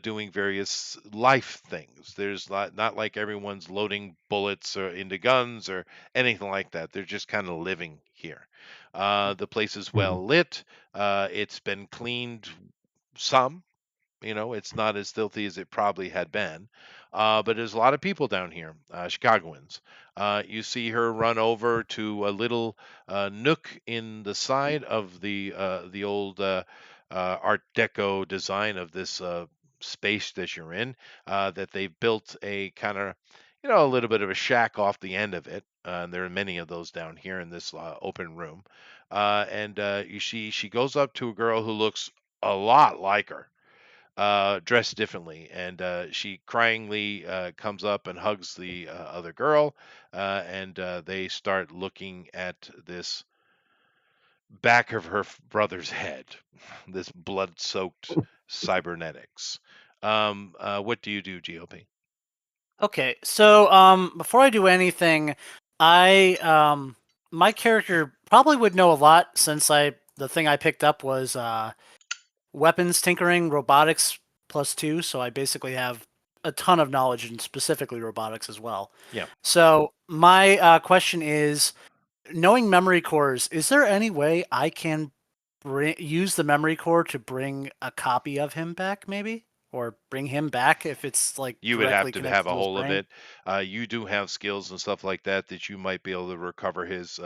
doing various life things. There's not like everyone's loading bullets or into guns or anything like that. They're just kind of living here. The place is well lit. It's been cleaned some. It's not as filthy as it probably had been. But there's a lot of people down here, Chicagoans. You see her run over to a little nook in the side of the old Art Deco design of this space that you're in. That they've built a kind of, a little bit of a shack off the end of it. And there are many of those down here in this open room. And you see, she goes up to a girl who looks a lot like her, dressed differently, and she cryingly comes up and hugs the other girl, and they start looking at this back of her brother's head, this blood-soaked cybernetics. What do you do, GOP? Okay, so before I do anything, I my character probably would know a lot since the thing I picked up was weapons tinkering, robotics +2, so I basically have a ton of knowledge in specifically robotics as well. Yeah. So my question is, knowing memory cores, is there any way I can use the memory core to bring a copy of him back, maybe? Or bring him back if it's like You would have directly to have connected a to his hold of brain? it. You do have skills and stuff like that you might be able to recover his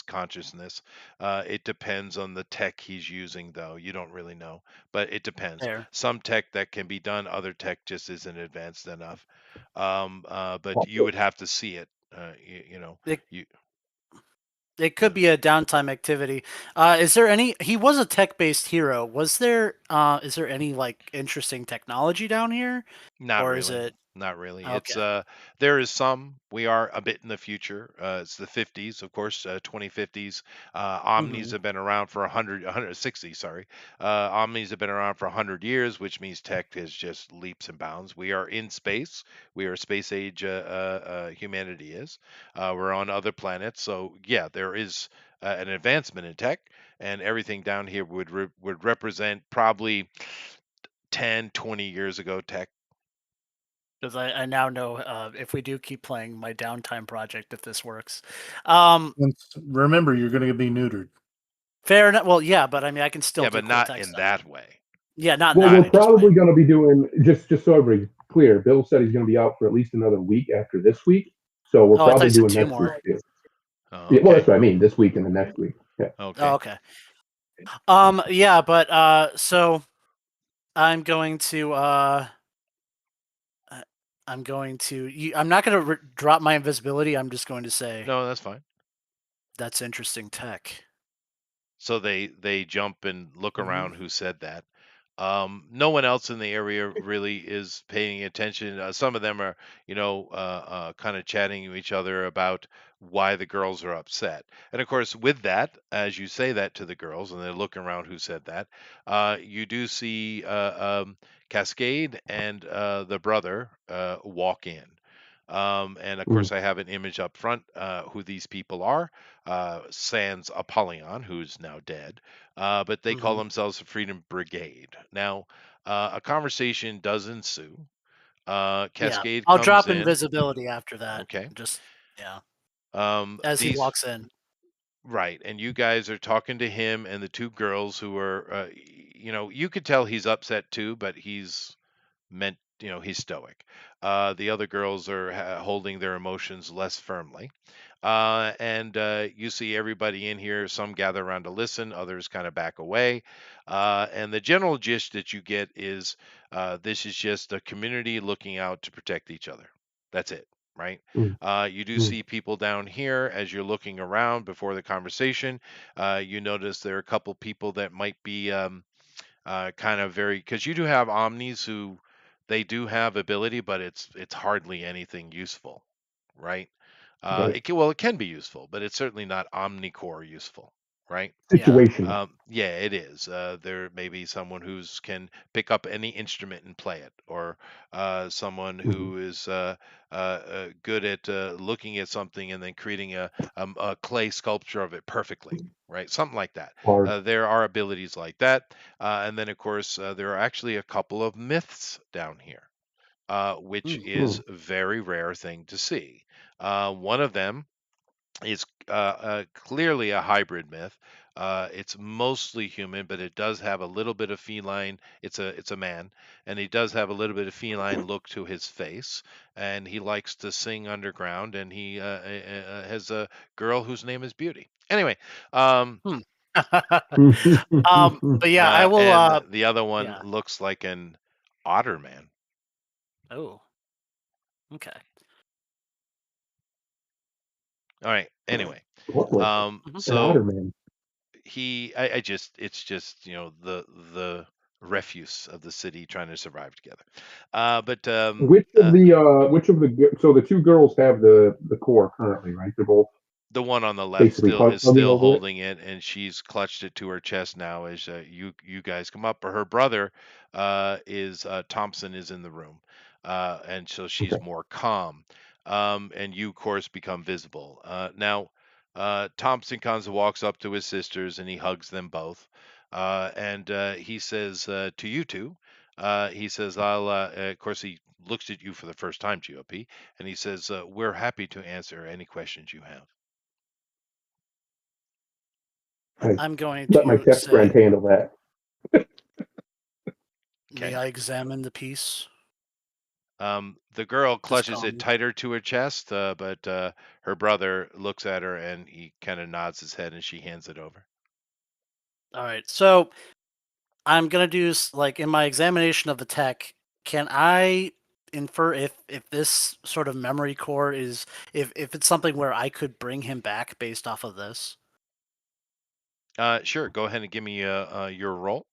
consciousness. It depends on the tech he's using, though. You don't really know, but it depends. There. Some tech that can be done, other tech just isn't advanced enough. But you would have to see it. It, You. it could be a downtime activity. Is there any? He was a tech-based hero. Was there? Is there any like interesting technology down here, Not or is really. it Not really. It's okay? there is some. We are a bit in the future. It's the 50s, of course, 2050s. Omnis Hmm. have been around for 160, sorry. Omnis have been around for 100 years, which means tech has just leaps and bounds. We are in space. We are space age humanity is. We're on other planets. So, yeah, there is an advancement in tech, and everything down here would represent probably 10, 20 years ago tech. Because I now know if we do keep playing my downtime project, if this works. Remember, you're going to be neutered. Fair enough. Well, yeah, but I mean, I can still Yeah, do but cool not tech in stuff. that way. Yeah, not Well, that we're way. Just probably fine. going to be doing just so everybody's clear. Bill said he's going to be out for at least another week after this week, so we're Oh, I thought probably you said doing 2 next week more. too. Oh, Yeah, well, that's okay. what I mean. This week and the next week. Yeah. Oh, Okay. okay. Yeah, but so I'm going to I'm not going to drop my invisibility. I'm just going to say No, that's fine. that's interesting tech. So they jump and look Mhm. around who said that. No one else in the area really is paying attention. Some of them are, kind of chatting to each other about why the girls are upset. And of course, with that, as you say that to the girls, and they're looking around who said that, you do see Cascade and the brother walk in. And of Mm. course, I have an image up front who these people are. Sans Apollyon, who's now dead, but they call Mhm. themselves the Freedom Brigade. Now, a conversation does ensue. Yeah, Cascade I'll comes drop in. invisibility after that. Okay. Just yeah, as he These walks in. Right, and you guys are talking to him and the two girls who are, you could tell he's upset too, but he's meant, he's stoic. The other girls are holding their emotions less firmly. And you see everybody in here, some gather around to listen, others kind of back away. And the general gist that you get is this is just a community looking out to protect each other. That's it, right? Mm, You do mm, see people down here as you're looking around before the conversation. You notice there are a couple people that might be kind of very, because you do have omnis who they do have ability, but it's hardly anything useful, right? right. It can be useful, but it's certainly not omnicore useful, right? Yeah. Situational. Yeah, it is. There may be someone who's can pick up any instrument and play it, or someone Hmm. who is good at looking at something and then creating a clay sculpture of it perfectly, right? Something like that. Or There are abilities like that, and then of course there are actually a couple of myths down here, which Mm. is a very rare thing to see. One of them is clearly a hybrid myth. It's mostly human, but it does have a little bit of feline. It's a man, and he does have a little bit of feline look to his face, and he likes to sing underground, and he has a girl whose name is Beauty. Anyway, um, Hmm. mm, But yeah, I will. and the other one Yeah. looks like an otter man. Oh. Okay. All right. Anyway, what was it? Mhm. An otter so man. I just it's just the refuse of the city trying to survive together. But So the two girls have the core currently, right? They're both the one on the left basically still is hugging still over it. holding it, and she's clutched it to her chest now as you guys come up. Or her brother is Thompson is in the room, and so Okay. she's more calm. And you, of course, become visible. Now, Thompson comes and walks up to his sisters, and he hugs them both, and he says to you two, he says, "I'll." Of course, he looks at you for the first time, GOP, and he says, "We're happy to answer any questions you have." I I'm going let my to tech friend say, handle that. may Okay. I examine the piece? The girl Just clutches it calm. tighter to her chest, but her brother looks at her and he kind of nods his head and she hands it over. All right. So I'm gonna do like in my examination of the tech. Can I infer if this sort of memory core is if it's something where I could bring him back based off of this? Sure, go ahead and give me your roll.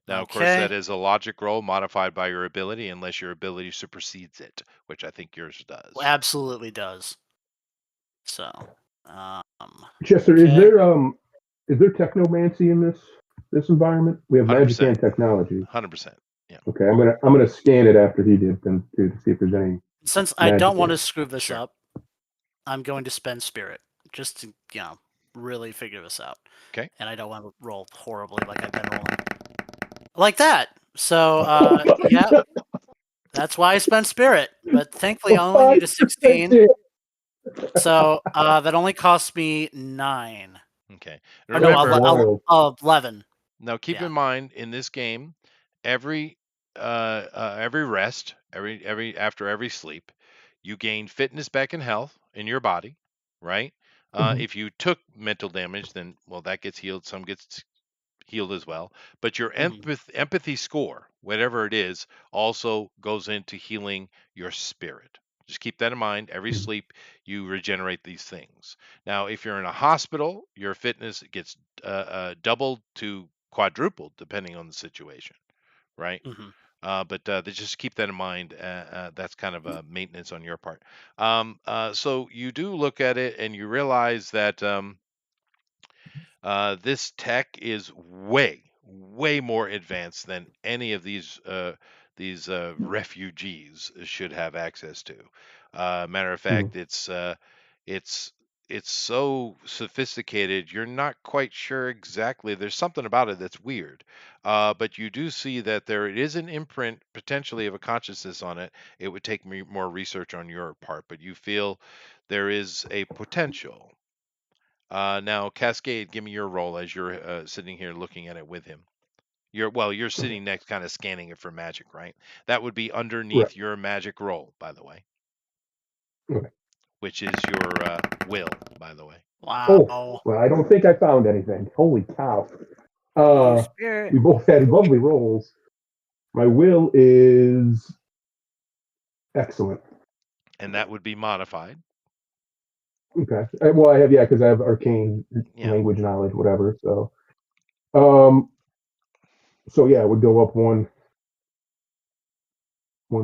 Now, of course, that Okay. is a logic roll modified by your ability, unless your ability supersedes it, which I think yours does. Absolutely does. So, um, Chester, okay. is there technomancy in this environment? We have magic 100%. and technology. 100%. Yeah, Okay, I'm gonna scan it after he did then too to see if there's any Since I magic don't in want it. to screw this sure. up, I'm going to spend spirit just to really figure this out. Okay. And I don't want to roll horribly like I've been rolling like that. So, yeah, that's why I spent spirit. But thankfully, I only need a 16. So that only cost me 9. Okay. Or no, Remember, Wild. 11. now, keep Yeah. in mind in this game, every every rest, every after every sleep, you gain fitness back in health in your body, right? Mhm. If you took mental damage, then well, that gets healed. Some gets healed as well. But your Hmm. empathy score, whatever it is, also goes into healing your spirit. Just keep that in mind. Every Mhm. sleep, you regenerate these things. Now, if you're in a hospital, your fitness gets doubled to quadrupled, depending on the situation, right? Hmm. But just keep that in mind. That's kind of a maintenance on your part. So you do look at it and you realize that this tech is way more advanced than any of these refugees should have access to. Matter of Mhm. fact, it's it's so sophisticated. You're not quite sure exactly. There's something about it that's weird, but you do see that there it is an imprint potentially of a consciousness on it. It would take more research on your part, but you feel there is a potential. Now, Cascade, give me your role as you're sitting here looking at it with him. You're sitting next, kind of scanning it for magic, right? That would be underneath your magic roll, by the way. Okay. Which is your will, by the way. Wow. Oh, well, I don't think I found anything. Holy cow. Spirit. We both had lovely rolls. My will is excellent. And that would be modified. Okay. Well, I have, because I have arcane language knowledge, whatever. So, yeah, it would go up one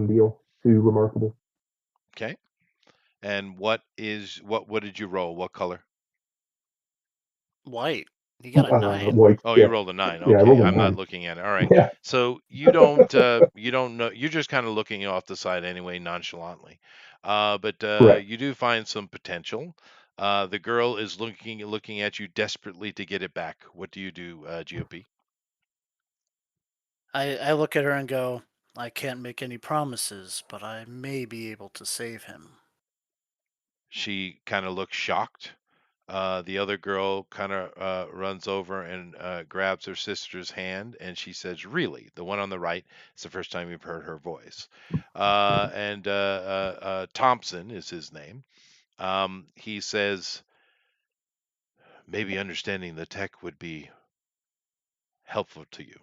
deal to remarkable. Okay. And what did you roll? What color? White. You got a 9. White. Oh, you rolled a 9. Okay, Yeah, I rolled a I'm 9. not looking at it. All right. Yeah. So you don't know. You're just kind of looking off the side anyway, nonchalantly. But you do find some potential. The girl is looking at you desperately to get it back. What do you do, GOP? I look at her and go, I can't make any promises, but I may be able to save him. She kind of looks shocked. The other girl kind of runs over and grabs her sister's hand, and she says, "Really?" The one on the right. It's the first time you've heard her voice. And Thompson is his name. He says, "Maybe understanding the tech would be helpful to you."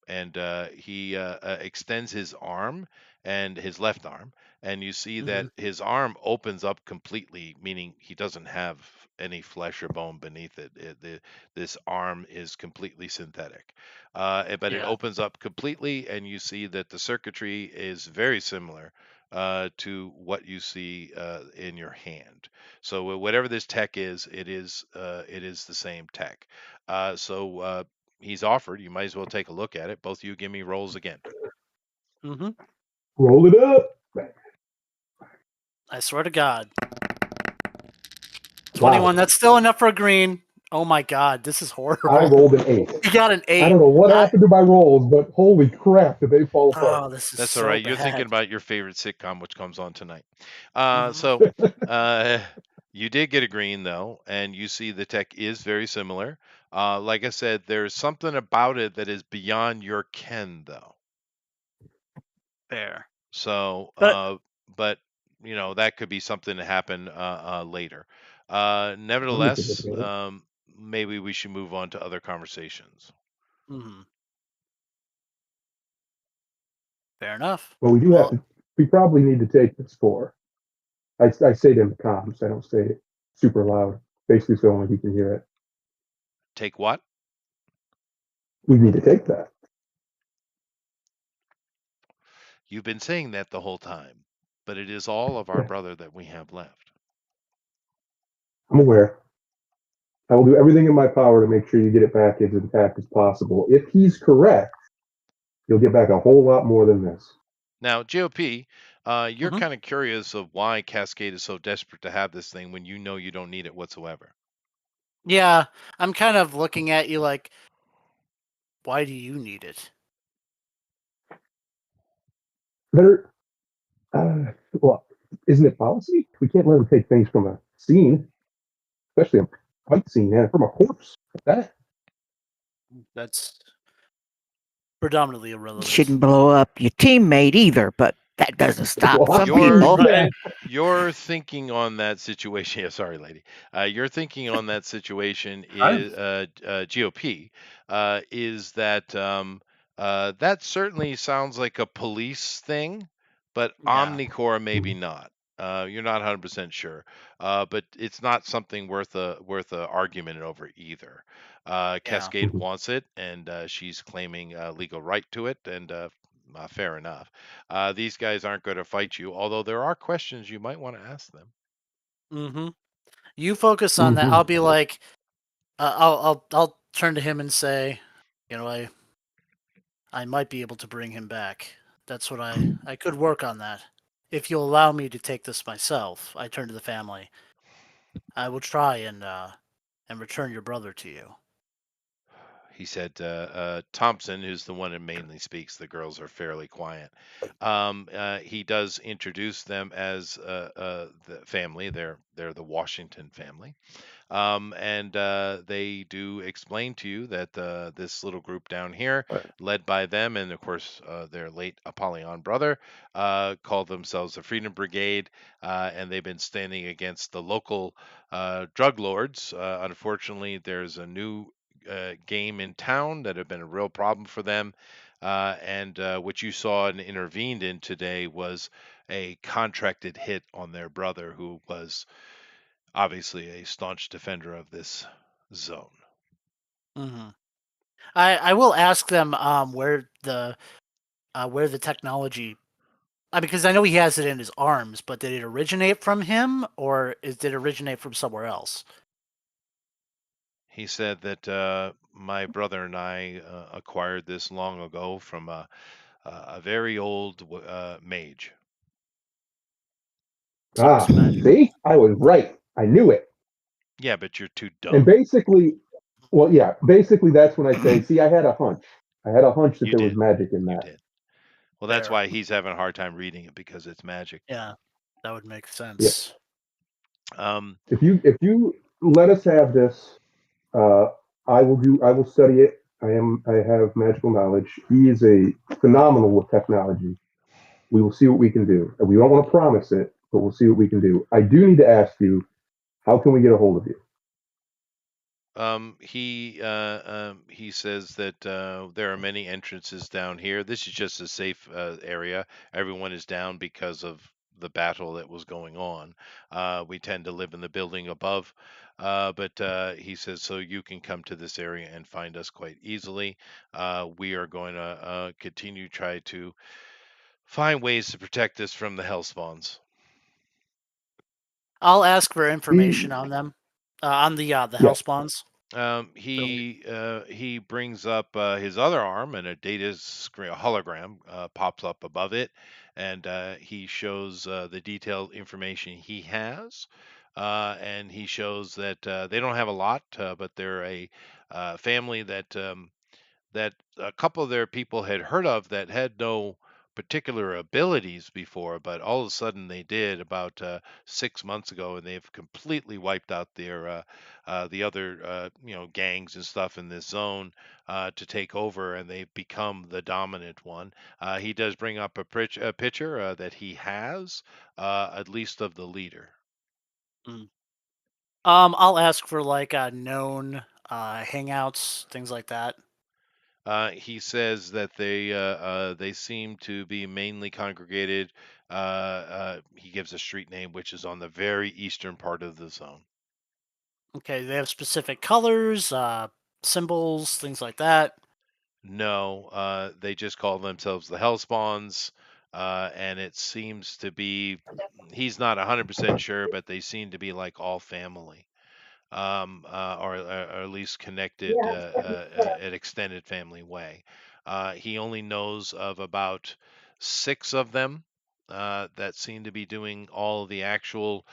And he extends his arm, and his left arm, and you see that his arm opens up completely, meaning he doesn't have any flesh or bone beneath it. This arm is completely synthetic, but it opens up completely, and you see that the circuitry is very similar to what you see in your hand. So whatever this tech is, it is the same tech. So he's offered. You might as well take a look at it. Both of you give me rolls again. Roll it up. I swear to God. 21. Wow. That's still enough for a green. Oh my God, this is horrible. I rolled an 8. You got an 8. I don't know what happened to my rolls, but holy crap, did they fall apart? Oh, this is That's so all right. bad. You're thinking about your favorite sitcom, which comes on tonight. You did get a green though, and you see the tech is very similar. Like I said, there's something about it that is beyond your ken, though. Fair. So, but that could be something to happen later. Nevertheless, maybe we should move on to other conversations. Fair enough. Well, we do have to. We probably need to take the score. I say it in the comms. I don't say it super loud. Basically, so only he can hear it. Take what? We need to take that. You've been saying that the whole time, but it is all of our brother that we have left. I'm aware. I will do everything in my power to make sure you get it back as intact as possible. If he's correct, you'll get back a whole lot more than this. Now, GOP, you're kind of curious of why Cascade is so desperate to have this thing when you know you don't need it whatsoever. Yeah, I'm kind of looking at you like, why do you need it? Better, well, isn't it policy? We can't let him take things from a scene, especially a fight scene, and from a corpse like that. That's predominantly irrelevant. Shouldn't blow up your teammate either, but that doesn't stop some people. Your thinking on that situation, yeah, sorry, lady. Your thinking on that situation is GOP. Is that that certainly sounds like a police thing, but Omnicore maybe not. You're not 100% sure, but it's not something worth a argument over either. Cascade wants it, and she's claiming legal right to it, and fair enough. These guys aren't going to fight you, although there are questions you might want to ask them. You focus on that. I'll be like, I'll turn to him and say, I might be able to bring him back. That's what I could work on that. If you'll allow me to take this myself, I turn to the family. I will try and return your brother to you. he said Thompson, who's the one who mainly speaks. The girls are fairly quiet. He does introduce them as the family. They're the Washington family. And they do explain to you that this little group down here, led by them and of course their late Apollyon brother, called themselves the Freedom Brigade, and they've been standing against the local drug lords. Unfortunately, there's a new game in town that have been a real problem for them. And what you saw and intervened in today was a contracted hit on their brother, who was obviously a staunch defender of this zone. Mm-hmm. I will ask them where the technology. Because I know he has it in his arms, but did it originate from him, or did it originate from somewhere else? He said that my brother and I acquired this long ago from a very old mage. See, I was right. I knew it. Yeah, but you're too And dumb. basically, well, yeah, basically that's when I say, see, I had a hunch. I had a hunch that You there was did. magic in You that. did. Well, that's Fair. why he's having a hard time reading it, because it's magic. Yeah, that would make Yeah. sense. If you let us have this, uh, I will study it. I have magical knowledge. He is a phenomenal with technology. We will see what we can do. We don't want to promise it, but we'll see what we can do. I do need to ask you, how can we get a hold of you? He says that there are many entrances down here. This is just a safe area. Everyone is down because of the battle that was going on. We tend to live in the building above, but he says so you can come to this area and find us quite easily. We are going to continue try to find ways to protect us from the hell spawns. I'll ask for We information on them, on the yes. hellspawns. He brings up his other arm, and a data screen, a hologram, pops up above it, and he shows the detailed information he has. And he shows that they don't have a lot, but they're a family that a couple of their people had heard of that had no particular abilities before, but all of a sudden they did about 6 months ago, and they've completely wiped out their the other gangs and stuff in this zone to take over, and they've become the dominant one. He does bring up a picture that he has, at least of the leader. Mm. I'll ask for like known hangouts, things like that. He says that they seem to be mainly congregated. He gives a street name, which is on the very eastern part of the zone. Okay, they have specific colors, symbols, things like that. No, they just call themselves the Hellspawns, and it seems to be. He's not 100% sure, but they seem to be like all family. Or at least connected an extended family way. He only knows of about 6 of them that seem to be doing all the actual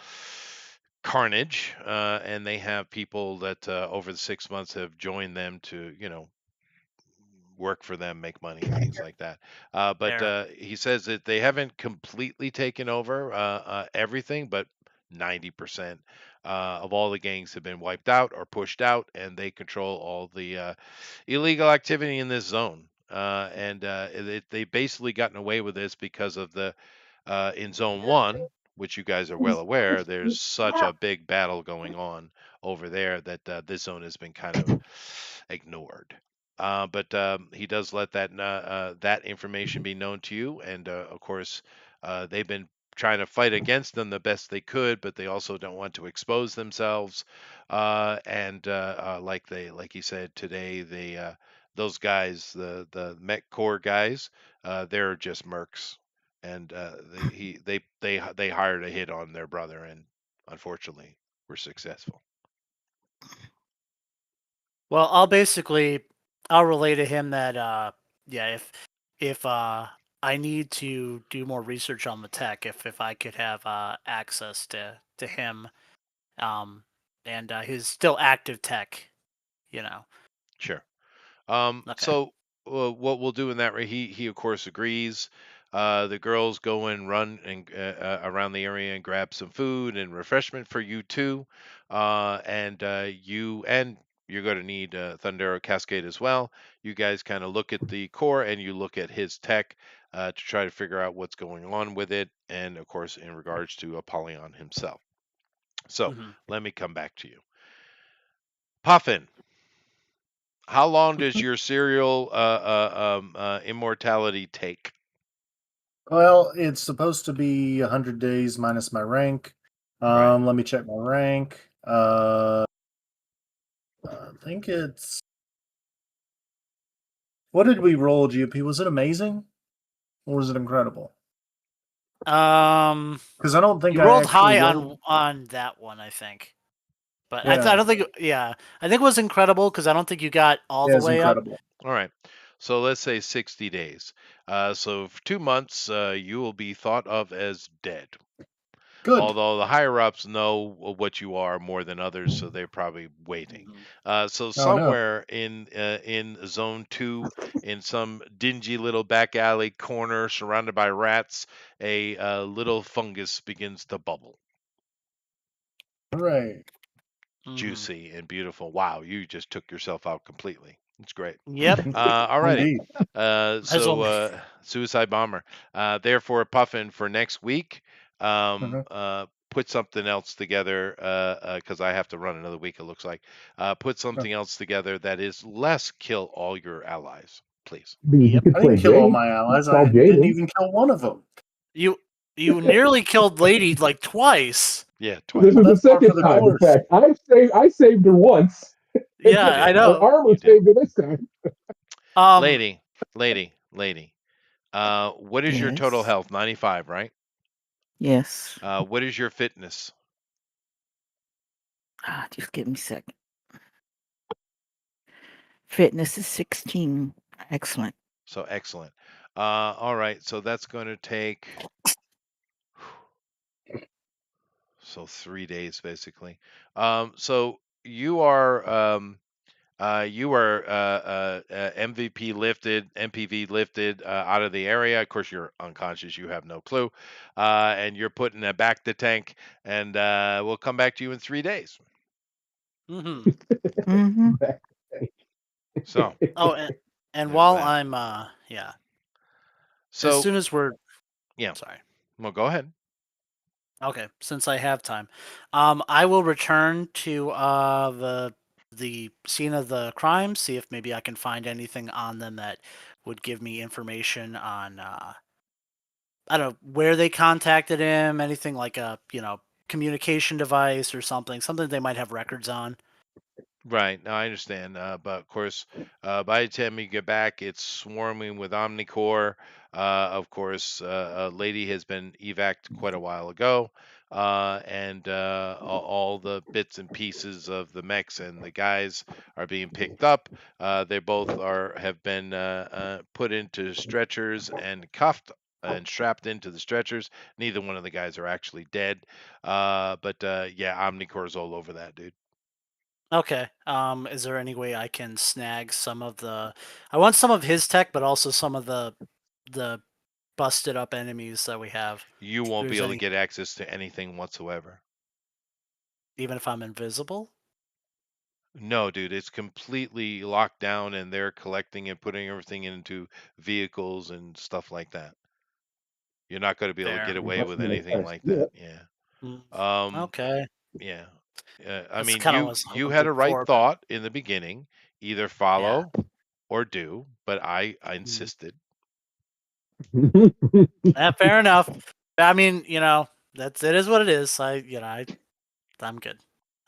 carnage, and they have people that over the 6 months have joined them to, work for them, make money, and things like that. But he says that they haven't completely taken over everything, but 90% of all the gangs have been wiped out or pushed out, and they control all the illegal activity in this zone. And they basically gotten away with this because of the in Zone 1, which you guys are well aware, there's such a big battle going on over there that this zone has been kind of ignored. But he does let that information be known to you, and of course, they've been trying to fight against them the best they could, but they also don't want to expose themselves. Like he said today, those guys, the Met Corps guys, they're just mercs, and they hired a hit on their brother, and unfortunately, were successful. Well, I'll relay to him that yeah, if I need to do more research on the tech, if I could have access to him, and his still active tech, you know. Sure. Okay. So what we'll do in that, he of course agrees. The girls go and run and around the area and grab some food and refreshment for you too, and you're going to need Thundero Cascade as well. You guys kind of look at the core and you look at his tech to try to figure out what's going on with it, and of course in regards to Apollyon himself. So Mm-hmm. let me come back to you, Puffin. How long does your serial immortality take? Well, it's supposed to be 100 days minus my rank. Right. Let me check my rank. I think it's. What did we roll, GP? Was it amazing, or was it incredible? Because I don't think you I rolled actually high rolled. on that one, I think, but I Yeah, don't think. Yeah, I think it was incredible because I don't think you got all yeah, the it's way up. incredible. All right. So let's say 60 days. So for 2 months, you will be thought of as dead. Good. Although the higher ups know what you are more than others, so they're probably waiting. Mhm. So Oh no. somewhere in zone 2, in some dingy little back alley corner surrounded by rats, a little fungus begins to bubble. Hooray. Mhm. Juicy and beautiful. Wow, you just took yourself out completely. It's great. Yep. Alrighty. Indeed. That's only. Suicide Bomber. Therefore, Puffin for next week. Uh-huh. Put something else together because I have to run another week. It looks like. Put Oh. something else together that is less kill all your allies, please. You Yep. could I play didn't kill all Jade. my allies. Call I Jade didn't in. even kill one of them. You nearly killed Lady like twice. Yeah, This twice. is the That's par for second the time. In course. fact, I saved her once, and Yeah, You I did. her know. armor You did. saved her this time. Um, Lady, lady. What is your total Yes. health? 95, right? Yes. What is your fitness? Just give me a second. Fitness is 16. Excellent. So excellent. All right, so that's going to take 3 days basically. So you are MVP lifted, MPV lifted out of the area. Of course, you're unconscious. You have no clue, and you're putting it back the tank. And we'll come back to you in 3 days. hmm Mm-hmm. So Oh, and there's while that. I'm yeah, as So soon as we're yeah, sorry. well, go ahead. Okay, since I have time, I will return to the scene of the crime, see if maybe I can find anything on them that would give me information on I don't know where they contacted him, anything like a communication device or something they might have records on. Right. No, I understand. But of course, by the time you get back, it's swarming with Omnicore. Of course, a lady has been evac'd quite a while ago. And all the bits and pieces of the mechs and the guys are being picked up. They both have been put into stretchers and cuffed and strapped into the stretchers. Neither one of the guys are actually dead. But yeah, Omnicore's all over that, dude. Okay. Is there any way I can snag some of the? I want some of his tech, but also some of the busted up enemies that we have. You If won't be there's able to any, get access to anything whatsoever. even if I'm invisible. No, dude, it's completely locked down and they're collecting and putting everything into vehicles and stuff like that. You're not going to be able to Fair. get You away must with be able to anything kind of like see that. it. Yeah. Mm, Um, okay. yeah. I That's mean, kind of what I you was you hoping had a right for, but thought in the beginning, either yeah. follow or do, but I Mm. insisted. Yeah, fair enough. I mean, it is what it is. I'm good.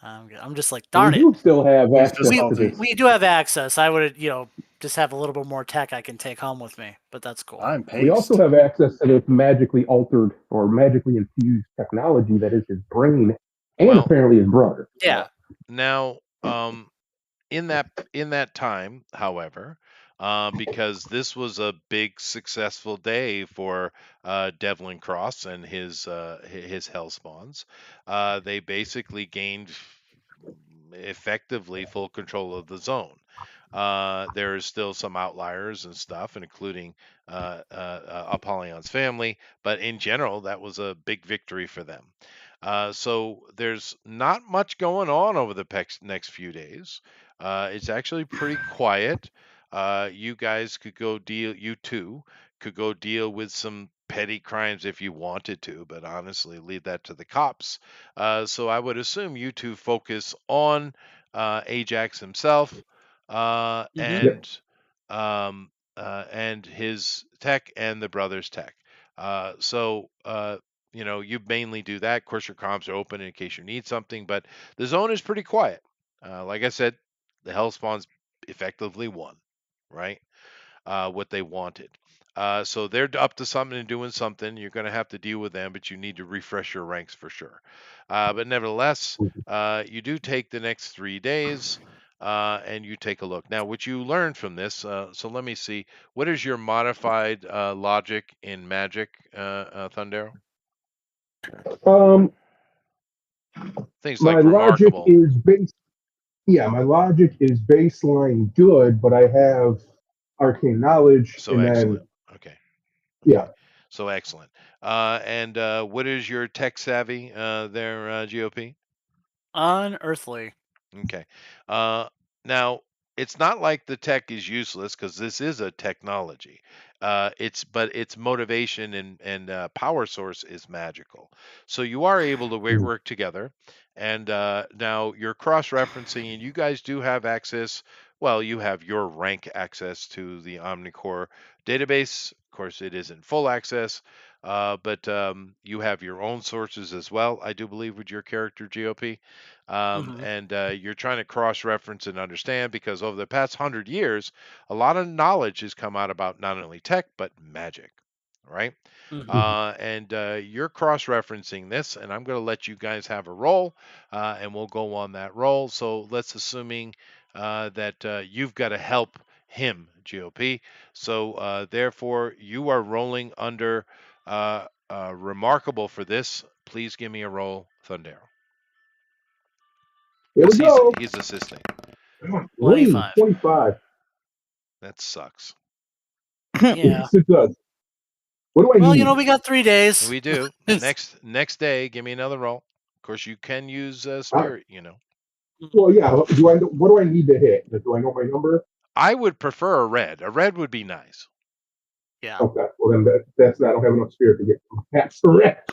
I'm good. I'm just like, We darn it. do still have He's just access We to salty. this. we do have access. I would, just have a little bit more tech I can take home with me, but that's cool. I'm We also paste. have access to this magically altered or magically infused technology that is his brain and Well, apparently his brother. Yeah. now, in that time, however, because this was a big successful day for Devlin Cross and his Hellspawns, they basically gained effectively full control of the zone. There's still some outliers and stuff, including Apollyon's family, but in general, that was a big victory for them. So there's not much going on over the next few days. It's actually pretty quiet. You guys could go deal, you two could go deal with some petty crimes if you wanted to, but honestly, leave that to the cops. So I would assume you two focus on Ajax himself Mm-hmm. Yep. and his tech and the brother's tech. So you mainly do that. Of course, your comms are open in case you need something, but the zone is pretty quiet. Like I said, the Hellspawn's effectively won, right? What they wanted. So they're up to something and doing something. You're going to have to deal with them, but you need to refresh your ranks for sure. But nevertheless, you do take the next 3 days and you take a look. Now, what you learned from this, so let me see, what is your modified logic in magic, Thundero? Um, Things my like logic remarkable. is based. Yeah, my logic is baseline good, but I have arcane knowledge, So and then excellent. Okay. Okay. yeah, So excellent. And what is your tech savvy there, GOP? Unearthly. Okay. Uh, Now it's not like the tech is useless because this is a technology. But its motivation and power source is magical. So you are able to work together, and now you're cross-referencing, and you guys do have access. Well, you have your rank access to the Omnicore database. Of course, it isn't full access, but you have your own sources as well. I do believe with your character GOP. Mm-hmm. And you're trying to cross-reference and understand because over the past 100 years, a lot of knowledge has come out about not only tech but magic, right? Mm-hmm. And you're cross-referencing this, and I'm going to let you guys have a roll, and we'll go on that roll. So let's assuming that you've got to help him, GOP. So therefore, you are rolling under remarkable for this. Please give me a roll, Thundero. there we Because go. he's assisting. Green 25. 25. That sucks. Yeah. Yes, it does. What do I Well, need? we got 3 days. We do. Next day, give me another roll. Of course, you can use Uh, spirit. well, yeah. Do I? What do I need to hit? Do I know my number? I would prefer a red. A red would be nice. Yeah. Okay. Well, then that's I don't have enough spirit to get that's correct.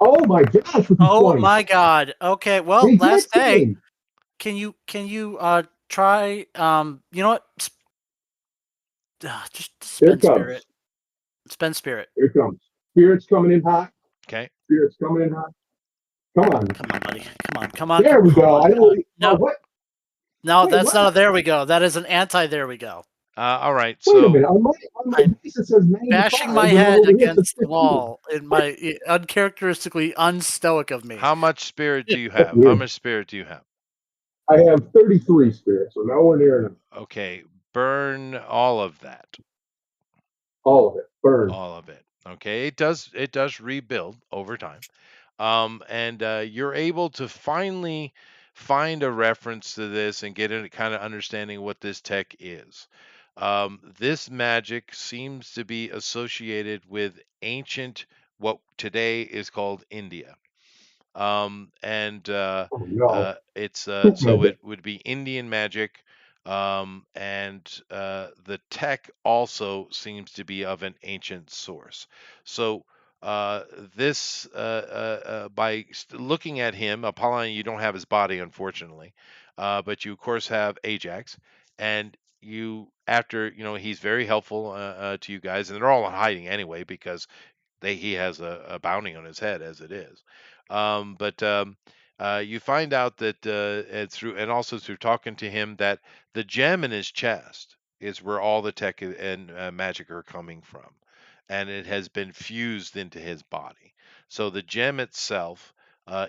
Oh my gosh, with these Oh points, my God. Okay. Well, they get last to day. me. Can you try you know what? Just There it spend spirit. comes. Spend spirit. Here it comes. Spirit's coming in hot. Okay. Spirit's coming in hot. Come on. Come on, buddy. Come on. Come on. There we Come go. on. I know. No, What? no, Wait, that's not a what? there we go. That is an anti there we go. All right. Wait a So minute. On my I'm dice it says bashing 95, my and then head over here it says against the 15. wall in my uncharacteristically unstoic of me. how much spirit do you That's have? How weird. much spirit do you have? I have 33 spirits, so nowhere near enough. Okay. Burn all of that. All of it. Burn. All of it. Okay. It does rebuild over time. And you're able to finally find a reference to this and get a kind of understanding what this tech is. This magic seems to be associated with ancient, what today is called India. And Oh no. it's My so it would be Indian magic, and the tech also seems to be of an ancient source. So uh, this by looking at him, Apollon, you don't have his body, unfortunately, but you of course have Ajax, and you after he's very helpful to you guys, and they're all in hiding anyway because he has a bounty on his head as it is. But You find out that and also through talking to him that the gem in his chest is where all the tech and magic are coming from, and it has been fused into his body. So the gem itself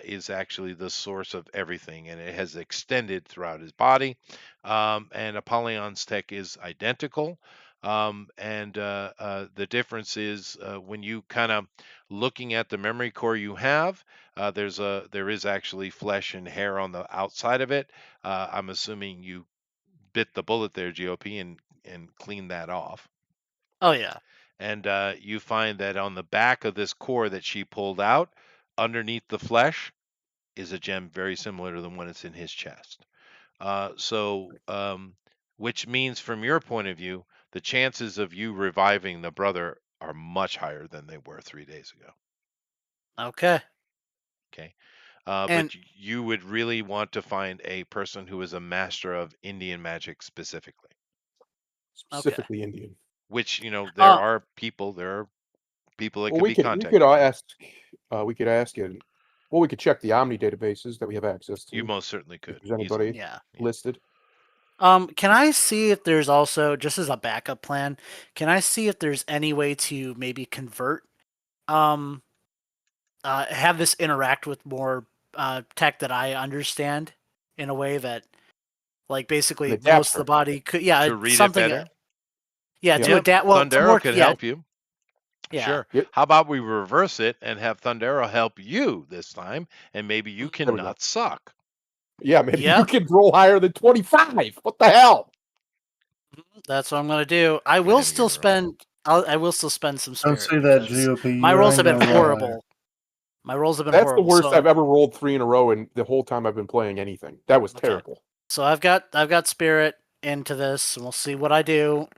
is actually the source of everything, and it has extended throughout his body. And Apollyon's tech is identical. And The difference is when you kind of looking at the memory core you have, there is actually flesh and hair on the outside of it. I'm assuming you bit the bullet there, GOP, and cleaned that off. Oh yeah. And you find that on the back of this core that she pulled out, underneath the flesh, is a gem very similar to the one that's in his chest. Which means, from your point of view, the chances of you reviving the brother are much higher than they were 3 days ago. Okay. Okay. And But you would really want to find a person who is a master of Indian magic specifically. Specifically Indian. Which, there uh, are people that Well, could we be could contacted. we could ask it. Well, we could check the Omni databases that we have access to. You most certainly If could. there's anybody Easily. yeah. listed. Can I see if there's also, just as a backup plan, can I see if there's any way to maybe convert, have this interact with more tech that I understand in a way that, like, basically most of the body could, yeah, To read it something, better? yeah, to Yep. adapt. Well, to Thundero more, could yeah, help you. yeah. Sure. Yep. How about we reverse it and have Thundero help you this time, and maybe you There we go. cannot suck. Yeah, maybe you Yep. can roll higher than 25. What the hell? That's what I'm gonna do. I will still spend. I will still spend some Don't spirit. say that, because GOP. My You rolls have ain't been gonna roll higher. horrible. My rolls have been That's the horrible. worst So, I've ever rolled 3 in a row in the whole time I've been playing anything. That was Okay. terrible. so I've got spirit into this, and we'll see what I do.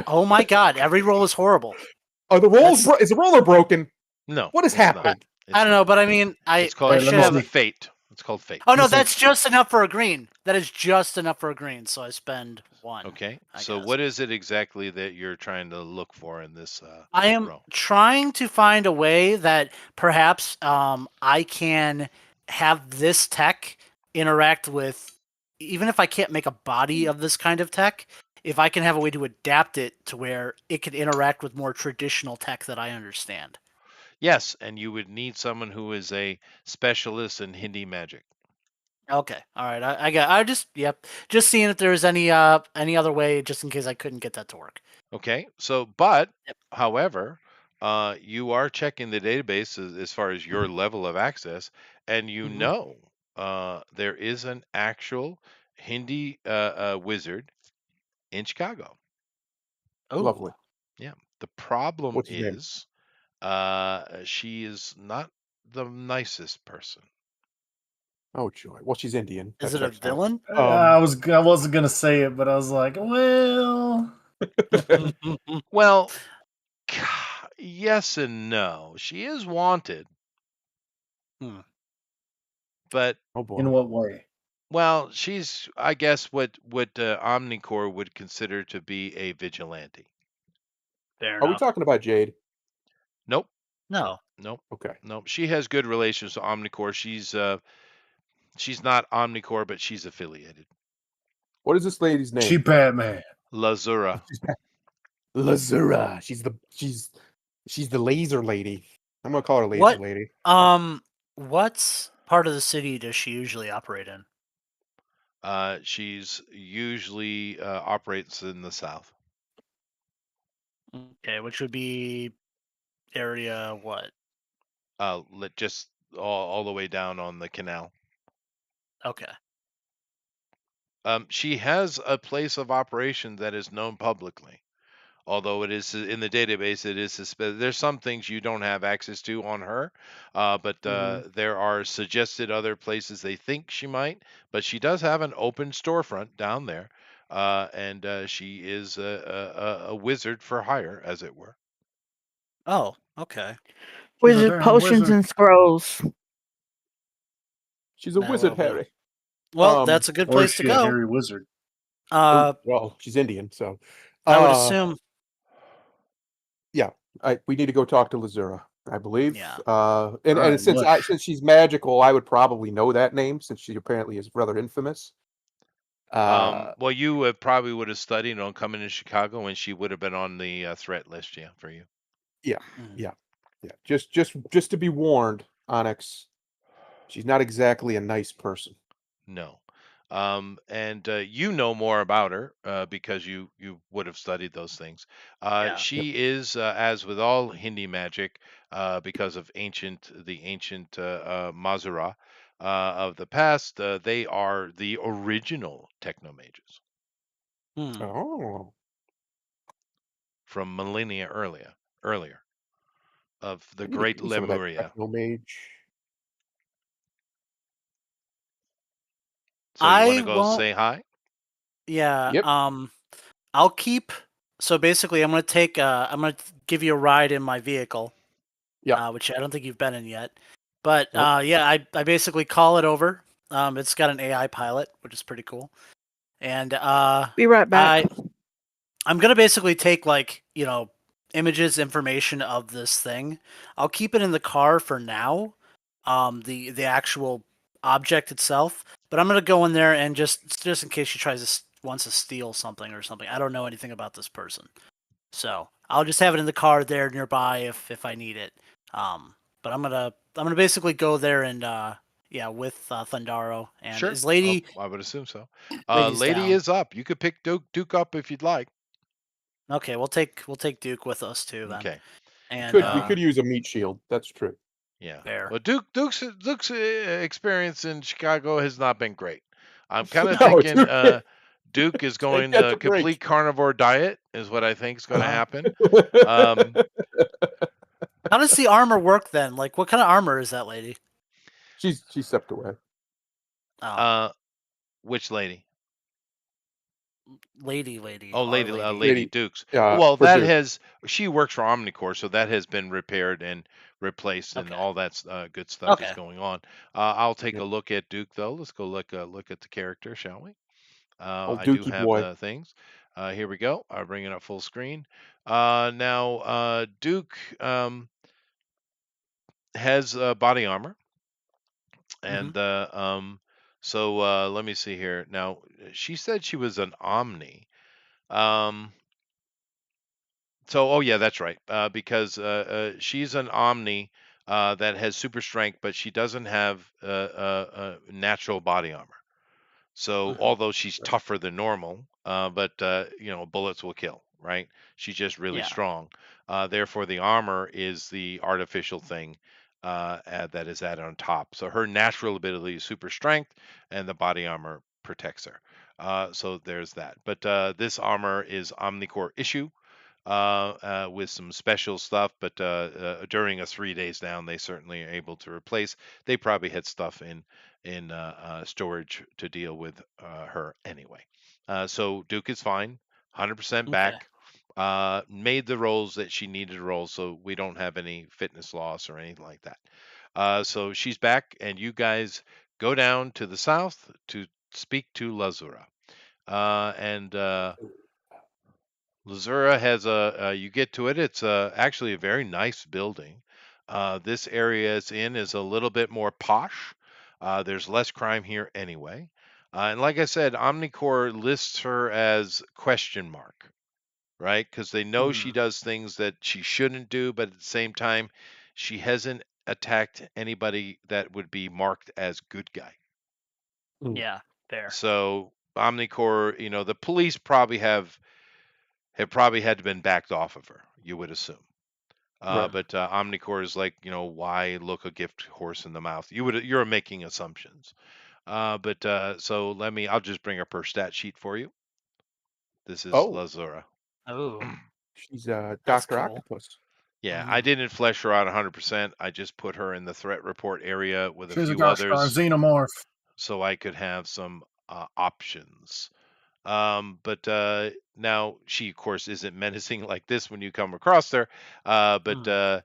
Oh my god! Every roll is horrible. Are the rolls? That's- Is the roller broken? No. What is it's not. happening? It's I don't not. know, but I mean, It's called, I Wait, let should me have. see. fate. It's called fate. Oh no, Let me see. that's just enough for a green. That is just enough for a green. So I spend 1. Okay. I So guess. what is it exactly that you're trying to look for in this I am row? trying to find a way that perhaps I can have this tech interact with, even if I can't make a body of this kind of tech, if I can have a way to adapt it to where it can interact with more traditional tech that I understand. Yes, and you would need someone who is a specialist in Hindi magic. Okay, all right. I just seeing if there's any other way, just in case I couldn't get that to work. Okay. So, but Yep. however, you are checking the database as far as your level of access, and Mhm. there is an actual Hindi wizard in Chicago. Oh, Lovely. Yeah. The problem What's his name? is, she is not the nicest person. Oh joy. Well, she's Indian. is That it a checks out. villain? I wasn't gonna say it, but I was like, well, Well, yes and no. She is wanted, Hmm. but Oh boy. in what way? well, she's, I guess, what Omnicore would consider to be a vigilante. Fair Are we enough. talking about Jade? Nope, No. nope, Okay. nope. She has good relations to Omnicore. She's not Omnicore, but she's affiliated. What is this lady's name? She Batman. Lazura. Lazura. She's the laser lady. I'm gonna call her laser lady. What part of the city does she usually operate in? She's usually operates in the south. Okay, which would be area what? Just all the way down on the canal. Okay. She has a place of operation that is known publicly. Although it is in the database, it is suspended. There's some things you don't have access to on her, but there are suggested other places they think she might. But she does have an open storefront down there, and she is a wizard for hire, as it were. Oh, okay. She's a Wizard darn potions wizard. and scrolls. She's a That wizard, will do. Harry. Well, that's a good Or is place to she a go. hairy wizard? Well, she's Indian, so I would assume. yeah. We need to go talk to Lazura, I believe. Yeah. And Alright, since she's magical, I would probably know that name since she apparently is rather infamous. Well, you probably would have studied on coming to Chicago, and she would have been on the threat list, yeah, for you. Yeah. Just to be warned, Onyx. She's not exactly a nice person. No. And you know more about her because you would have studied those things. Yeah. She is, as with all Hindi magic, because of the ancient Mazura, of the past. They are the original technomages Oh. from millennia earlier of the I need to great give me some of that Lemuria. Techno Mage. So you want I to go won't. say hi? Yeah. Yep. I'll keep. So basically, I'm gonna give you a ride in my vehicle. Yeah. Which I don't think you've been in yet. But Nope. yeah, I basically call it over. It's got an AI pilot, which is pretty cool. And Be right back. I'm gonna basically take images, information of this thing. I'll keep it in the car for now. The actual object itself, but I'm gonna go in there and just in case she wants to steal something or something. I don't know anything about this person, so I'll just have it in the car there nearby if I need it. But I'm gonna basically go there and yeah, with Thundaro and Sure. is Lady I would assume so. Lady's Lady down. is up. You could pick Duke up if you'd like. Okay, we'll take Duke with us too then. Okay. And We could use a meat shield. That's true. Yeah. Fair. Well, Duke's experience in Chicago has not been great. I'm kind of No, thinking Duke. Duke is Can't going catch a complete break. carnivore diet is what I think is going to Uh-huh. happen. Um, How does the armor work then? Like, what kind of armor is that lady? She's stepped away. Oh, which lady? lady, Oh, our Lady lady. Lady, Dukes. yeah, Well, for that Duke. she works for Omnicore, so that has been repaired and replaced, and Okay. all that good stuff is Okay. going on. I'll take Yep. a look at Duke though. Let's go look at the character, shall we? Old I do Dookie have boy. the things. Here we go. I'll bring it up full screen. Now, Duke has body armor, Mm-hmm. and so let me see here. Now, she said she was an Omni. Um, oh yeah, that's right. Because she's an Omni that has super strength, but she doesn't have natural body armor. So Mm-hmm. although she's tougher than normal, but bullets will kill, right? She's just really Yeah. strong. Therefore, the armor is the artificial thing that is added on top. So her natural ability is super strength, and the body armor protects her. So there's that. But this armor is Omnicore issue with some special stuff. But during a 3 days down, they certainly are able to replace. They probably had stuff in storage to deal with her anyway. So Duke is fine, 100% Okay. back. Made the rolls that she needed to roll, so we don't have any fitness loss or anything like that. So she's back, and you guys go down to the south to speak to Lazura. And Lazura has you get to it, it's actually a very nice building. This area it's in is a little bit more posh. There's less crime here anyway. And like I said, Omnicore lists her as question mark, right? Because they know she Mm-hmm. does things that she shouldn't do, but at the same time, she hasn't attacked anybody that would be marked as good guy. Mm. Yeah. Fair. So Omnicore, the police probably have probably had to been backed off of her, you would assume. Right. But Omnicore is like, why look a gift horse in the mouth? You're making assumptions. But so I'll just bring up her stat sheet for you. This is Oh, Lazura. Oh, she's that's Doctor cool. Octopus. Yeah, I Mm-hmm. didn't flesh her out 100%. I just put her in the threat report area with a She's a few Dark Star others Xenomorph. so I could have some options. But now she, of course, isn't menacing like this when you come across her. But Mm.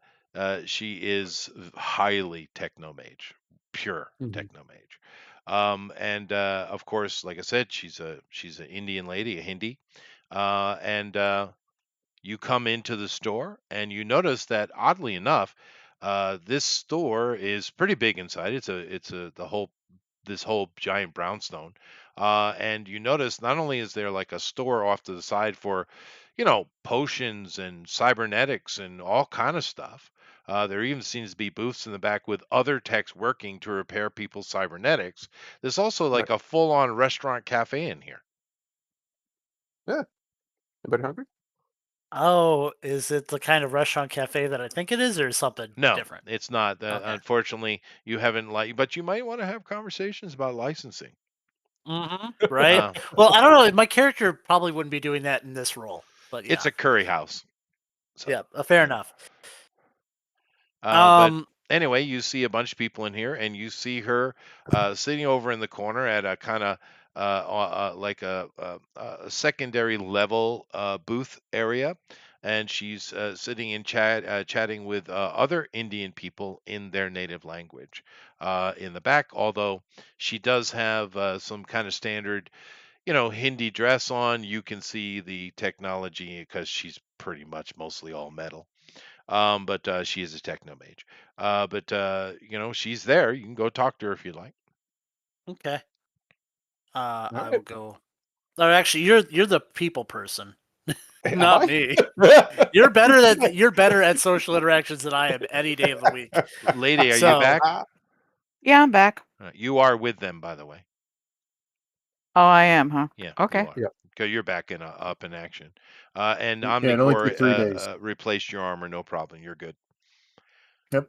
she is highly technomage, pure Mhm. technomage. And of course, like I said, she's an Indian lady, a Hindi. And you come into the store and you notice that oddly enough, this store is pretty big inside. It's the whole this whole giant brownstone. And you notice not only is there like a store off to the side for, potions and cybernetics and all kind of stuff. There even seems to be booths in the back with other techs working to repair people's cybernetics. There's also Right. like a full-on restaurant cafe in here. Yeah. Anybody hungry? Oh, is it the kind of restaurant cafe that I think it is, or something No, different? it's not. Okay. Unfortunately, you haven't but you might want to have conversations about licensing. Right. Well, I don't know. My character probably wouldn't be doing that in this role, but yeah. It's a curry house. So, yeah, fair enough. but anyway, you see a bunch of people in here, and you see her sitting over in the corner at a kind of like a secondary level booth area, and she's sitting in chatting with other Indian people in their native language in the back. Although she does have some kind of standard, Hindi dress on. You can see the technology because she's pretty much mostly all metal. But she is a techno mage. But she's there. You can go talk to her if you'd like. Okay. I will go. Or actually, you're the people person, not me. You're better at social interactions than I am any day of the week. Lady, are you back? Yeah, I'm back. You are with them, by the way. Oh, I am, huh? Yeah. Okay. You are. Yeah. Because you're back up in action. And Yeah, it only took 3 Omnicore days. replaced your armor, no problem. You're good. Yep.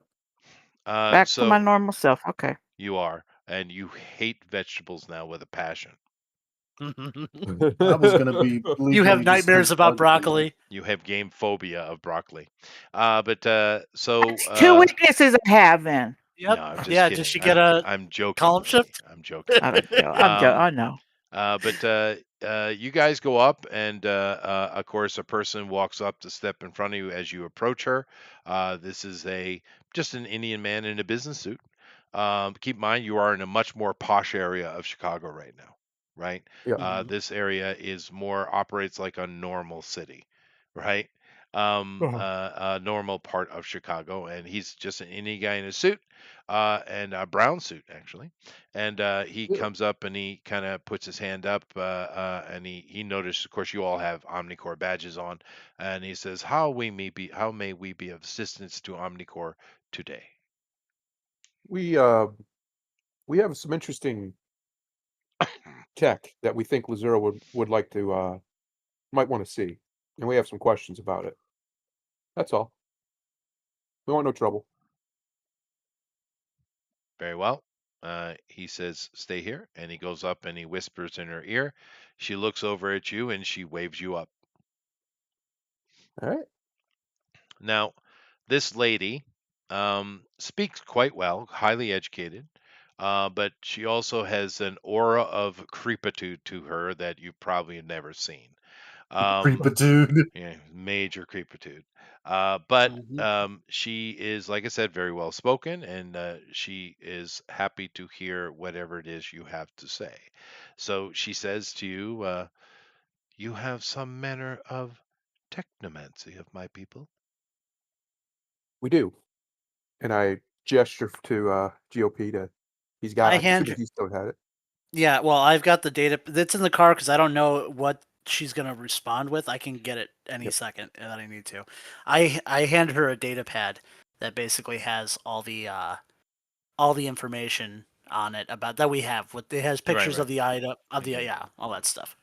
Back to my normal self. Okay. You are, and you hate vegetables now with a passion. I was going to be. You have legally nightmares deceased about by the table. broccoli. You have game phobia of broccoli. But so That's 2 weaknesses I have then. Yep. no, I'm just Yeah. kidding. Does she get a I'm joking. column Lady. shift? I'm joking. I know. But you guys go up, and of course, a person walks up to step in front of you as you approach her. This is just an Indian man in a business suit. Keep in mind, you are in a much more posh area of Chicago right now, right? Yeah. This area is operates like a normal city, right? A normal part of Chicago, and he's just an Indian guy in a suit, and a brown suit actually. And he comes up and he kind of puts his hand up, and he noticed, of course, you all have Omnicore badges on, and he says, how may we be of assistance to Omnicore today? We have some interesting tech that we think Lazura would like to might want to see, and we have some questions about it. That's all. We want no trouble. Very well. He says, stay here. And he goes up and he whispers in her ear. She looks over at you and she waves you up. All right. Now, this lady speaks quite well, highly educated, but she also has an aura of creepitude to her that you've probably never seen. Creepitude. Yeah, major creepitude. But Mhm. she is, like I said, very well spoken, and she is happy to hear whatever it is you have to say. So she says to you, you have some manner of technomancy of my people. We do. And I gesture to GOP to he's got it. As soon as he's still had it. Yeah, well, I've got the data that's in the car because I don't know what she's gonna respond with. I can get it any second that I need to. I hand her a data pad that basically has all the information on it about that we have. It has pictures of the item of the all that stuff.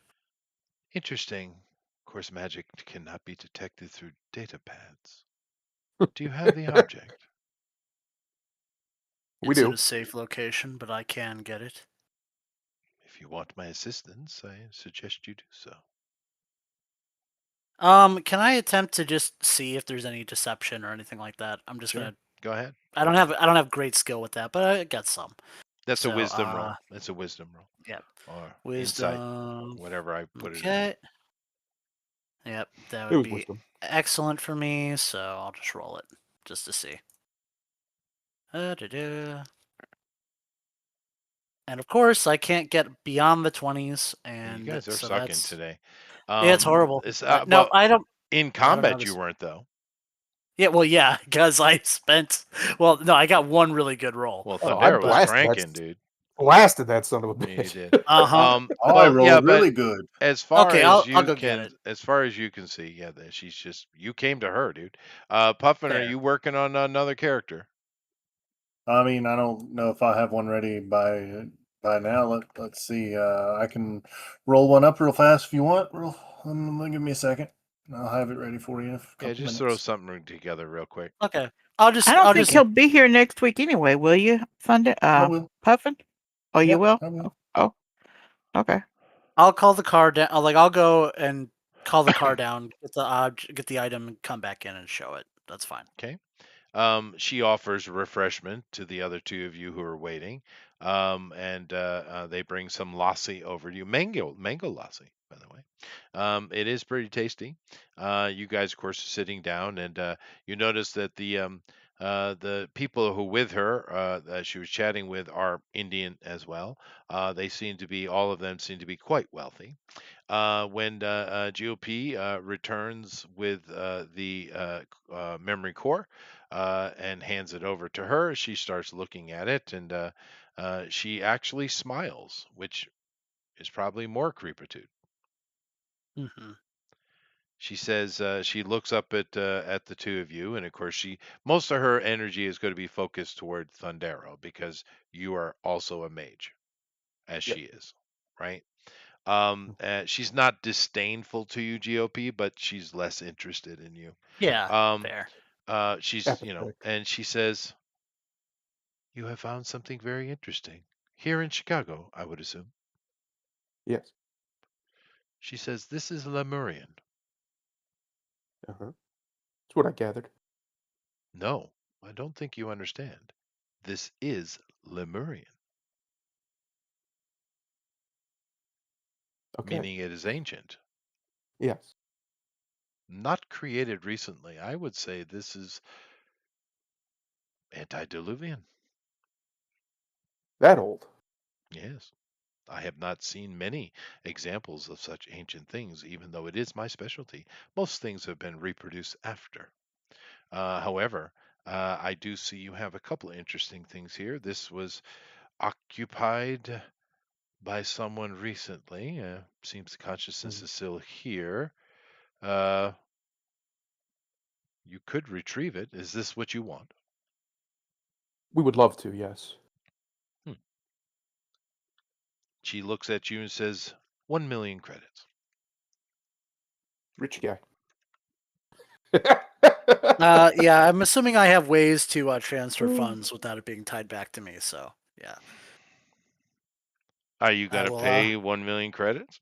Interesting. Of course, magic cannot be detected through data pads. Do you have the object? We It's in do. a safe location, but I can get it. If you want my assistance, I suggest you do so. Can I attempt to just see if there's any deception or anything like that? I'm just gonna go ahead. I don't have great skill with that, but I got some. That's a wisdom roll. That's a wisdom roll. Yep. Or Wisdom. insight, whatever I put it in. Okay. Yep, that would be wisdom. Excellent for me, so I'll just roll it just to see. And of course, I can't get beyond the 20s, and you guys are so sucking today. Yeah, it's horrible. No, I don't. In combat, you weren't though. Yeah, well, yeah, because I spent. Well, no, I got one really good roll. Well, Thundera was cranking, dude. Blasted that son of a bitch. Yeah, you did. I rolled really good. As far as I'll you go can, get it. as far as you can see, yeah, she's just you came to her, dude. Puffin, are you working on another character? I mean, I don't know if I have one ready by now. Let's see. I can roll one up real fast if you want. Give me a second. I'll have it ready for you in a couple just minutes. throw something together real quick. Okay. I don't think he'll be here next week anyway, will you, Thunder? I will. Puffin? Oh, Yeah, you will? I will. Oh, okay. I'll call the car down. I'll go and call the car down, get the item, and come back in and show it. That's fine. Okay. She offers refreshment to the other two of you who are waiting, and they bring some lassi over to you, mango lassi, by the way. It is pretty tasty. You guys, of course, are sitting down, and you notice that the people who with her that she was chatting with are Indian as well. All of them seem to be quite wealthy. When GOP returns with the memory core and hands it over to her, she starts looking at it, and she actually smiles, which is probably more creepitude. Mm-hmm. She says she looks up at the two of you, and of course, most of her energy is going to be focused toward Thundero because you are also a mage, as she is, right? She's not disdainful to you, GOP, but she's less interested in you. Yeah, fair. She's, and she says, "You have found something very interesting here in Chicago, I would assume." Yes. She says, "This is Lemurian." Uh-huh. That's what I gathered. No, I don't think you understand. This is Lemurian, Okay. meaning it is ancient. Yes. Not created recently. I would say this is antediluvian. That old. Yes. I have not seen many examples of such ancient things, even though it is my specialty. Most things have been reproduced after. However, I do see you have a couple of interesting things here. This was occupied by someone recently. Seems the consciousness is still here. You could retrieve it. Is this what you want? We would love to, yes. She looks at you and says, 1 million credits. Rich guy. Yeah, I'm assuming I have ways to transfer funds without it being tied back to me. So yeah. Are you going to pay 1 million credits?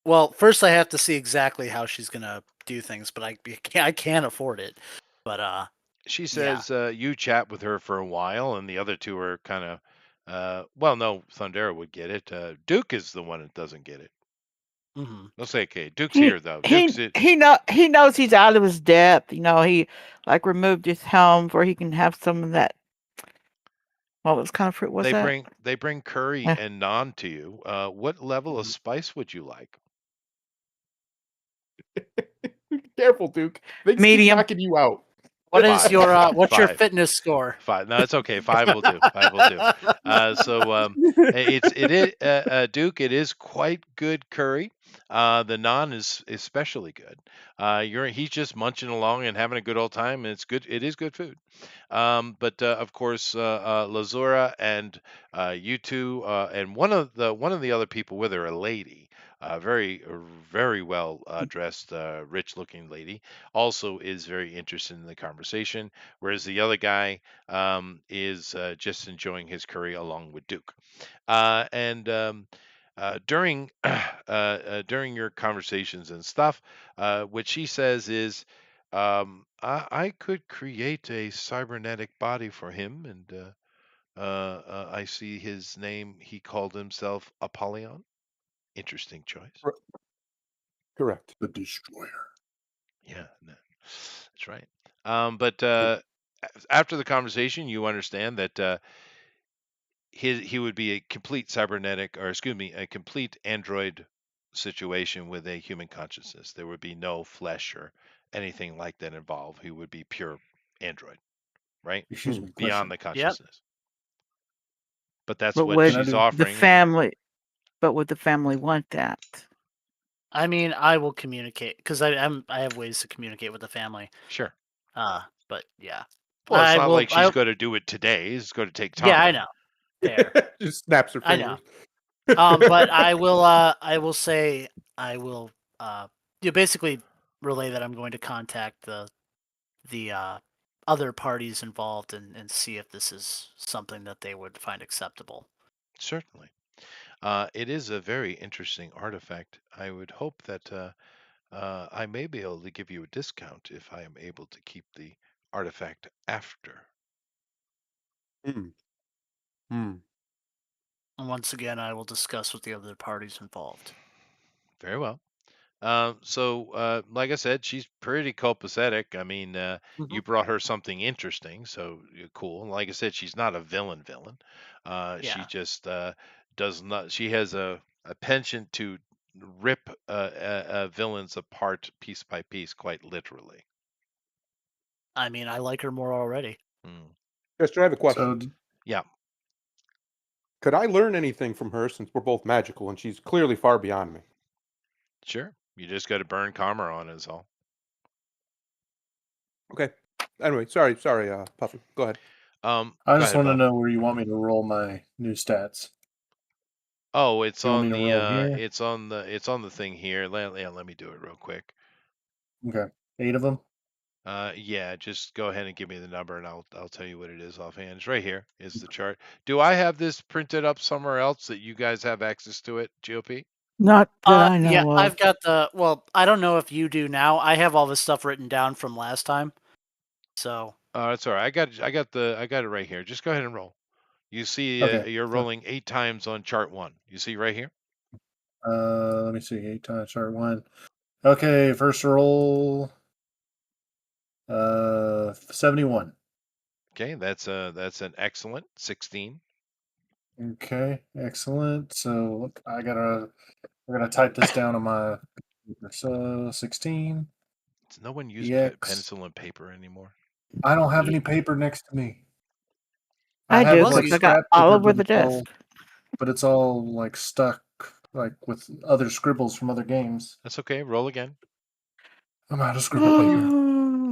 Well, first I have to see exactly how she's gonna do things, but I can't afford it. But she says you chat with her for a while, and the other two are kind of well, no, Thundera would get it. Duke is the one that doesn't get it. Mm-hmm. Let's say, okay, Duke's here though. He knows he's out of his depth. He removed his helm where he can have some of that. What kind of fruit was that? They bring curry and naan to you. What level of spice would you like? Careful, Duke. They keep knocking you out. What is your what's your fitness score? 5. No, it's okay. 5 will do. 5 will do. It is Duke. It is quite good curry. The naan is especially good. He's just munching along and having a good old time, and it's good. It is good food. But of course, Lazura and you two, and one of the other people with her, a lady, very well dressed, rich-looking lady, also is very interested in the conversation. Whereas the other guy is just enjoying his curry along with Duke. During during your conversations and stuff, what she says is, I could create a cybernetic body for him, and I see his name. He called himself Apollyon. Interesting choice. Correct. The Destroyer. Yeah, that's right. But after the conversation, you understand that he would be a complete cybernetic, or excuse me, a complete android situation with a human consciousness. There would be no flesh or anything like that involved. He would be pure android, right? Excuse me, Beyond the consciousness. But that's But what she's offering. Would the family want that? I mean, I will communicate because I have ways to communicate with the family. Sure. But yeah. Well, it's not like she's going to do it today. It's going to take time. Yeah, I know. Fair. Just snaps her fingers. I know. But I will say I will you basically relay that I'm going to contact the other parties involved and see if this is something that they would find acceptable. Certainly. It is a very interesting artifact. I would hope that I may be able to give you a discount if I am able to keep the artifact after. Hmm. Hmm. And once again, I will discuss with the other parties involved. Very well. Like I said, she's pretty copacetic. I mean, you brought her something interesting, so cool. And like I said, she's not a villain. She Yeah. just does not. She has a penchant to rip villains apart piece by piece, quite literally. I mean, I like her more already. Chester, I have a question. So, Yeah, Could I learn anything from her since we're both magical and she's clearly far beyond me? sure. You just got to burn karma on is all. Okay. Anyway, sorry, Puffin. Go ahead. I Go just ahead, want to Bob. know where you want me to roll my new stats. Oh, it's You want me on to the roll here? it's on the thing here. Let me do it real quick. Okay, 8 of them. Yeah, just go ahead and give me the number, and I'll tell you what it is offhand. It's right here. Is the chart? Do I have this printed up somewhere else that you guys have access to it? GOP? Not that I Yeah, know of. I've got I don't know if you do now. I have all this stuff written down from last time. So. It's all right. I got it right here. Just go ahead and roll. You see, Okay. you're rolling 8 times on chart 1. You see right here. Let me see. 8 times chart 1. Okay, first roll. 71. Okay, that's an excellent 16. Okay, excellent. So we're gonna type this down on my computer. So 16 Does no one use EX. pencil and paper anymore? I don't have any paper next to me. I I do have Well, like because I you, got scrap all paper, over the desk. but it's all like stuck, like with other scribbles from other games. That's okay. Roll again. I'm out of scribble paper.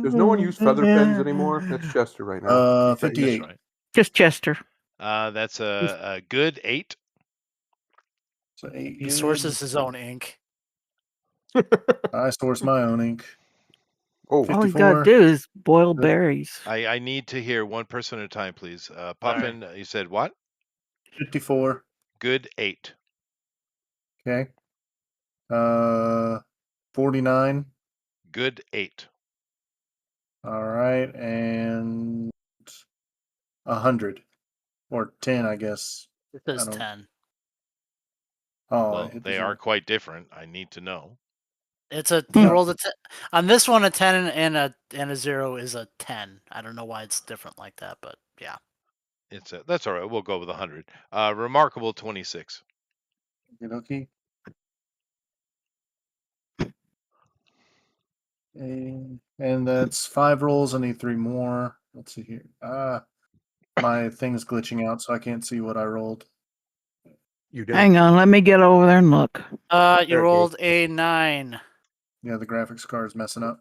Does no one use feather pens anymore? That's Chester right now. That's 58. right. Just Chester. That's a good 8. So 8 he good. sources his own ink. I source my own ink. Oh, All you gotta 54. do is boil berries. I need to hear one person at a time, please. Puffin, you said what? 54. Good 8. Okay. 49. Good 8. All right, and 100 or 10, I guess. It I says don't. 10. Oh, Well, it they does are not. quite different. I need to know. He rolled a 10 on this one. A 10 and a 0 is a 10. I don't know why it's different like that, but yeah. That's all right. We'll go with 100. Remarkable 26. Okay. And that's 5 rolls. I need 3 more. Let's see here. My thing's glitching out, so I can't see what I rolled. you did. Hang on, let me get over there and look. You There it rolled a 9. Yeah, the graphics card's messing up.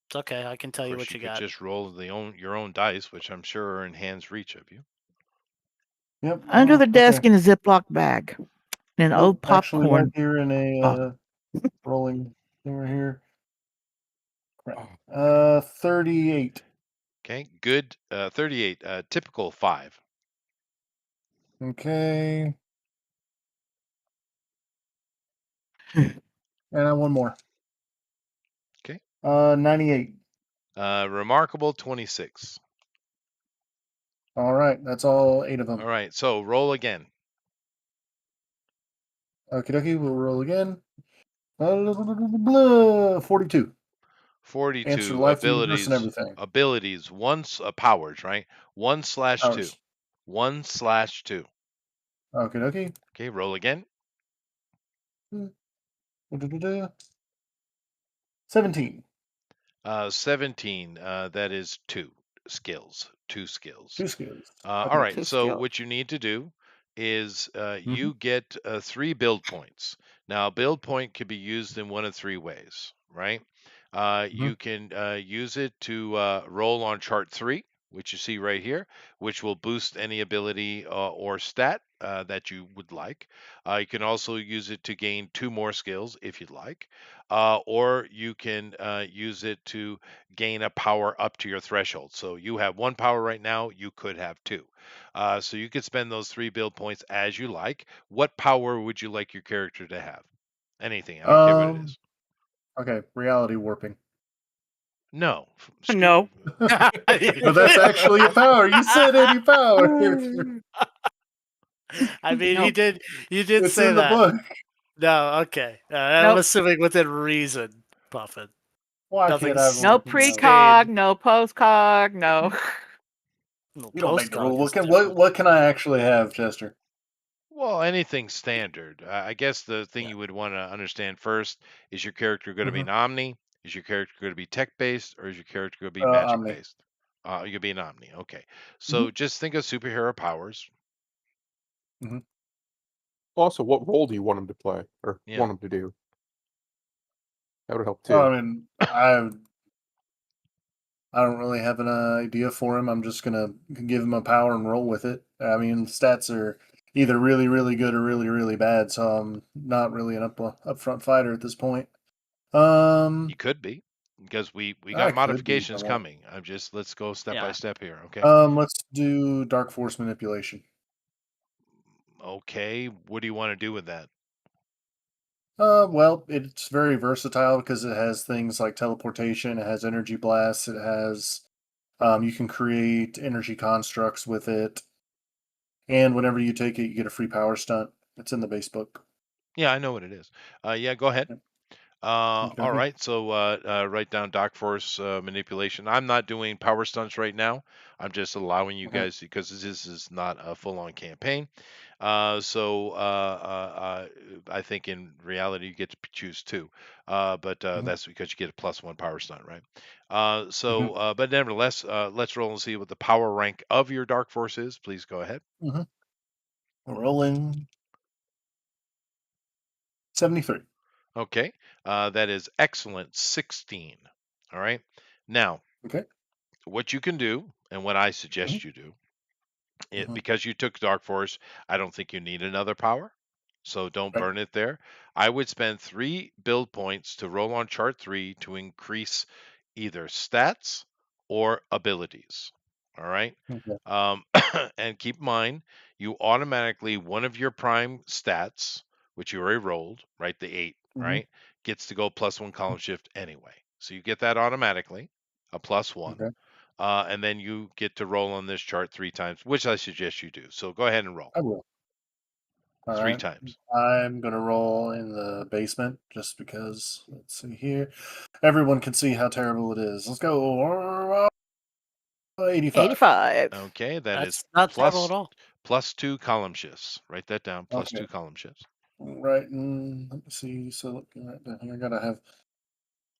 It's okay. I can tell Of you course, what you you could got. just roll your own dice, which I'm sure are in hand's reach of you. Yep. Under the desk Okay. in a Ziploc bag. An Nope, old actually right popcorn. here in a rolling thing right here. Crap. 38. Okay, good. 38. Typical 5. Okay. And I have one more. Okay. 98. Remarkable 26. All right, that's all 8 of them. All right, so roll again. Okie dokie, we'll roll again. 42. 42 Answer life, the universe, and everything. Abilities. Powers, right? 1/2. Powers. 1/2. Okie dokie. Okay, roll again. 17. 17. That is 2 skills. 2 skills. 2 skills. All Okay. right. 2 So skills. what you need to do is you get 3 build points. Now, a build point can be used in one of 3 ways, right? You can use it to roll on chart 3. which you see right here, which will boost any ability or stat that you would like. You can also use it to gain 2 more skills if you'd like, or you can use it to gain a power up to your threshold. So you have 1 power right now, you could have 2. So you could spend those 3 build points as you like. What power would you like your character to have? Anything. I don't care what it is. Okay, reality warping. No. No. But that's actually a power. You said any power. I mean, Nope. you did It's say in the that. book. No, okay. I'm Nope. assuming within reason, Puffin. Why Nothing can't I? No precog, insane. no postcog, no. No, You don't make the rule. postcog is What different. what can I actually have, Chester? Well, anything standard. I guess the thing you would want to understand first is your character going to be Mm-hmm. an Omni? Is your character going to be tech based, or is your character going to be magic Omni. based? You'll be an Omni. Okay. Mm-hmm. So just think of superhero powers. Mm-hmm. Also, what role do you want him to play or Yeah. want him to do? That would help too. Oh, I mean, I don't really have an idea for him. I'm just gonna give him a power and roll with it. I mean, stats are either really, really good or really, really bad. So I'm not really an upfront fighter at this point. You could be, because we I got could be if I modifications want. coming. Let's go step by Yeah. step here. Okay. Let's do dark force manipulation. Okay. What do you want to do with that? Well, it's very versatile because it has things like teleportation. It has energy blasts. It has, you can create energy constructs with it. And whenever you take it, you get a free power stunt. It's in the base book. Yeah, I know what it is. Yeah, go ahead. Yep. Okay, All okay. right. So write down Doc Force manipulation. I'm not doing power stunts right now. I'm just allowing you Okay. guys, because this is not a full-on campaign. I think in reality you get to choose 2, but Mhm, that's because you get a +1 power stunt, right? mhm, But nevertheless, let's roll and see what the power rank of your Dark Force is. Please go ahead. mhm. Rolling 73. Okay, that is excellent. 16. All right. Now, Okay. what you can do, and what I Mhm, suggest you do, mhm. because you took Dark Force, I don't think you need another power. So don't Right. burn it there. I would spend 3 build points to roll on chart 3 to increase either stats or abilities. All right. Okay. Um, and keep in mind, you automatically, one of your prime stats, which you already rolled, right? The 8, Mhm, right? Gets to go +1 column shift anyway. So you get that automatically, a +1. okay. And then you get to roll on this chart 3 times, which I suggest you do. So go ahead and roll I will. All three right. times. I'm going to roll in the basement just because. Let's see here. Everyone can see how terrible it is. Let's go. 85. 85. Okay, that is That's not terrible at plus all. +2 column shifts. Write that down. Plus Okay. 2 column shifts. Right. And let me see. So looking right down here, I got to have.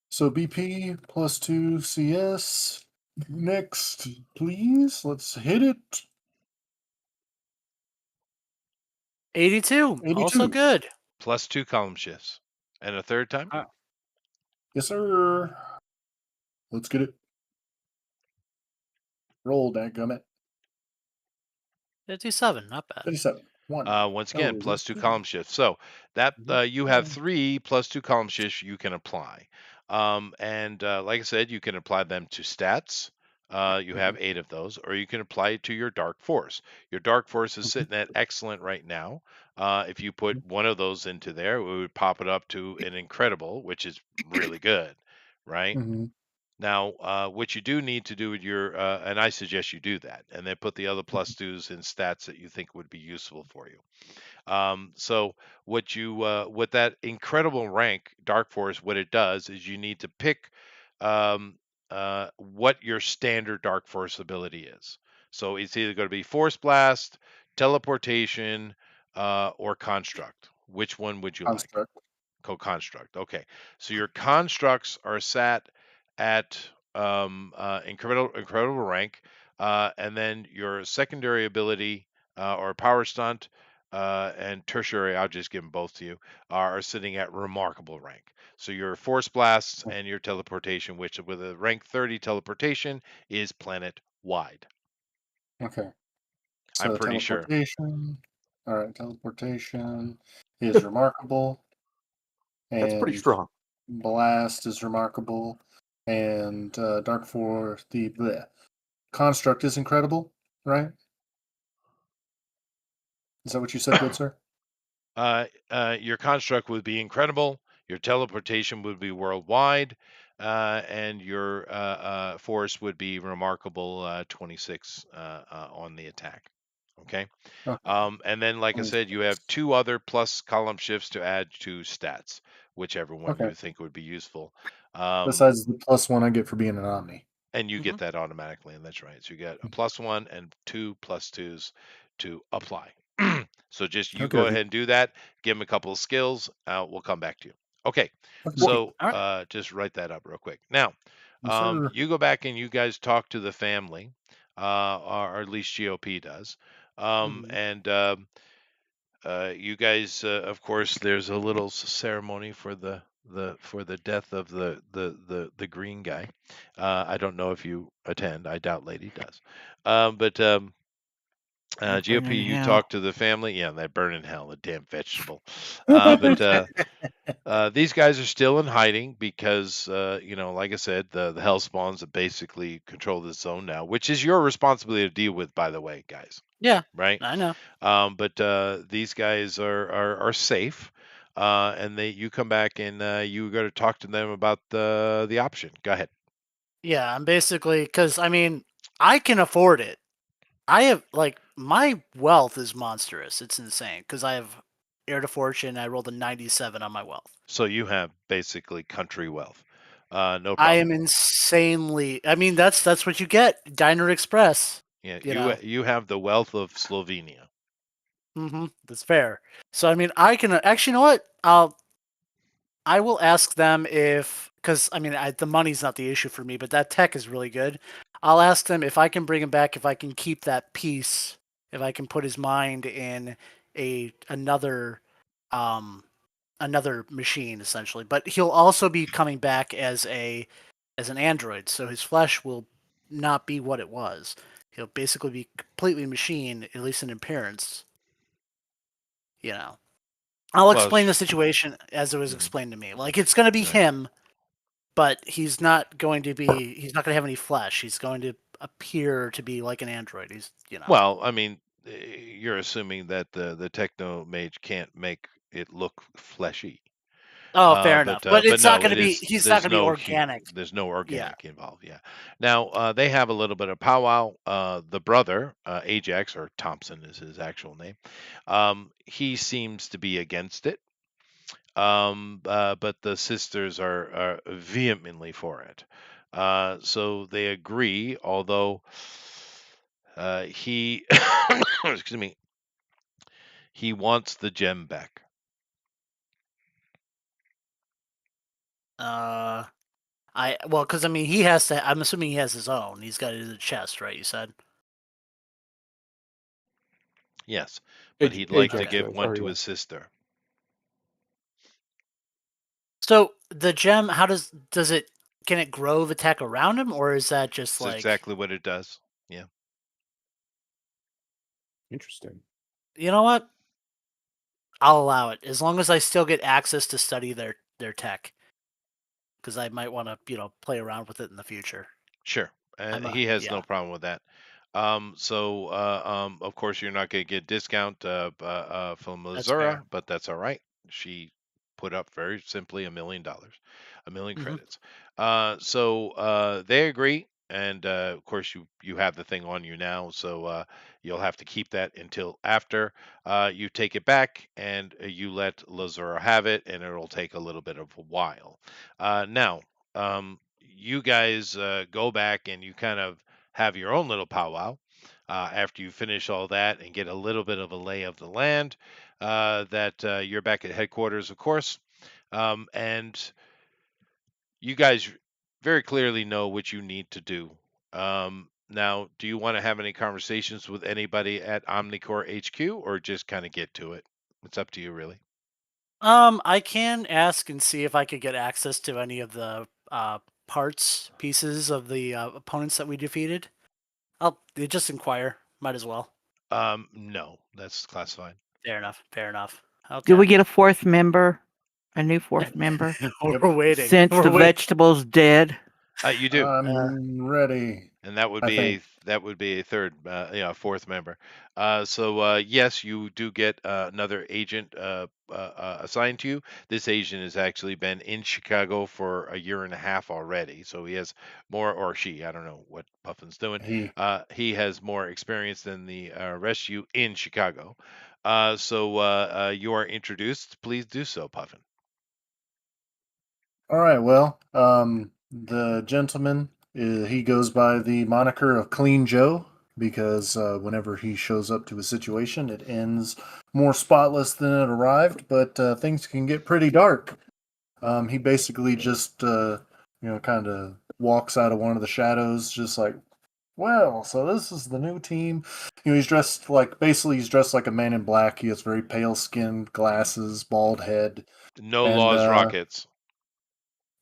So BP +2 CS. Next, please. Let's hit it. 82. Also 82. good. +2 column shifts. And a third time. Yes, sir. Let's get it. Roll, dadgummit. 57. Not bad. 57. One. Once again, Oh, +2 column shifts. So that you have mhm. 3 +2 column shifts you can apply. And like I said, you can apply them to stats. You have Mhm, 8 of those, or you can apply it to your Dark Force. Your Dark Force is mhm, sitting at excellent right now. If you put mhm, one of those into there, it would pop it up to an incredible, which is really good, right? mhm, Now, what you do need to do with your, and I suggest you do that, and then put the other mhm, +2s in stats that you think would be useful for you. So what that incredible rank Dark Force, what it does is you need to pick um, what your standard Dark Force ability is. So it's either going to be Force Blast, Teleportation, or Construct. Which one would you like? Construct. Co-construct. Okay, so your constructs are sat at incredible rank, and then your secondary ability or power stunt and tertiary, I'll just give them both to you, are sitting at remarkable rank. So your force blasts and your teleportation, which with a rank 30 teleportation is planet wide. Okay. I'm So pretty sure. teleportation. All right, teleportation is remarkable, That's pretty and strong. blast is remarkable, and dark force. The construct is incredible, right? Is that what you said, good sir? Your construct would be incredible. Your teleportation would be worldwide, and your force would be remarkable. 26 on the attack. Okay. Okay. And then, like I said, you have 2 other plus column shifts to add to stats, whichever one Okay. you think would be useful. Besides the +1 I get for being an Omni. And you get that automatically, and that's right. So you get a +1 and 2 +2s to apply. So just you go Okay. ahead and do that. Give them a couple of skills. We'll come back to you. Okay. Okay. So All right. just write that up real quick. Now, Yes, sir. you go back and you guys talk to the family, or at least GOP does. And you guys, of course, there's a little ceremony for the death of the green guy. I don't know if you attend. I doubt Lady does. But Burn GOP, in you hell. talk to the family. Yeah, they burn in hell, a damn vegetable. But these guys are still in hiding because, like I said, the hell spawns have basically control this zone now, which is your responsibility to deal with, by the way, guys. Yeah, Right? I know. But these guys are safe, and you come back and you got to talk to them about the option. Go ahead. Yeah, I'm basically because I mean I can afford it. I have my wealth is monstrous. It's insane because I have heir to fortune. I rolled a 97 on my wealth. So you have basically country wealth. No I problem. am insanely. I mean that's what you get. Diner Express. Yeah, You know. you have the wealth of Slovenia. That's fair. So I mean I can actually. You know what? I will ask them if, because I mean, the money's not the issue for me, but that tech is really good. I'll ask them if I can bring him back, if I can keep that piece, if I can put his mind in another, another machine essentially. But he'll also be coming back as an android, so his flesh will not be what it was. He'll basically be completely machine, at least in appearance. You know. I'll Well, explain the situation as it was mhm, explained to me. Like it's going to be right. him, but he's not going to have any flesh. He's going to appear to be like an android. Well, I mean, you're assuming that the techno mage can't make it look fleshy. Oh, fair enough. But But it's not no, going to it be. is. He's not going to be organic. There's no Yeah. organic involved. Yeah. Now they have a little bit of powwow. The brother, Ajax, or Thompson is his actual name. He seems to be against it. But the sisters are vehemently for it. So they agree, although he, excuse me, he wants the gem back. Because I mean, he has to. I'm assuming he has his own. He's got it in the chest, right? You said. Yes, but he'd like to Ajax give does. one Or to yeah. his sister. So the gem, how does it? Can it grow the tech around him, or is that just That's like? exactly what it does. Yeah. Interesting. You know what? I'll allow it as long as I still get access to study their tech, because I might want to play around with it in the future. Sure. He has no Yeah. problem with that. Of course, you're not going to get discount from That's fair. Lazura, but that's all right. She put up very simply $1 million, a million Mm-hmm. credits. They agree, and of course, you have the thing on you now, so you'll have to keep that until after you take it back, and you let Lazura have it, and it'll take a little bit of a while. Now, you guys go back and you kind of have your own little powwow after you finish all that and get a little bit of a lay of the land. That you're back at headquarters, of course, and you guys very clearly know what you need to do. Now, do you want to have any conversations with anybody at Omnicore HQ, or just kind of get to it? It's up to you, really. I can ask and see if I could get access to any of the pieces of the opponents that we defeated. I'll just inquire. Might as well. No, that's classified. Fair enough. Fair enough. Okay. Do we get a fourth member? A new fourth member? We're waiting. Since We're the waiting. vegetable's dead. You do. I'm ready. And that would I be think. a third, fourth member. So yes, you do get another agent assigned to you. This agent has actually been in Chicago for a year and a half already, so he has more, or she. I don't know what Puffin's doing. He has more experience than the rest of you in Chicago. So you are introduced. Please do so, Puffin. All right. Well, the gentleman he goes by the moniker of Clean Joe because whenever he shows up to a situation, it ends more spotless than it arrived. But things can get pretty dark. He basically just kind of walks out of one of the shadows, just like, well, so this is the new team. He's dressed like a man in black. He has very pale skin, glasses, bald head. No And, laws rockets.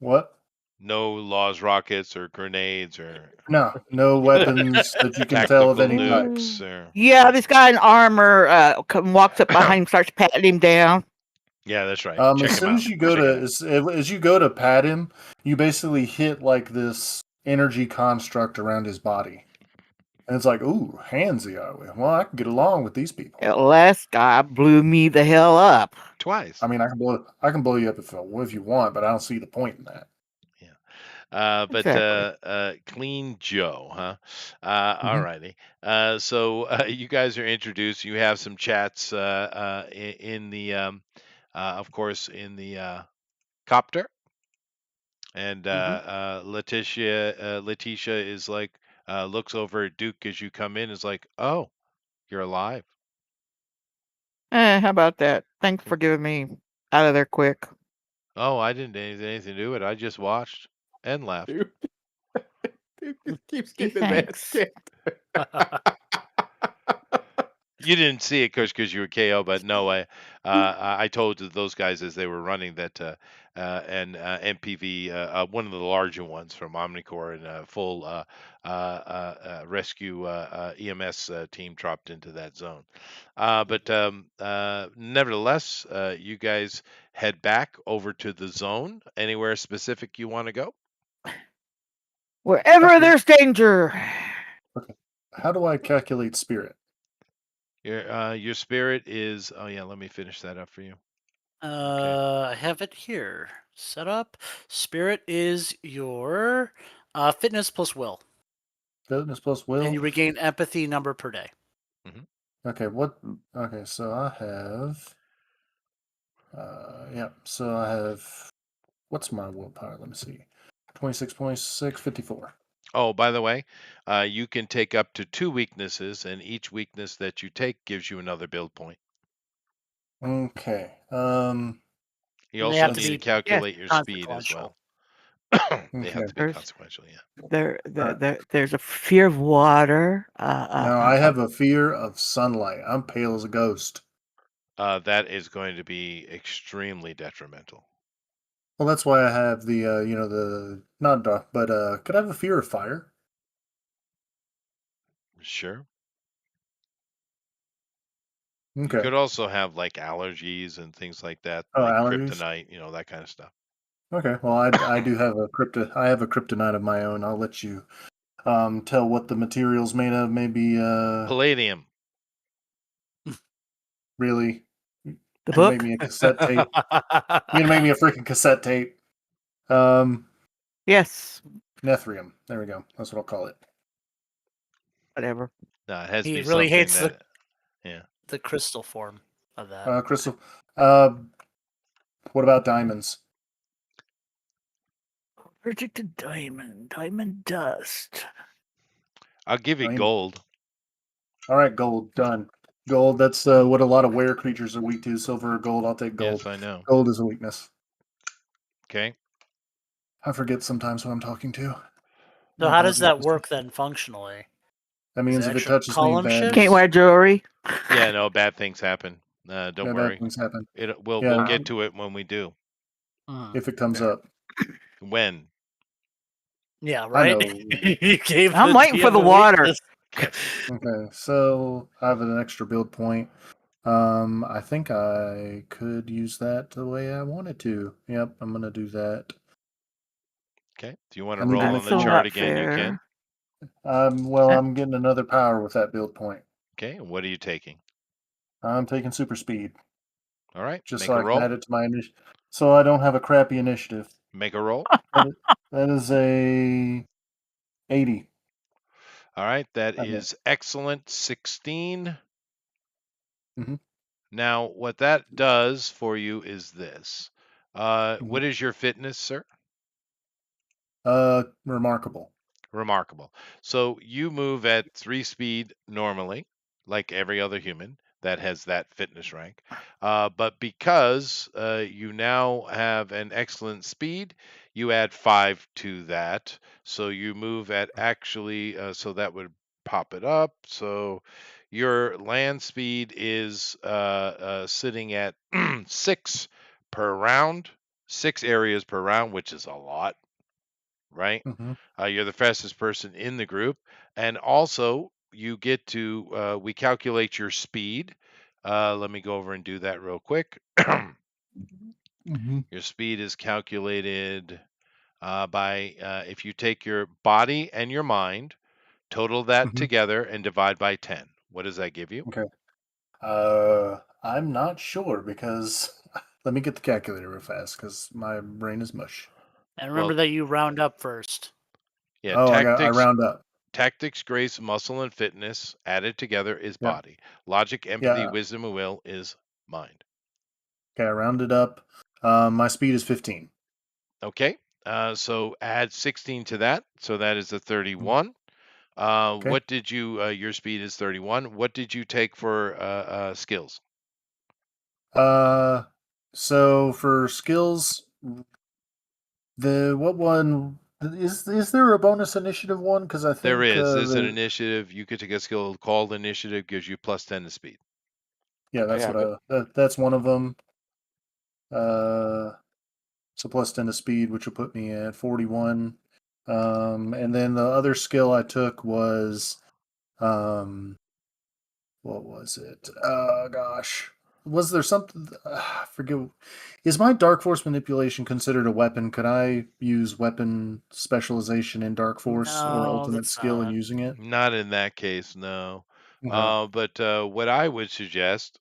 What? No laws rockets or grenades or no weapons that you can tell of any type. nukes or... Yeah, this guy in armor walks up behind him, starts patting him down. Yeah, that's right. As soon as you go as you go to pat him, you basically hit like this energy construct around his body, and it's like, ooh, handsy are we? Well, I can get along with these people. The last guy blew me the hell up. Twice. I mean, I can blow you up if you want, but I don't see the point in that. But Exactly. Clean Joe, huh? All righty. So you guys are introduced. You have some chats in the, of course, in the copter. And Letitia is like, looks over at Duke as you come in. Is like, oh, you're alive. How about that? Thanks for giving me out of there quick. Oh, I didn't do anything to do it. I just watched and left. Dude. Dude just keeps Gee, getting his ass thanks. kicked. You didn't see it, Coach, because you were KO. But no, I told those guys as they were running that and MPV, one of the larger ones from Omnicore and full rescue EMS team dropped into that zone. But nevertheless, you guys head back over to the zone. Anywhere specific you want to go? Wherever there's danger. Okay. How do I calculate spirit? Your spirit is. Oh yeah, let me finish that up for you. I have it here. Set up. Spirit is your fitness plus will. Fitness plus will. And you regain empathy number per day. Okay, okay, so I have so I have what's my willpower? Let me see. 26.6, 54. Oh, by the way, you can take up to 2 weaknesses, and each weakness that you take gives you another build point. Okay. You also need to calculate your speed as well. They have to be consequential, yeah. There's a fear of water. No, I have a fear of sunlight. I'm pale as a ghost. That is going to be extremely detrimental. Well, that's why I have the the not dark, but could I have a fear of fire? Sure. Okay. You could also have like allergies and things like that, Oh, like allergies? kryptonite, that kind of stuff. Okay. Well, I do have I have a kryptonite of my own. I'll let you tell what the material's made of. Maybe Palladium. Really? The book? Make me a cassette tape. You're gonna make me a freaking cassette tape. Yes. Nethrium. There we go. That's what I'll call it. Whatever. No, it has to be really something hates that, the crystal form of that. Crystal. What about diamonds? Allergic to diamond dust. I'll give you gold. All right, gold. Done. Gold, that's what a lot of were creatures are weak to. Silver or gold, I'll take gold. Yes, I know. Gold is a weakness. Okay. I forget sometimes who I'm talking to. So how does that work then functionally? That means if it touches me, bad. Can't wear jewelry. Yeah, no, bad things happen. Don't worry. Bad things happen. We'll get to it when we do. If it comes up. When? Yeah, right. I'm waiting for the water. Okay. Okay, so I have an extra build point. I think I could use that the way I wanted to. Yep, I'm gonna do that. Okay. If you want to I need to roll make on That's the so sure. chart not again, you can. fair. Well, Uh, I'm getting another power with that build point. Okay. And what are you taking? I'm taking super speed, All right. just Make so a I can roll. add it to my initiative, so I don't have a crappy initiative. Make a roll. That is a 80. All right. That I get. is excellent. 16. Mm-hmm, Now, what that does for you is this. mm-hmm. What is your fitness, sir? Remarkable. Remarkable. So you move at 3 speed normally, like every other human that has that fitness rank. But because you now have an excellent speed, you add 5 to that. So you move at actually, so that would pop it up. So your land speed is sitting at 6 per round, 6 areas per round, which is a lot, right? Mm-hmm, You're the fastest person in the group, and also you get to we calculate your speed. Let me go over and do that real quick. mm-hmm, Your speed is calculated by if you take your body and your mind, total that mm-hmm. together, and divide by 10. What does that give you? Okay. I'm not sure because let me get the calculator real fast because my brain is mush. And remember Well, that you round up first. yeah, Oh, I round up. tactics, grace, muscle, and fitness added together is Yep. body. Logic, empathy, Yeah. wisdom, and will is mind. Okay, I rounded up. My speed is 15. Okay. So add 16 to that. So that is a Mm, 31. okay. What did you, your speed is 31. What did you take for skills? Uh, so for skills, the what one is there a bonus initiative one? Because I There think is. There's an the initiative. You could take a skill called initiative, gives you plus 10 to speed. yeah, I that's what have it. that's one of them. Uh, so plus 10 to speed, which will put me at 41. And then the other skill I took was um, what was it? Gosh, was there something? I forget. Is my Dark Force manipulation considered a weapon? Could I use weapon specialization in Dark Force or No, ultimate that's skill in not. using it? Not in that case, no. Okay. But what I would suggest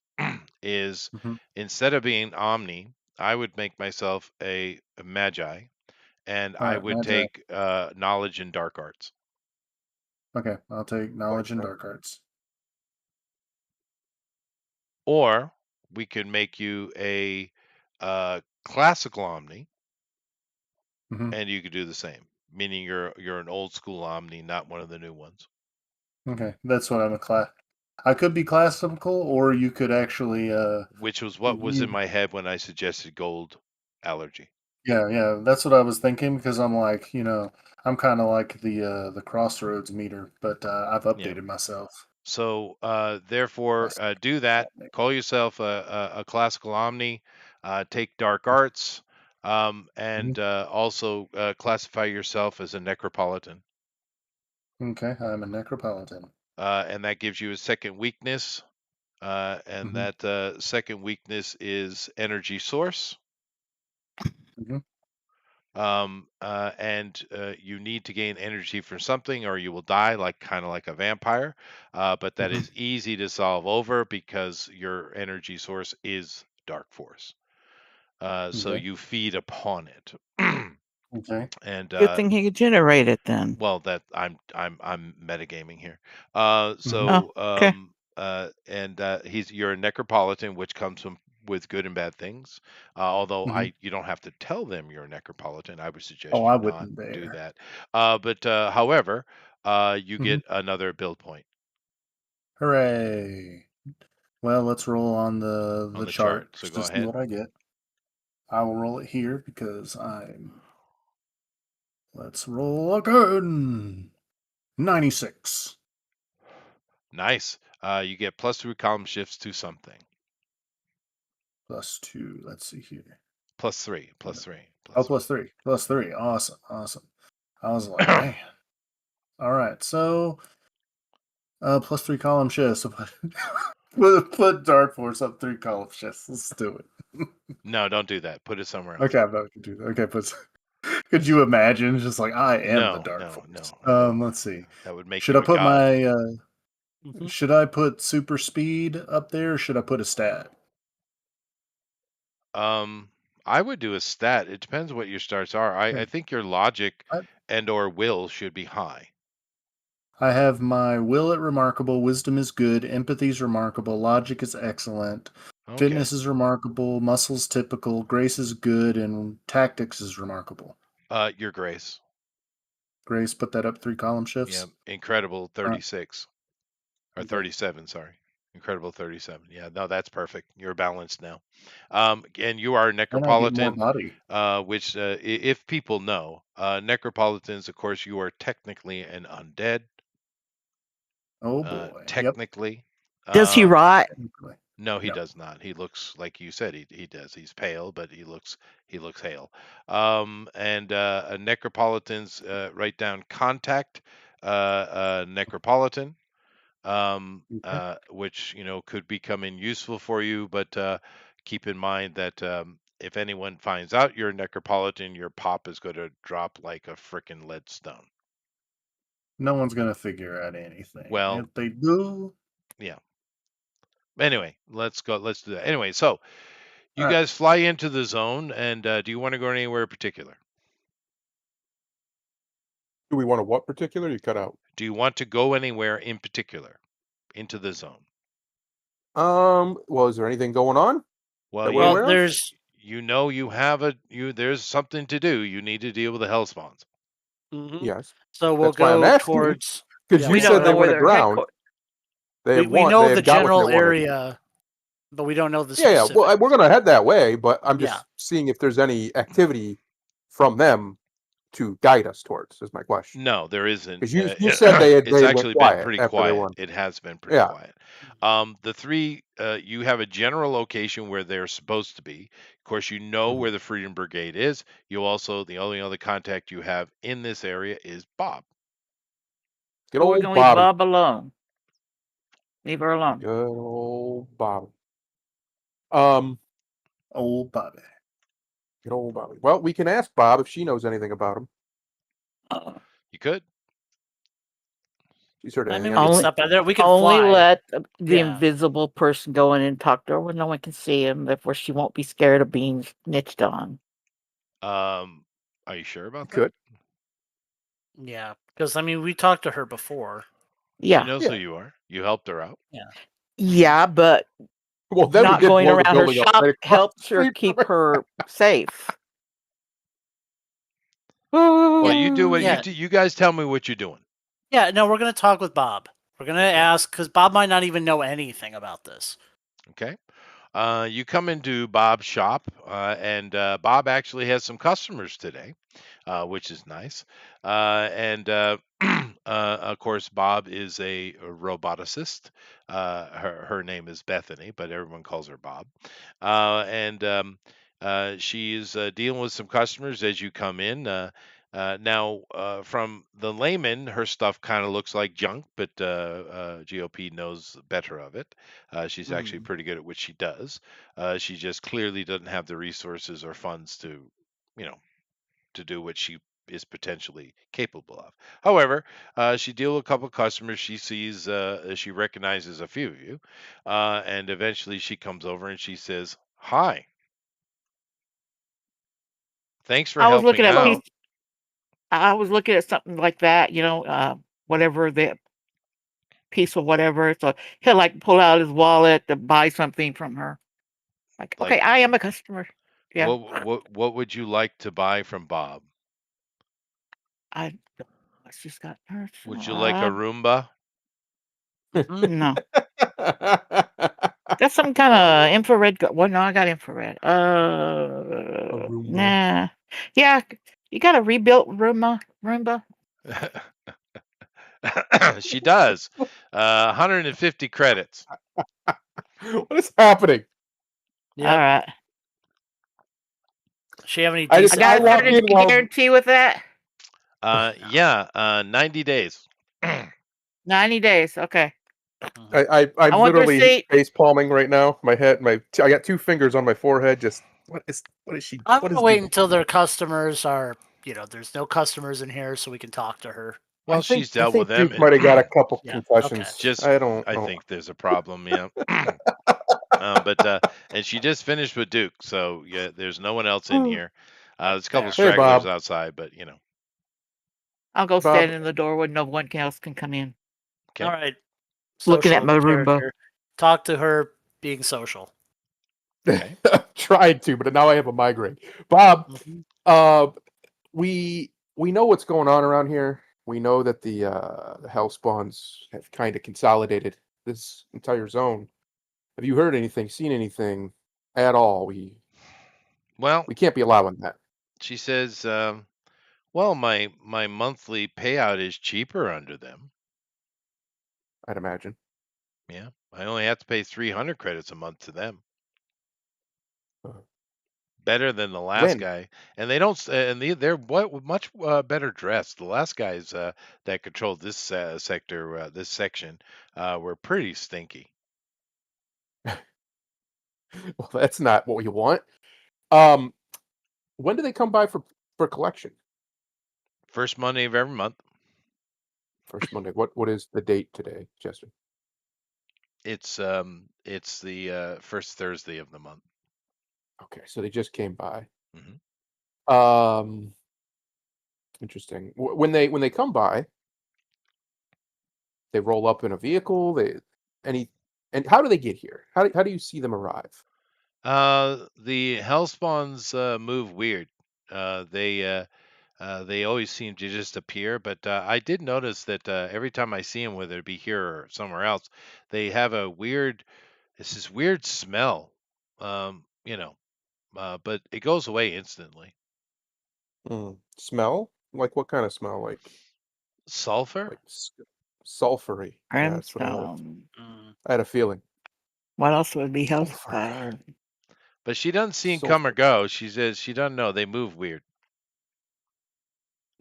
is Hmm. instead of being Omni, I would make myself a Magi, and All I right, would Magi. take knowledge in dark arts. Okay, I'll take knowledge and dark arts. Or we could make you a classical Omni, Hmm. and you could do the same, meaning you're an old school Omni, not one of the new ones. Okay, that's what I'm a class. I could be classical, or you could actually Which was what was in you my head when I suggested gold allergy. yeah, that's what I was thinking because I'm like, I'm kind of like the crossroads meter, but I've Yeah. updated myself. So therefore, do that. Call yourself a classical Omni. Take dark arts, Mhm. and also classify yourself as a necropolitan. Okay, I'm a necropolitan. And that gives you a second weakness. And Hmm. that second weakness is energy source. Hmm. And you need to gain energy from something, or you will die, like kind of like a vampire. But that Hmm. is easy to solve over because your energy source is dark force. So Okay. you feed upon it. Okay. And Good thing he could generate it then. well, that I'm metagaming here. Hmm. Oh, So okay. and you're a necropolitan, which comes from with good and bad things. Although Hmm. you don't have to tell them you're a necropolitan. I would Oh, suggest I you not wouldn't do dare. that. But however, you Hmm. get another build point Hooray! Well, let's roll on the on the the chart. chart So just go to see ahead. what I get. I will roll it here because I'm. Let's roll again. 96. Nice. You get +3 column shifts to something. Plus 2. Let's see here. +3, What? +3, Oh, +3. plus 3. Plus 3. Awesome. Awesome. I was like, man. All right. So Plus 3 column shifts. Put Dark Force up 3 column shifts. Let's do it. No, don't do that. Put it somewhere else. Okay, I'm not gonna do that. Okay, could you imagine? Just like I am the Dark Force. No. Let's see. That would make Should you I a put god. my should I put super speed up there, or should I put a stat? I would do a stat. It depends what your starts are. I think your logic I, and or will should be high. I have my will at remarkable, wisdom is good, empathy is remarkable, logic is excellent, fitness is remarkable, muscles typical, grace is good, and tactics is remarkable. Your grace. Grace, put that up 3 column shifts. Yeah, incredible 36 or 37. Sorry, incredible 37. Yeah, no, that's perfect. You're balanced now. And you are And I get more necropolitan, body. which if people know, necropolitans, of course, you are technically an undead. Oh boy. Technically. Does he rot? No, he does not. He looks like you said he does. He's pale, but he looks hale. And a necropolitan's write down contact necropolitan, which could become useful for you, but keep in mind that if anyone finds out you're a necropolitan, your pop is going to drop like a frickin' lead stone. No one's gonna figure out anything. Well, if they do, yeah. Anyway, let's go. Let's do that. Anyway, so you guys fly into the zone, and do you want to go anywhere particular? Do we want to what particular? You cut out. Do you want to go anywhere in particular into the zone? Well, is there anything going on? Well, there's there's something to do. You need to deal with the hellspawns. Yes. So we'll That's why I'm go asking, towards. because you said they went aground. We know the general area, but we don't know the specifics. Yeah. Well, we're going to head that way, but I'm just seeing if there's any activity from them to guide us towards. Is my question. No, there isn't. Because you said it's actually been pretty quiet. It has been pretty quiet. The three, you have a general location where they're supposed to be. Of course, you know where the Freedom Brigade is. You also, the only other contact you have in this area is Bob. We're going to leave Bob alone. Leave her alone. Good old Bob. Old Bobby. Good old Bobby. Well, we can ask Bob if she knows anything about him. You could. She's heard anything. We can stop by there. We can only fly. let the invisible person go in and talk to her when no one can see him. Therefore, she won't be scared of being snitched on. Are you sure about that? Could. Yeah, because we talked to her before. Yeah, she knows who you are. You helped her out. Yeah. Yeah, but then not going around her shop helps her keep her safe. Well, you do what you do. You guys tell me what you're doing. Yeah, no, we're going to talk with Bob. We're going to ask, because Bob might not even know anything about this. Okay. You come into Bob's shop, and Bob actually has some customers today, which is nice. Of course, Bob is a roboticist. Her name is Bethany, but everyone calls her Bob. She's dealing with some customers as you come in. Now, from the layman, her stuff kind of looks like junk, but GOP knows better of it. She's actually pretty good at what she does. She just clearly doesn't have the resources or funds to do what she is potentially capable of. However, she deals with a couple of customers. She sees, she recognizes a few of you, and eventually she comes over and she says, "Hi. Thanks for helping out." I was looking at something like that, whatever the piece of whatever. So he'll pull out his wallet to buy something from her. Okay, I am a customer. Yeah. What would you like to buy from Bob? She's got her. Would you like a Roomba? No. That's some kind of infrared. Well, no, I got infrared. Nah. Yeah, you got a rebuilt Roomba? She does. 150 credits. What is happening? Yep. All right. Does she have any? I got a guarantee with that. Yeah, 90 days. 90 days. Okay. I'm want their literally receipt. face palming right now. My head, I got 2 fingers on my forehead. Just what is she? I'm What gonna is wait the? until their customers are, there's no customers in here, so we can talk to her. Well, she's I dealt with think them. Duke might have got a couple Yeah. Okay. concussions. I don't I know. think there's a problem. Yeah. And she just finished with Duke, so yeah, there's no one else in here. There's a couple There. Hey, stragglers Bob. outside, but I'll go Bob. stand in the door where no one else can come in. Okay. All right. Looking at Social my Roomba. character. Talk to her being social. Okay. Tried to, but now I have a migraine. Bob, Mhm. we know what's going on around here. We know that the hellspawns have kind of consolidated this entire zone. Have you heard anything, seen anything at all? Well, We can't be allowing that. she says, well, my monthly payout is cheaper under them. I'd imagine. Yeah, I only have to pay 300 credits a month to them. Better than the last When? guy, and they don't. And they're much better dressed. The last guys that controlled this sector, this section, were pretty stinky. Well, that's not what we want. When do they come by for collection? First Monday of every month. First Monday. What is the date today, Chester? It's the first Thursday of the month. Okay, so they just came by. Mm-hmm. Interesting. When they come by, they roll up in a vehicle. And how do they get here? How do you see them arrive? The Hellspawns move weird. They always seem to just appear, but I did notice that every time I see them, whether it be here or somewhere else, they have it's this weird smell. But it goes away instantly. Smell? Like what kind of smell? Sulfur? Like sulfury. Yeah, that's what I had a feeling. What else would be Sulfur. But she doesn't see them come or Sulfur. go. She says she doesn't know. They move weird.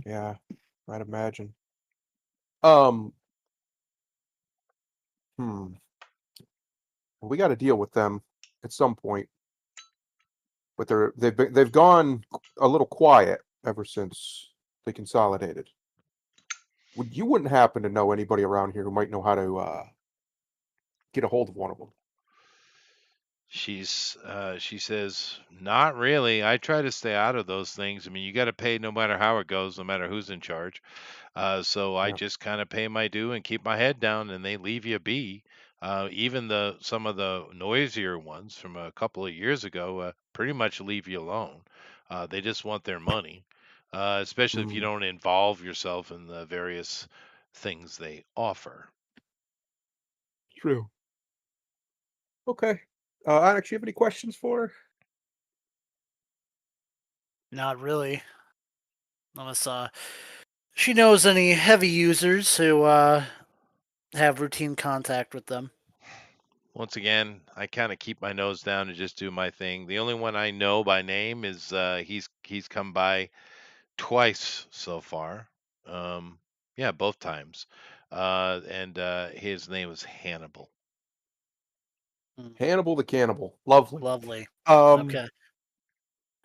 Yeah, I'd imagine. Well, we got to deal with them at some point. But they've gone a little quiet ever since they consolidated. You wouldn't happen to know anybody around here who might know how to get a hold of one of them? She says, not really. I try to stay out of those things. I mean, you got to pay no matter how it goes, no matter who's in charge. So I Yeah. just kind of pay my due and keep my head down, and they leave you be. Even some of the noisier ones from a couple of years ago pretty much leave you alone. They just want their money, especially if you don't involve yourself in the various things they offer. True. Okay. Onyx, you have any questions for her? Not really. Unless she knows any heavy users who have routine contact with them. Once again, I kind of keep my nose down and just do my thing. The only one I know by name is he's come by twice so far. Yeah, both times. And his name was Hannibal. Hannibal the Cannibal. Lovely. Lovely. Um, Okay.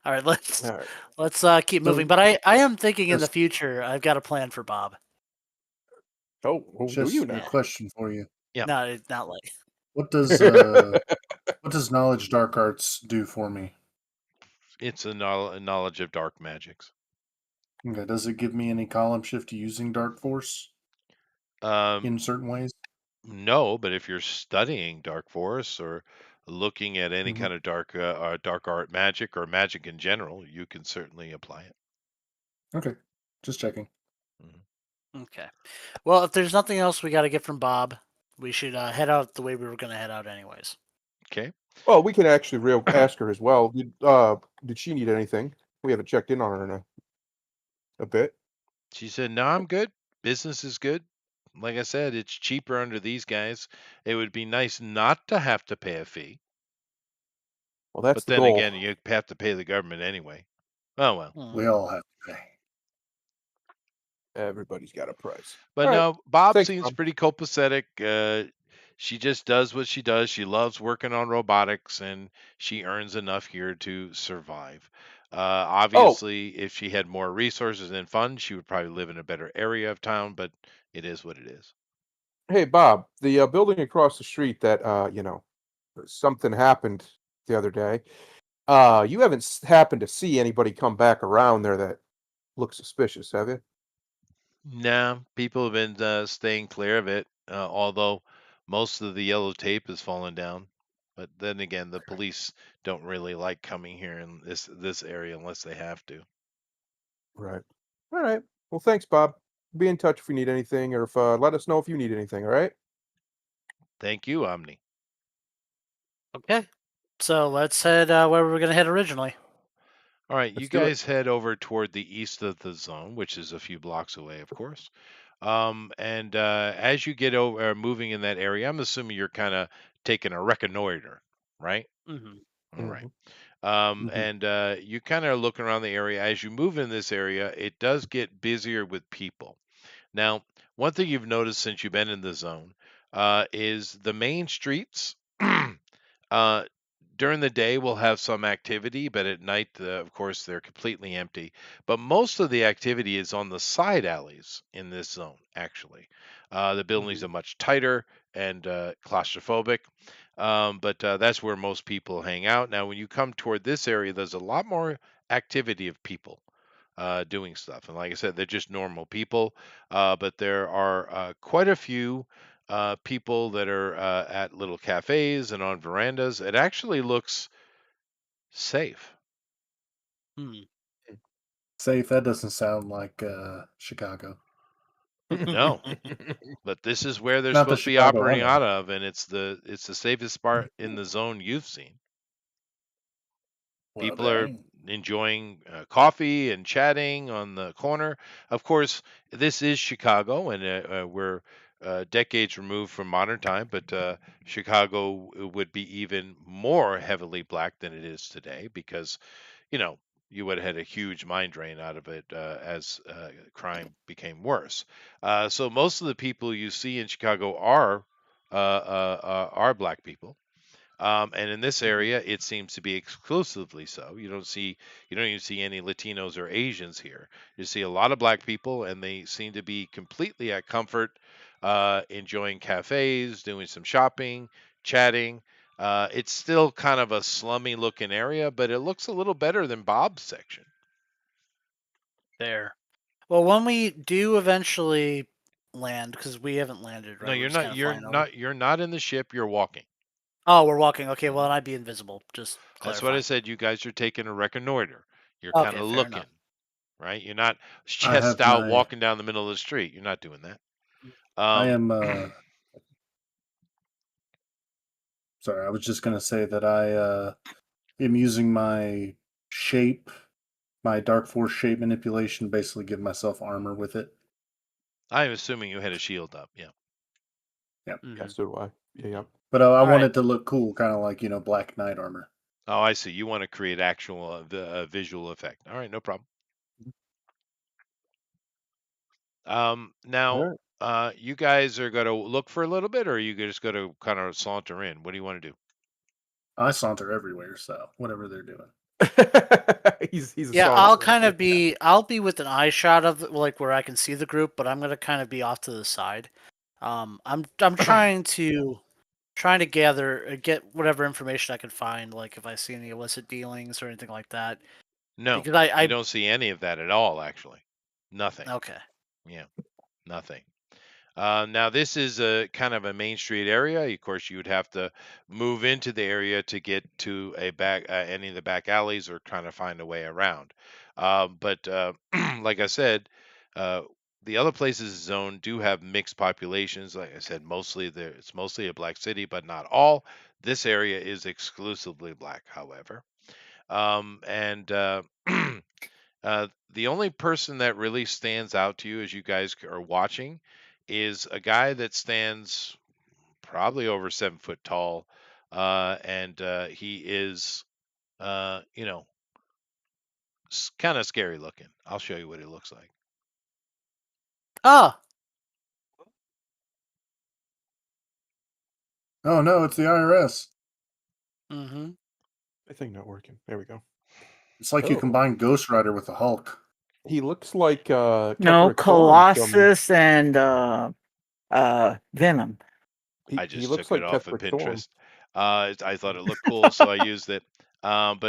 All right, let's all right. let's keep moving. But I am thinking in the future I've got a plan for Bob. Oh, do you Just a now? question for you. Yeah. No, not like. What does knowledge dark arts do for me? It's a knowledge of dark magics. Okay, does it give me any column shift using dark force in certain ways? No, but if you're studying dark force or looking at any kind of dark art magic or magic in general, you can certainly apply it. Okay, just checking. Okay. Well, if there's nothing else we got to get from Bob, we should head out the way we were going to head out anyways. Okay. Well, we can actually ask her as well. Did she need anything? We haven't checked in on her in a bit. She said, "No, I'm good. Business is good. Like I said, it's cheaper under these guys. It would be nice not to have to pay a fee. Well, that's But the then goal. again, you have to pay the government anyway. Oh well. We all have to pay. Everybody's got a price. But All right. no, Bob Thanks, seems Bob. pretty copacetic. She just does what she does. She loves working on robotics, and she earns enough here to survive. Oh, Obviously, if she had more resources and funds, she would probably live in a better area of town. But it is what it is. hey, Bob. The building across the street that something happened the other day. You haven't happened to see anybody come back around there that looks suspicious, have you? Nah, people have been staying clear of it. Although most of the yellow tape has fallen down. But then again, the police don't really like coming here in this area unless they have to. Right. All right. Well, thanks, Bob. Be in touch if you need anything, or if let us know if you need anything. All right. Thank you, Omni. Okay. So let's head where we were going to head originally. All right, you Let's do it. guys head over toward the east of the zone, which is a few blocks away, of course. And as you get over moving in that area, I'm assuming you're kind of taking a reconnoiter, right? Mm-hmm. All right. Mhm. Mhm. And you kind of look around the area. As you move in this area, it does get busier with people. Now, one thing you've noticed since you've been in the zone is the main streets. uh, During the day, we'll have some activity, but at night, of course, they're completely empty. But most of the activity is on the side alleys in this zone, actually. The buildings Mm-hmm. are much tighter and claustrophobic, but that's where most people hang out. Now, when you come toward this area, there's a lot more activity of people doing stuff. And like I said, they're just normal people, but there are quite a few people that are at little cafes and on verandas. It actually looks safe. Hmm. Safe. That doesn't sound like Chicago. No, but this is where they're Not the supposed to be Chicago I operating know. out of, and it's the safest part in the zone you've seen. Well, People are dang. enjoying coffee and chatting on the corner. Of course, this is Chicago, and we're decades removed from modern time, but Chicago would be even more heavily black than it is today because, you know, you would have had a huge mind drain out of it as crime became worse. So most of the people you see in Chicago are black people. And in this Mhm. area, it seems to be exclusively so. You don't even see any Latinos or Asians here. You see a lot of black people, and they seem to be completely at comfort, enjoying cafes, doing some shopping, chatting. It's still kind of a slummy looking area, but it looks a little better than Bob's section. There. Well, when we do eventually land, because we haven't landed, No, right? We're you're just not. kind of You're flying over. not. You're not in the ship. You're walking. Oh, we're walking. Okay, well, Mhm. then I'd be invisible. Just That's what I clarifying. said. You guys are taking a reconnoiter. You're kind Okay, of fair enough. looking. Right? You're not I chest have out my. walking down the middle of the street. You're not doing that. I Um, am. Sorry, I was just gonna say that I am using my shape, my Dark Force shape manipulation, basically give myself armor with it. I'm assuming you had a shield up. Yeah. Yeah, Yeah, Mm-hmm. so do I. Yeah, yeah. but I All want right. it to look cool, kind of like Black Knight armor. Oh, I see. You want to create actual visual effect. All right, no problem. All Now, right. you guys are going to look for a little bit, or are you just going to kind of saunter in? What do you want to do? I saunter everywhere, so whatever they're doing. He's a Yeah, saunterer. I'll be with an eye shot of like where I can see the group, but I'm gonna kind of be off to the side. I'm trying to gather get whatever information I can find, like if I see any illicit dealings or anything like that. No, Because you I don't see any of that at all, actually. Nothing. okay. Yeah, nothing. Now, this is a kind of a main street area. Of course, you would have to move into the area to get to a back any of the back alleys or kind of find a way around. But like I said, uh, the other places in the zone do have mixed populations. Like I said, mostly there it's mostly a black city, but not all. This area is exclusively black, however. And The only person that really stands out to you as you guys are watching is a guy that stands probably over 7 foot tall, and he is, you know, kind of scary looking. I'll show you what he looks like. Oh. Oh no, it's the IRS. Mm-hmm. I think not working. There we go. It's like you combine Ghost Rider with the Hulk. He looks like No, Keferic Thorn from. Colossus and Venom. I He just looks took it like off of Keferic Thorn. Pinterest. I thought it looked cool, so I used it. And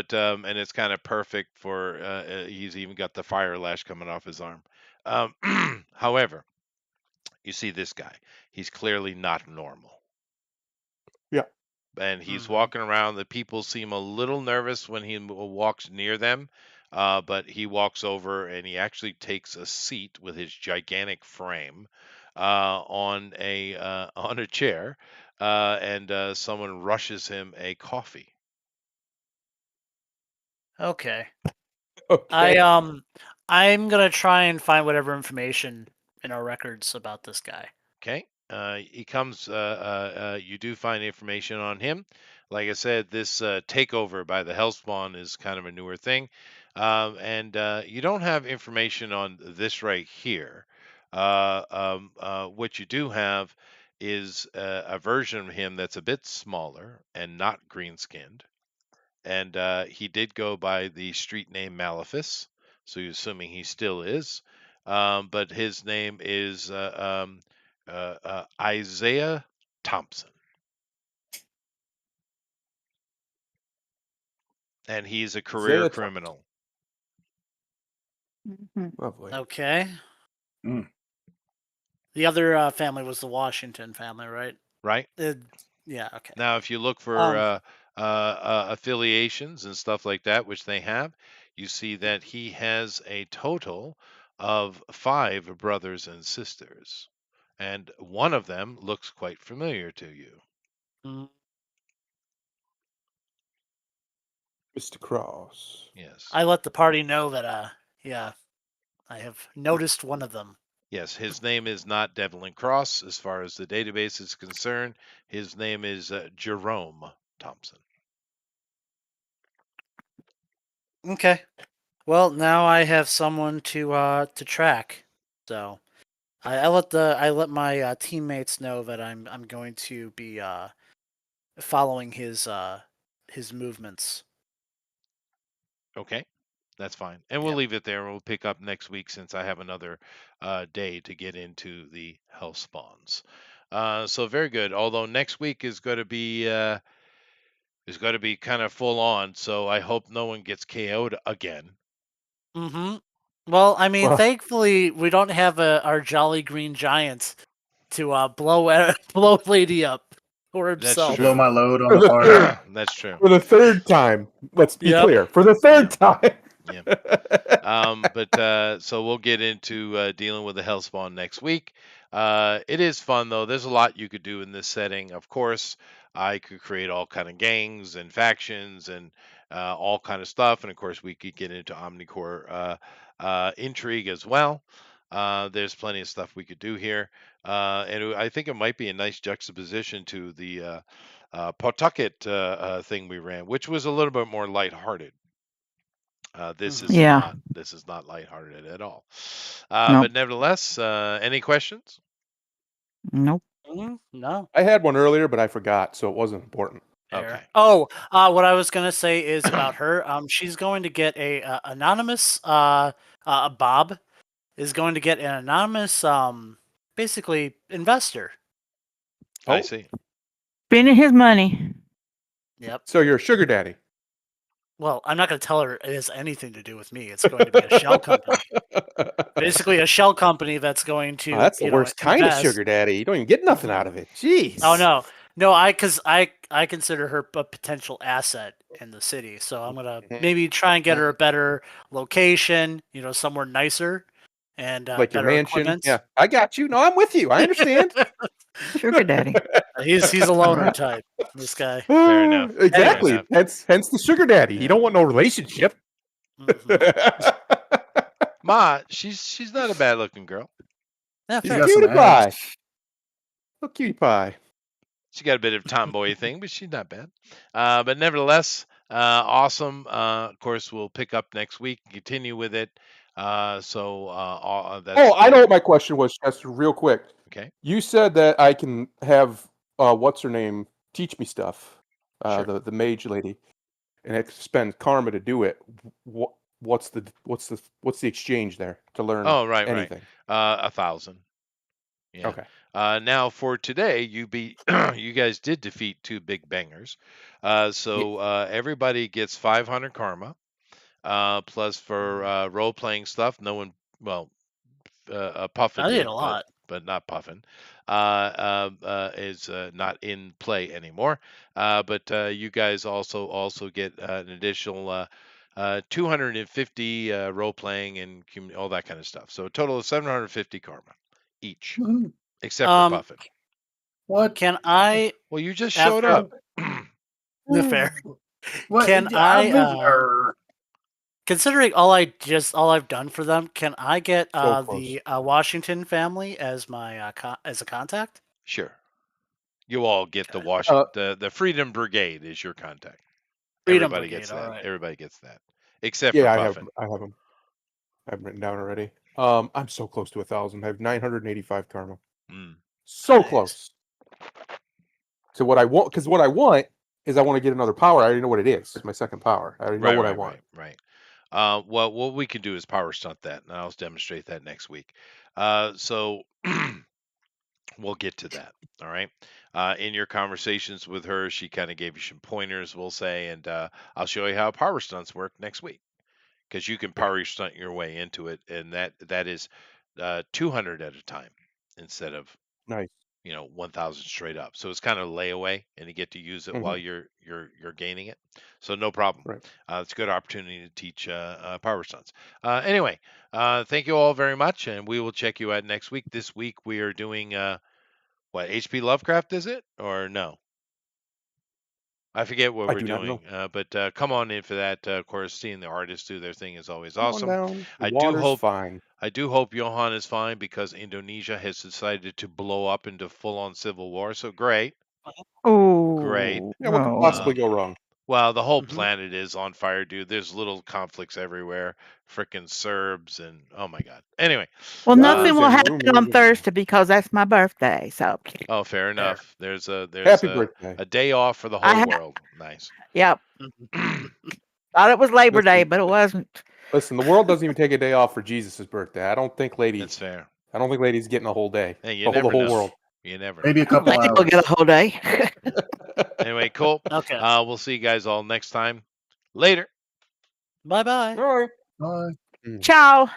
it's kind of perfect for. He's even got the fire lash coming off his arm. However, you see this guy. He's clearly not normal. Yeah. And he's walking around. The people seem a little nervous when he walks near them, but he walks over and he actually takes a seat with his gigantic frame on a on a chair, and someone rushes him a coffee. Okay. Okay. I'm gonna try and find whatever information in our records about this guy. Okay. He comes. You do find information on him. Like I said, this takeover by the Hellspawn is kind of a newer thing, and you don't have information on this right here. What you do have is a version of him that's a bit smaller and not green-skinned, and he did go by the street name Maleficus, so you're assuming he still is. But his name is Isaiah Thompson, and he's a career Isaiah criminal. Lovely. Okay. Mm. The other family was the Washington family, right? Right? Yeah. Okay. Now, if you look for affiliations and stuff like that, which they have, you see that he has a total of 5 brothers and sisters, and one of them looks quite familiar to you. Mm, Mr. Cross. Yes. I let the party know that yeah, I have noticed one of them. Yes, his name is not Devlin Cross as far as the database is concerned. His name is Jerome Thompson. Okay. Well, now I have someone to track. So I let my teammates know that I'm going to be following his movements. Okay, that's fine. And we'll Yep. leave it there. We'll pick up next week since I have another day to get into the hell spawns. So very good. Although next week is going to be kind of full on. So I hope no one gets KO'd again. Mm-hmm. Well, I mean, Well- thankfully we don't have our jolly green giant to blow Lady up or himself. true. Blow my load on For the the party. third, That's true. for the third time. Let's be Yep. clear. For the third time. Yeah. So we'll get into dealing with the Hellspawn next week. It is fun though. There's a lot you could do in this setting. Of course, I could create all kind of gangs and factions and all kind of stuff. And of course, we could get into Omnicore intrigue as well. There's plenty of stuff we could do here, and I think it might be a nice juxtaposition to the Pawtucket thing we ran, which was a little bit more lighthearted. This is Yeah. not lighthearted at all. Nope. But nevertheless, any questions? Nope. No. I had one earlier, but I forgot, so it wasn't important. Okay. Oh, what I was gonna say is about her. She's going to get a anonymous. Bob is going to get an anonymous. Basically investor. I see. Spending his money. Yep. So you're a sugar daddy. Well, I'm not going to tell her it has anything to do with me. It's going to be a shell company. Basically, a shell company that's going to. Oh, that's the worst kind of invest. sugar daddy. You don't even get nothing out of it. Jeez. Oh no! Because I consider her a potential asset in the city. So I'm gonna maybe try and get her a better location. Somewhere nicer and Like your better mansion. equipment. Yeah, I got you. No, I'm with you. I understand. Sugar daddy. He's a loner type. This guy. Fair enough. Exactly. Fair enough. Hence the sugar daddy. Yeah. You don't want no relationship. Ma, she's not a bad looking girl. Yeah, He's fair. got some Cutie pie. abs. Little cutie pie. She got a bit of tomboy thing, but she's not bad. But nevertheless, awesome. Of course, we'll pick up next week and continue with it. That's Oh, I know what my question was, Chester. Real quick. Okay. You said that I can have what's her name teach me stuff. Sure. The mage lady, and I spend karma to do it. What's the exchange there to learn anything? 1,000. Yeah. Okay. Now for today, you guys did defeat 2 big bangers. So everybody gets 500 karma. Plus for role playing stuff, no one, well, Puffin I did did, a lot. but not Puffin, is not in play anymore. But you guys also get an additional 250 role playing and all that kind of stuff. So a total of 750 karma each, except for Puffin. What? Can I? Well, you just showed after up. the fair. What? Can I'm I? visitor. Considering all I've done for them, can I get So close. the Washington family as my as a contact? Sure. You all get the the Freedom Brigade is your contact. Freedom Everybody Brigade, gets that. all right. Everybody gets that, except Yeah, for I Puffin. have them. I have them written down already. I'm so close to 1,000. I have 985 karma. So Nice. close. So what I want, because what I want is I want to get another power. I already know what it is. It's my second power. I already know what I want. Right. Well, what we can do is power stunt that, and I'll demonstrate that next week. So we'll get to that. All right. In your conversations with her, she kind of gave you some pointers, we'll say, and I'll show you how power stunts work next week, because you can power stunt your way into it, and that is 200 at a time instead of Nice. 1,000 straight up. So it's kind of layaway, and you get to use it while you're gaining it. So no problem. Right. It's a good opportunity to teach power stunts. Anyway, thank you all very much, and we will check you out next week. This week we are doing what, H.P. Lovecraft, is it, or no? I forget what I we're do not doing, but come on in for that. Of course, seeing the artists do their thing is always Come on awesome. down. The I do water's hope fine. I do hope Johan is fine, because Indonesia has decided to blow up into full-on civil war. So great. Great. Oh, Yeah, what could no. possibly go wrong? Well, the whole planet is on fire, dude. There's little conflicts everywhere. Frickin' Serbs and oh my god. Anyway. Well, nothing Wars will and happen rumors on and Thursday because that's my birthday. So, Oh, fair enough. There's happy birthday. a day off for the I whole ha- world. Nice. yep. Thought it was Labor Day, Listen, but it wasn't. listen, the world doesn't even take a day off for Jesus' birthday. I don't think That's fair. ladies getting a whole day. Hey, you the never whole know. world. You never Maybe a know. couple Lady will hours. get a whole day. Anyway, cool. Okay. We'll see you guys all next time. Later. Bye bye. All right. Bye. Ciao.